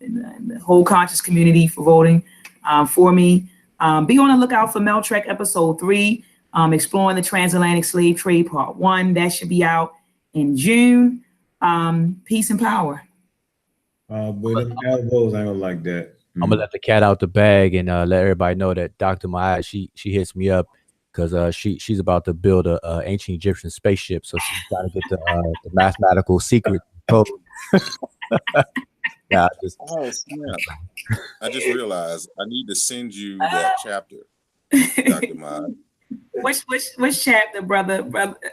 and the whole conscious community for voting for me. Be on the lookout for Meltrek episode 3. Exploring the Transatlantic Slave Trade Part 1. That should be out in June. Peace and power. Boy, them elbows, I don't like that. I'm gonna let the cat out the bag and let everybody know that Dr. Maya, she hits me up because she's about to build a ancient Egyptian spaceship, so she's trying to get the mathematical secret code. Yeah, I just realized I need to send you that chapter, Dr. Maya. Which chapter, brother?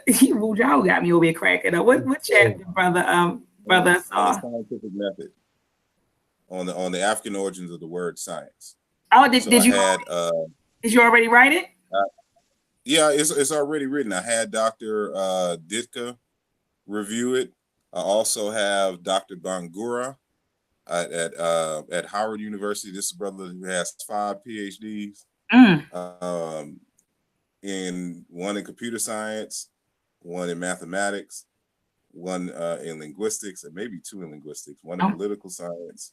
Y'all got me over here cracking up. What chapter, brother? Brother, scientific method on the African origins of the word science. Oh, did you already write it? Yeah, it's already written. I had Dr. Ditka review it. I also have Dr. Bangura at Howard University. This is a brother who has 5 PhDs. In one in computer science, one in mathematics, one in linguistics, and maybe 2 in linguistics, one in political science,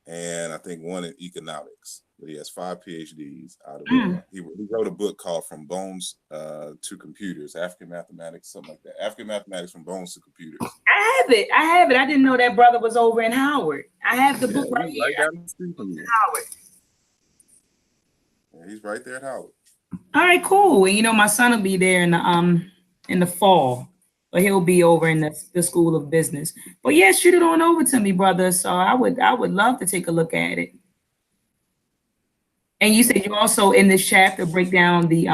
and I think 1 in economics. But he has 5 PhDs out of it. He wrote a book called From Bones to Computers, African Mathematics, something like that. African Mathematics from Bones to Computers. I have it. I didn't know that brother was over in Howard. I have the book right here. Howard. Yeah, he's right there at Howard. All right, cool. And my son will be there in the fall, but he'll be over in the School of Business. But yeah, shoot it on over to me, brother. So I would love to take a look at it. And you said you also in this chapter break down the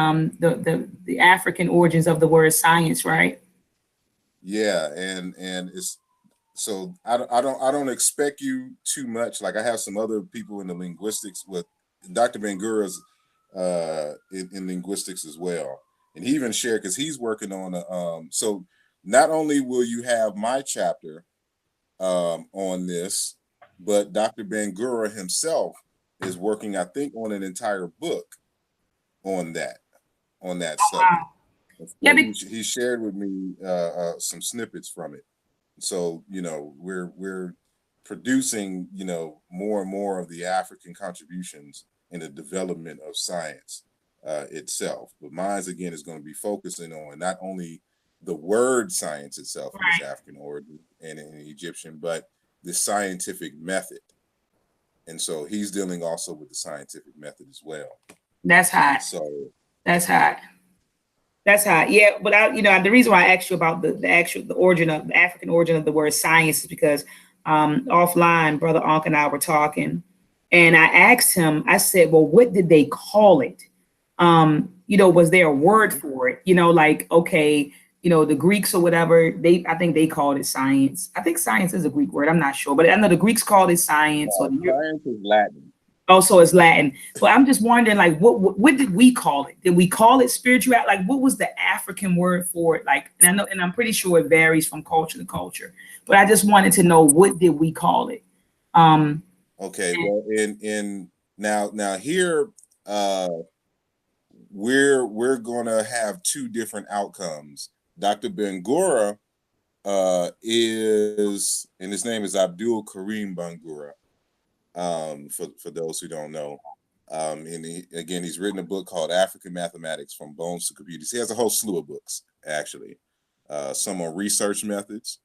African origins of the word science, right? Yeah, and it's so I don't expect you too much. Like I have some other people in the linguistics with Dr. Bangura's in linguistics as well, and he even shared because he's working on so not only will you have my chapter on this, but Dr. Bangura himself is working, I think, on an entire book on that subject. Wow. Yeah, he shared with me some snippets from it. So we're producing more and more of the African contributions in the development of science itself. But mine, again, is going to be focusing on not only the word science itself, right, in its African origin and in Egyptian, but the scientific method. And so he's dealing also with the scientific method as well. That's hot. So that's hot. That's hot. Yeah, but the reason why I asked you about the African origin of the word science is because offline, Brother Ankh and I were talking. And I asked him, I said, well, what did they call it? Was there a word for it? Like, okay, the Greeks or whatever, I think they called it science. I think science is a Greek word. I'm not sure, but I know the Greeks called it science. Or Science is Latin. also it's Latin. But I'm just wondering, like, what did we call it? Did we call it spiritual? Like, what was the African word for it? Like, and I know, and I'm pretty sure it varies from culture to culture. But I just wanted to know, what did we call it? Okay, well, in now here, we're gonna have two different outcomes. Dr. Bangura is, and his name is Abdul Karim Bangura. For those who don't know, and he's written a book called African Mathematics from Bones to Computers. He has a whole slew of books, actually, some on research methods,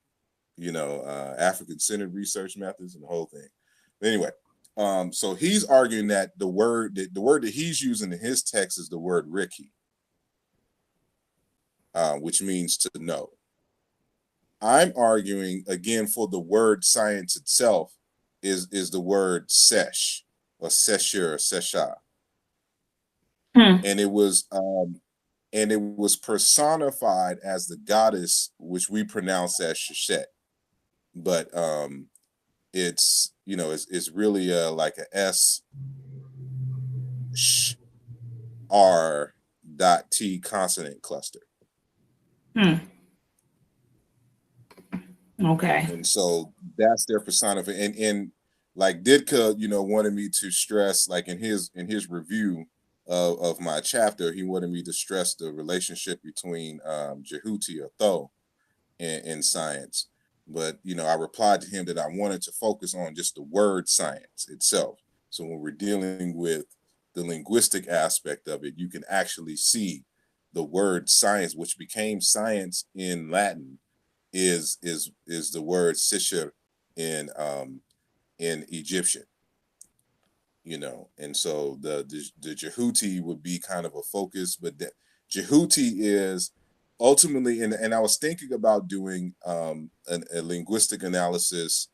African-centered research methods, and the whole thing. But anyway, so he's arguing that the word that he's using in his text is the word Riki, which means to know. I'm arguing again for the word science itself is the word sesh or sesher or sesha. And it was personified as the goddess, which we pronounce as Sheshet. But it's it's really like a S sh R dot T consonant cluster. Okay. And so that's their personification. And like Ditka, wanted me to stress, like in his review of my chapter, he wanted me to stress the relationship between Jehuti or Tho in science. But I replied to him that I wanted to focus on just the word science itself. So when we're dealing with the linguistic aspect of it, you can actually see the word science, which became science in Latin, is the word sisher in Egyptian. And so the Jehuti would be kind of a focus, but the Jehuti is ultimately, and I was thinking about doing a linguistic analysis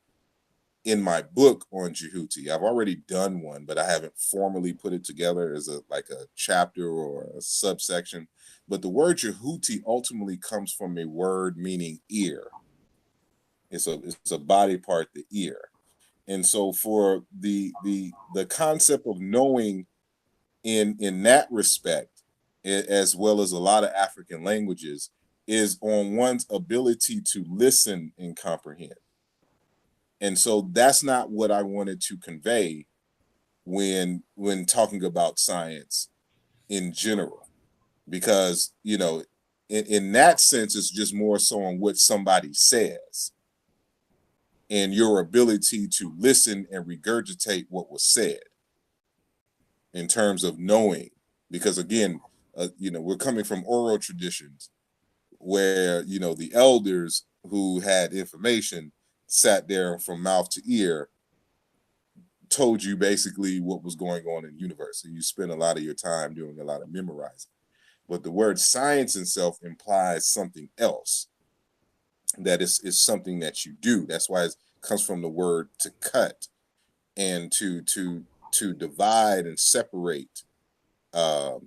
in my book on Jehuti. I've already done one, but I haven't formally put it together as a chapter or a subsection. But the word Jehuti ultimately comes from a word meaning ear. It's a body part, the ear. And so for the concept of knowing in that respect, as well as a lot of African languages, is on one's ability to listen and comprehend. And so that's not what I wanted to convey when talking about science in general, because in that sense, it's just more so on what somebody says and your ability to listen and regurgitate what was said in terms of knowing. Because again, we're coming from oral traditions where the elders who had information sat there from mouth to ear, told you basically what was going on in the universe. So you spend a lot of your time doing a lot of memorizing. But the word science itself implies something else. That is something that you do. That's why it comes from the word to cut and to divide and separate the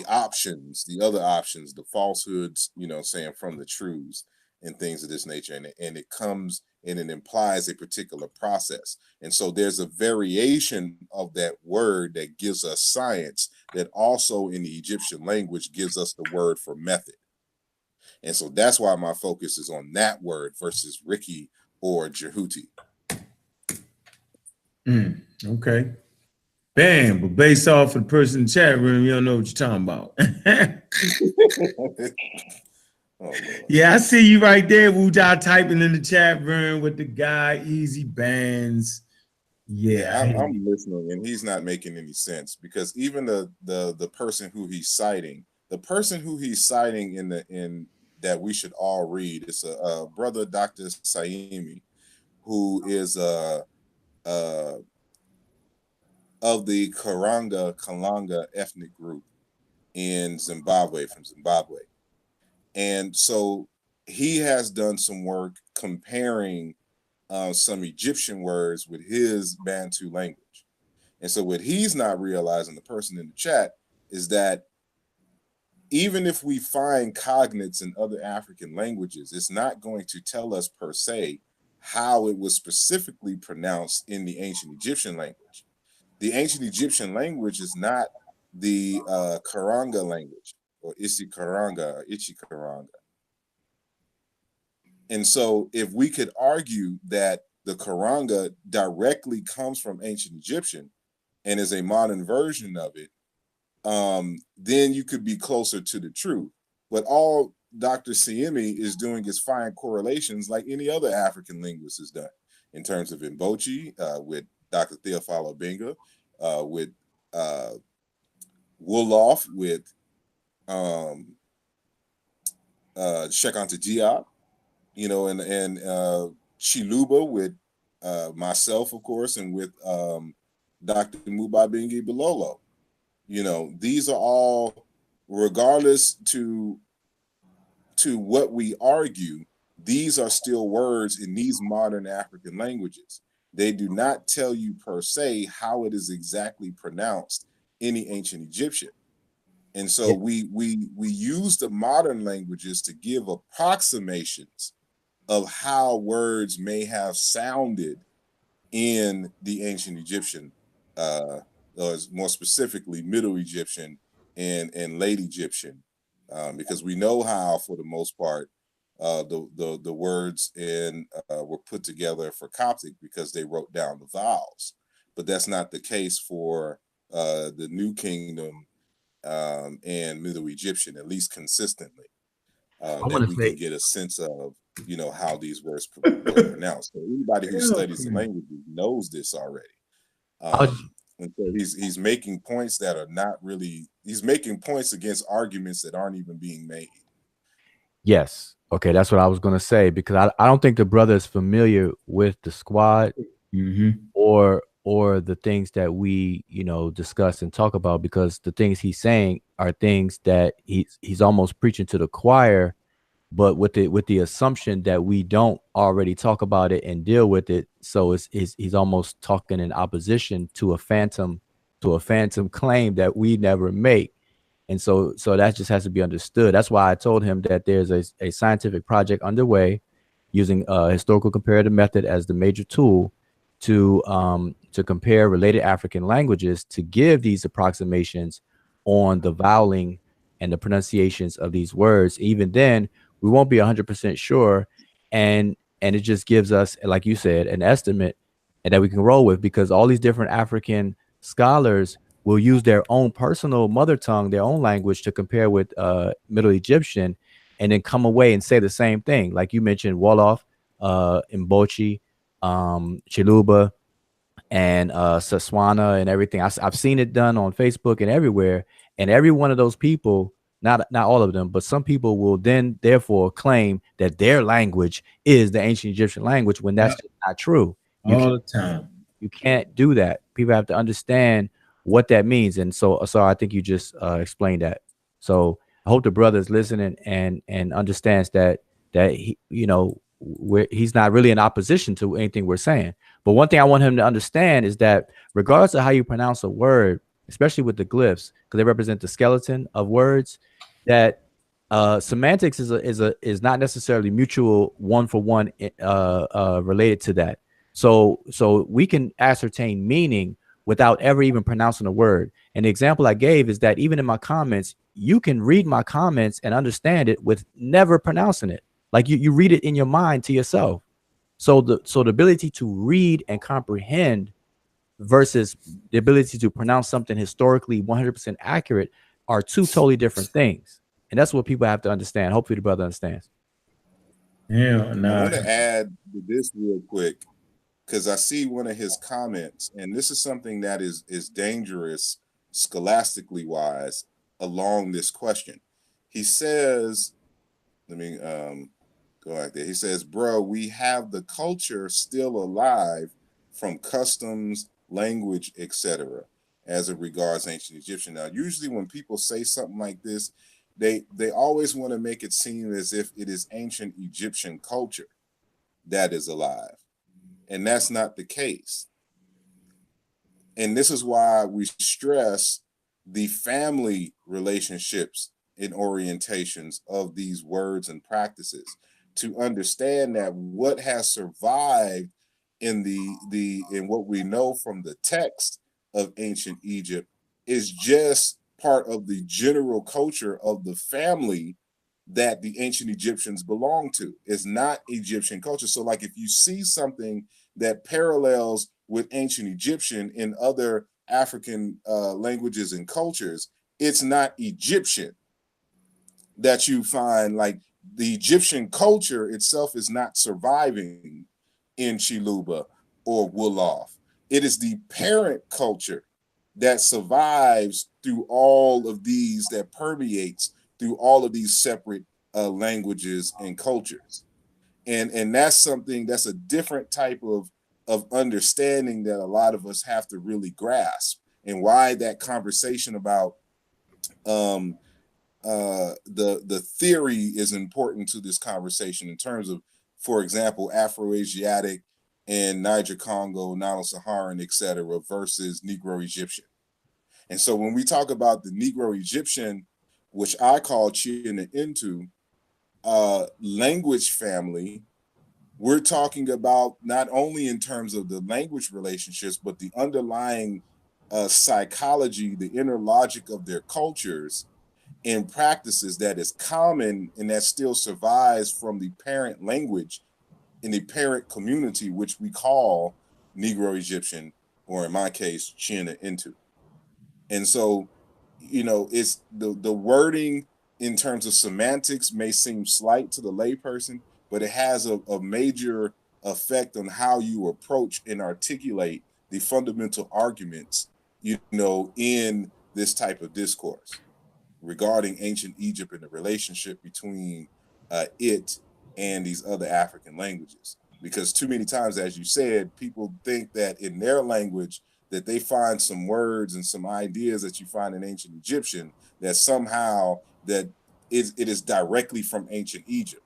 options, the other options, the falsehoods, saying from the truths and things of this nature. And it comes and it implies a particular process. And so there's a variation of that word that gives us science that also in the Egyptian language gives us the word for method. And so that's why my focus is on that word versus Riki or Jehuti. Okay. Bam, but based off of the person in the chat room, you don't know what you're talking about. Oh, yeah, I see you right there, Wuja, typing in the chat room with the guy, Easy Bands. Yeah, I'm listening, and he's not making any sense, because even the person who he's citing, in that we should all read, is a brother, Dr. Saimi, who is of the Kalanga ethnic group in Zimbabwe, from Zimbabwe. And so he has done some work comparing some Egyptian words with his Bantu language. And so what he's not realizing, the person in the chat, is that even if we find cognates in other African languages, it's not going to tell us per se how it was specifically pronounced in the ancient Egyptian language. The ancient Egyptian language is not the Karanga language, or Isikaranga or Ichikaranga. And so if we could argue that the Karanga directly comes from ancient Egyptian and is a modern version of it, then you could be closer to the truth. But all Dr. Siemi is doing is find correlations like any other African linguist has done in terms of Mbochi, with Dr. Theophilo Benga, with Wolof, with Shekanta Diop, you know, and Chiluba with myself, of course, and with Dr. Mubabingi Bilolo. You know, these are all, regardless to what we argue, these are still words in these modern African languages. They do not tell you per se how it is exactly pronounced in the ancient Egyptian. And so we use the modern languages to give approximations of how words may have sounded in the ancient Egyptian, or more specifically Middle Egyptian and Late Egyptian, because we know how, for the most part, the words were put together for Coptic because they wrote down the vowels, but that's not the case for the New Kingdom and Middle Egyptian, at least consistently. That we can get a sense of, you know, how these words were pronounced. So anybody who studies the language knows this already. And so he's making points that are not really, he's making points against arguments that aren't even being made. Yes. Okay, that's what I was going to say, because I don't think the brother is familiar with the squad or the things that we, you know, discuss and talk about, because the things he's saying are things that he's almost preaching to the choir, but with the assumption that we don't already talk about it and deal with it. So he's almost talking in opposition to a phantom claim that we never make. And so that just has to be understood. That's why I told him that there's a scientific project underway using historical comparative method as the major tool to compare related African languages to give these approximations on the voweling and the pronunciations of these words. Even then, we won't be 100% sure, and it just gives us, like you said, an estimate and that we can roll with, because all these different African scholars will use their own personal mother tongue, their own language, to compare with Middle Egyptian, and then come away and say the same thing. Like you mentioned, Wolof, Mbochi, Chiluba, and Saswana and everything. I've seen it done on Facebook and everywhere. And every one of those people, not all of them, but some people will then therefore claim that their language is the ancient Egyptian language, when that's just not true. All the time. You can't do that. People have to understand what that means. And so I think you just explained that. So I hope the brother is listening and understands that he, you know, he's not really in opposition to anything we're saying. But one thing I want him to understand is that regardless of how you pronounce a word, especially with the glyphs, because they represent the skeleton of words, that semantics is not necessarily mutual one-for-one related to that. So we can ascertain meaning without ever even pronouncing a word. And the example I gave is that even in my comments, you can read my comments and understand it with never pronouncing it. Like you read it in your mind to yourself. So the ability to read and comprehend versus the ability to pronounce something historically 100% accurate are two totally different things. And that's what people have to understand. Hopefully the brother understands. Yeah, I want to add to this real quick, because I see one of his comments, and this is something that is dangerous scholastically wise along this question. He says, let me go back there. He says, bro, we have the culture still alive from customs, language, etc., as it regards ancient Egyptian. Now, usually when people say something like this, they always want to make it seem as if it is ancient Egyptian culture that is alive. And that's not the case. And this is why we stress the family relationships and orientations of these words and practices, to understand that what has survived in in what we know from the text of ancient Egypt is just part of the general culture of the family that the ancient Egyptians belong to. It's not Egyptian culture. So like if you see something that parallels with ancient Egyptian in other African languages and cultures, it's not Egyptian that you find. Like the Egyptian culture itself is not surviving in Chiluba or Wolof. It is the parent culture that survives through all of these, that permeates through all of these separate languages and cultures. And that's something, that's a different type of understanding that a lot of us have to really grasp, and why that conversation about the theory is important to this conversation in terms of, for example, Afro-Asiatic and Niger-Congo, Nilo-Saharan, etc., versus Negro-Egyptian. And so when we talk about the Negro-Egyptian, which I call Chiana Intu, language family, we're talking about not only in terms of the language relationships, but the underlying psychology, the inner logic of their cultures and practices that is common and that still survives from the parent language in the parent community, which we call Negro-Egyptian, or in my case, Chiana Intu. And so, you know, it's the wording in terms of semantics may seem slight to the layperson, but it has a major effect on how you approach and articulate the fundamental arguments, you know, in this type of discourse regarding ancient Egypt and the relationship between it and these other African languages. Because too many times, as you said, people think that in their language that they find some words and some ideas that you find in ancient Egyptian, that somehow that it is directly from ancient Egypt.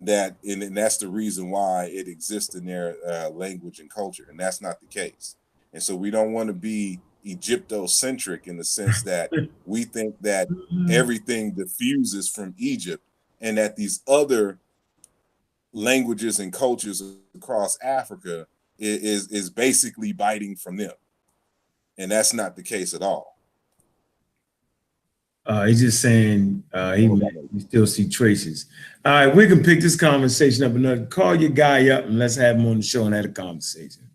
And that's the reason why it exists in their language and culture, and that's not the case. And so we don't want to be Egyptocentric in the sense that we think that everything diffuses from Egypt and that these other languages and cultures across Africa is basically biting from them. And that's not the case at all. He's just saying he still see traces. All right, we can pick this conversation up another. Call your guy up and let's have him on the show and have a conversation.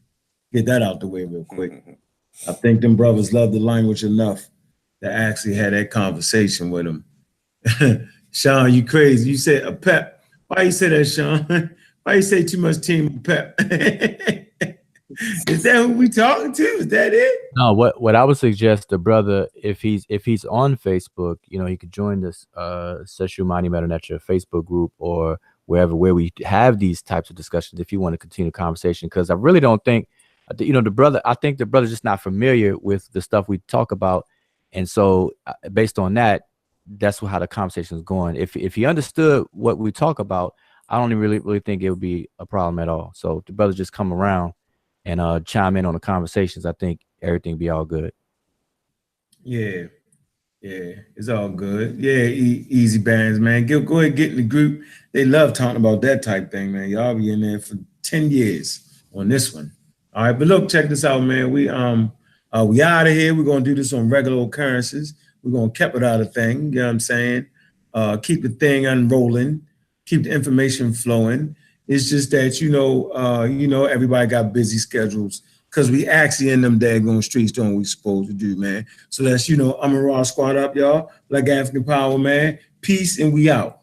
Get that out the way real quick. I think them brothers love the language enough to actually have that conversation with him. Sean, you crazy. You said a pep. Why you say that, Sean? Why you say too much team pep? Is that who we talking to? Is that it? No, what I would suggest the brother, if he's on Facebook, you know, he could join this Seshu Mani Metanetra Facebook group or where we have these types of discussions if you want to continue the conversation. Because I really don't think, you know, I think the brother's just not familiar with the stuff we talk about. And so based on that, that's how the conversation is going. If he understood what we talk about, I don't really think it would be a problem at all. So the brother just come around and chime in on the conversations. I think everything be all good. Yeah, it's all good. Yeah, easy bands, man. Go ahead, get in the group. They love talking about that type thing, man. Y'all be in there for 10 years on this one. All right, but look, check this out, man. We out of here. We're gonna do this on regular occurrences. We're gonna keep it out of thing. You know what I'm saying? Keep the thing unrolling. Keep the information flowing. It's just that, you know, everybody got busy schedules because we actually in them daggone streets doing what we supposed to do, man. So that's, you know, I'm a raw squad up, y'all. Black African Power, man. Peace, and we out.